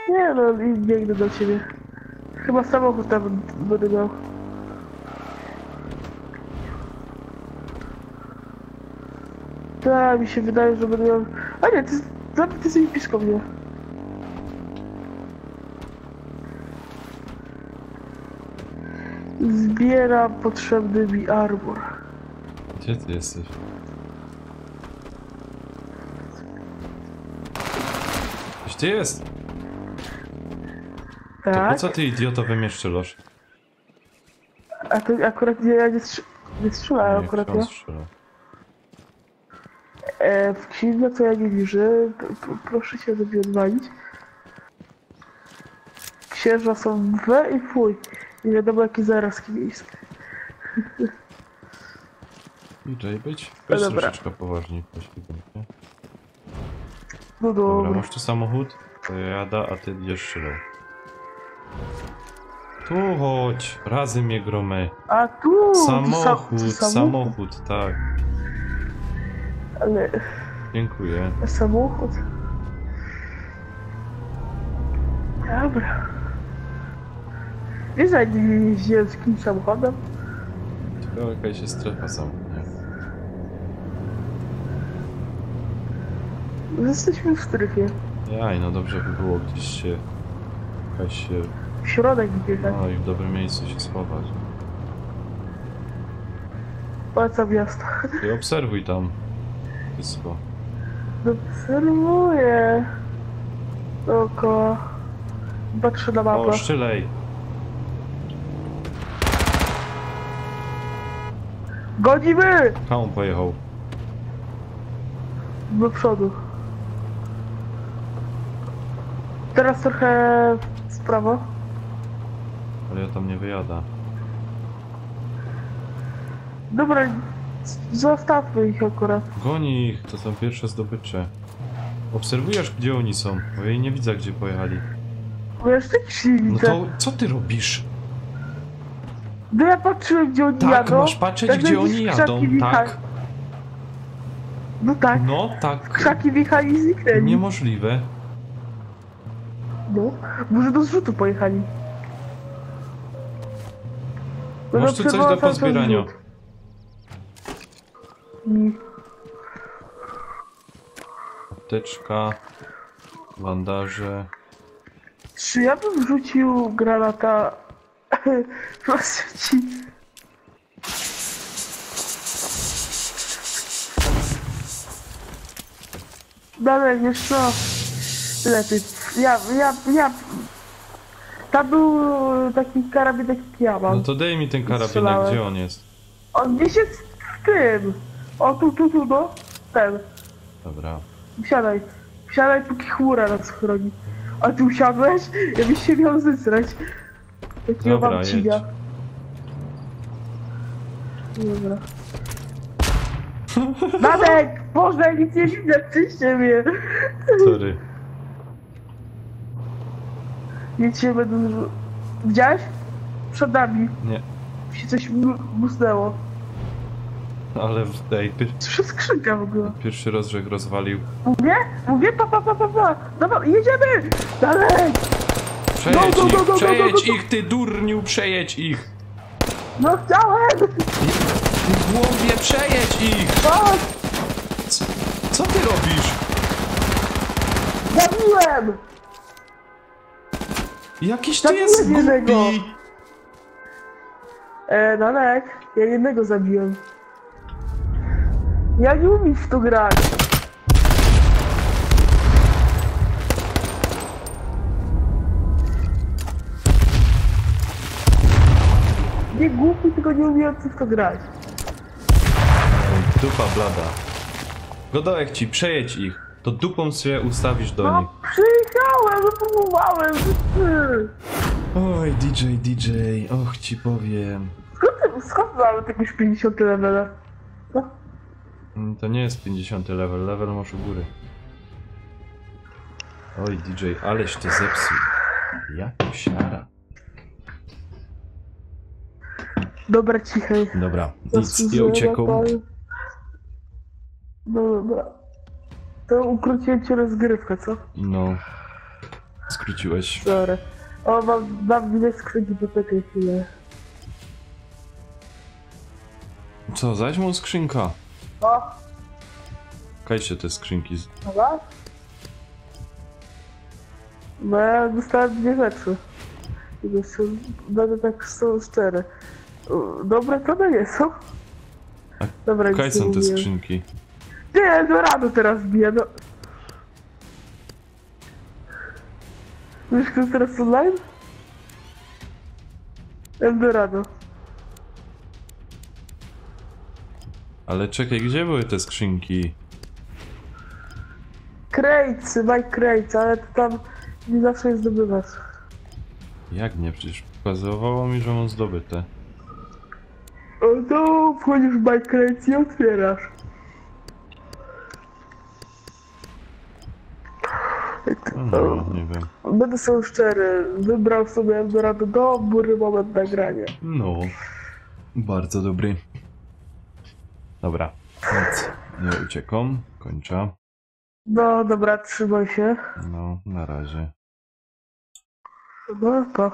Nie no, i biegnę do ciebie. Chyba samochód tam będę miał. Tak, mi się wydaje, że będę miał... A nie, ty jesteś blisko mnie. Zbieram potrzebny mi armor. Gdzie ty jesteś? Gdzie jest? To po Tak? co ty idioto wymieszczylasz? A to akurat ja nie strzelałem Nie, akurat kto ja. strzela? W księdze co ja nie widzę, proszę się sobie odwalić. Księża są we i fuj. Nie wiadomo jakie zarazki miejskie. DJ być? No Weź dobra. troszeczkę poważniej. Nie? No Dobra, dobra. masz tu samochód? To ja jadę, a ty idziesz strzelał. Tu chodź, razy mnie gromę. A tu... Samochód, tak. Ale... Dziękuję. Samochód? Dobra. Wiesz, że nie jeździłem z kimś samochodem? Tylko jakaś jest strefa samochodnia. Jesteśmy w strefie. Jaj, no dobrze by było gdzieś się... Jakaś się... W środek biegać. No i w dobrym miejscu się schować. Pałaca miasta. I obserwuj tam. Wszystko. Obserwuję. Dookoła. Patrzę na mapę. O, szczylej! Gonimy! Tam on pojechał. Do przodu. Teraz trochę w prawo. Ale ja tam nie wyjada. Dobra, zostawmy ich akurat. Goni ich, to są pierwsze zdobycze. Obserwujesz, gdzie oni są, bo ja jej nie widzę, gdzie pojechali. Bo jeszcze ci nie No widzę. to co ty robisz? No ja patrzyłem, gdzie oni Tak, jadą. masz patrzeć, Tak, gdzie jakieś oni krzaki jadą, wjechali. tak? No tak, No, tak. krzaki wjechali i zniknęli. Niemożliwe. No, może do zrzutu pojechali. Masz tu coś do obserwował cały czas pozbierania. zrzut. I Apteczka, bandaże. czy ja bym wrzucił granata? Proszę ci. Dalej, wiesz co? Lepiej. Ja. Tam był taki karabinek jak ja mam. No to daj mi ten karabinek, Strzelałem. gdzie on jest? On gdzieś jest w tym. O, tu, no. Ten. Dobra. Wsiadaj. Wsiadaj, póki chmura nas chroni. A ty usiadłeś? Ja byś się miał zesrać. Takiego Dobra, mam cinia. jedź. Dobra. Dadek! Boże, nic nie widzę przy siebie. Sorry. Nic się będę... Widziałeś? Przed nami. Nie. Się coś musnęło. Ale w tej Trzy skrzynka w ogóle. pierwszy rozrzek rozwalił. Mówię, pa. Dobra, jedziemy! Dalej! Przejedź No, ich, przejedź no. ich, ty durniu, przejedź ich! No chciałem! W głowie, przejedź ich! Chodź! Co ty robisz? Zabiłem! Jakiś ty Zabiłem jest jednego. głupi! Danek, ja jednego zabiłem. Ja nie umiem w to grać. Nie głupi, tylko nie umiejący w to grać. Dupa blada. Godołek ci, przejedź ich. To dupą się ustawisz do nich. No przyjechałem, próbowałem. Oj, DJ, och ci powiem. Skąd mamy jakieś 50 levela? No, To nie jest 50 level, level masz u góry. Oj, DJ, aleś to zepsuł. Jak siara. dobra, cichej. Dobra, nic, ja uciekł. No dobra. To ukróciłem ci rozgrywkę, co? No. Skróciłeś. Sorry. O, mam dwie skrzynki do takiej chwili. Co, zaś mu skrzynka? O, Kajcie te skrzynki. dobra? No ja dostałem dwie rzeczy. Będę tak szczery. Dobre to nie są. A Dobra, Kaj nic nie są te mówiłem. skrzynki. Nie, do rano teraz biję, no. Wiesz, kto jest teraz online? Eldorado. Ale czekaj, gdzie były te skrzynki? Crates, Mike Crates, ale to tam nie zawsze je zdobywasz. Jak nie? Przecież pokazywało mi, że mam zdobyte. No, wchodzisz w Minecraft i otwierasz. No, nie wiem. Będę sobie szczery, wybrał sobie Eldorado dobry moment nagrania. No, bardzo dobry. Dobra, nic nie uciekam, kończę. No dobra, trzymaj się. No, na razie. No to.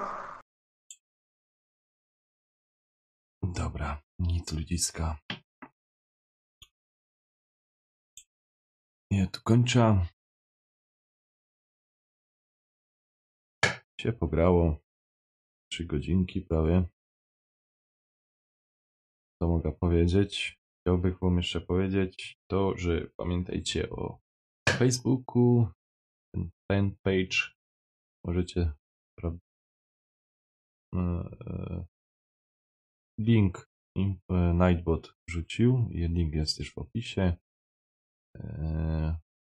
Dobra, nic ludziska. Ja tu kończę. Się pograło. 3 godzinki prawie. Co mogę powiedzieć? Chciałbym wam jeszcze powiedzieć to, że pamiętajcie o Facebooku, ten fanpage. Możecie link Nightbot wrzucił. Link jest też w opisie.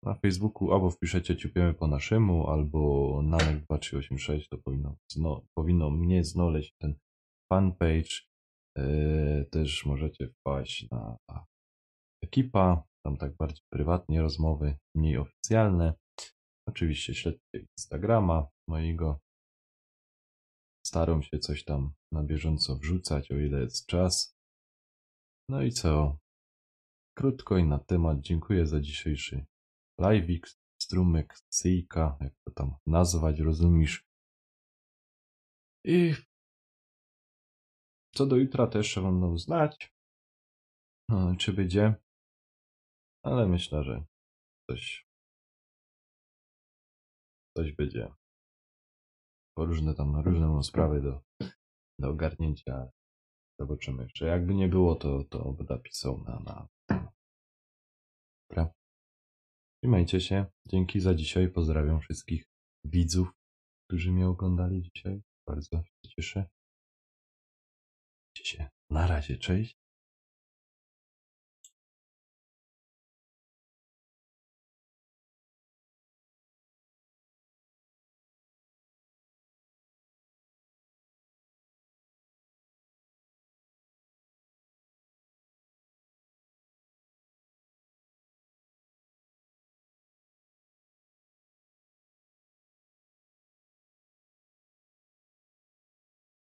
Na Facebooku albo wpiszecie ciupiemy po naszemu, albo Nanek2386, to powinno mnie znaleźć ten fanpage. Też możecie wpaść na Ekipa, tam tak bardziej prywatnie rozmowy, mniej oficjalne. Oczywiście śledźcie Instagrama mojego. Staram się coś tam na bieżąco wrzucać, o ile jest czas. No i co? Krótko i na temat. Dziękuję za dzisiejszy live'ik, strumyk, syjka, jak to tam nazwać, rozumiesz? I co do jutra też wam dam znać, czy będzie, ale myślę, że coś będzie. Bo różne mam sprawy do ogarnięcia. Zobaczymy jeszcze. Jakby nie było, to będę pisał na. Dobra. Trzymajcie się. Dzięki za dzisiaj. Pozdrawiam wszystkich widzów, którzy mnie oglądali dzisiaj. Bardzo się cieszę. Na razie, cześć.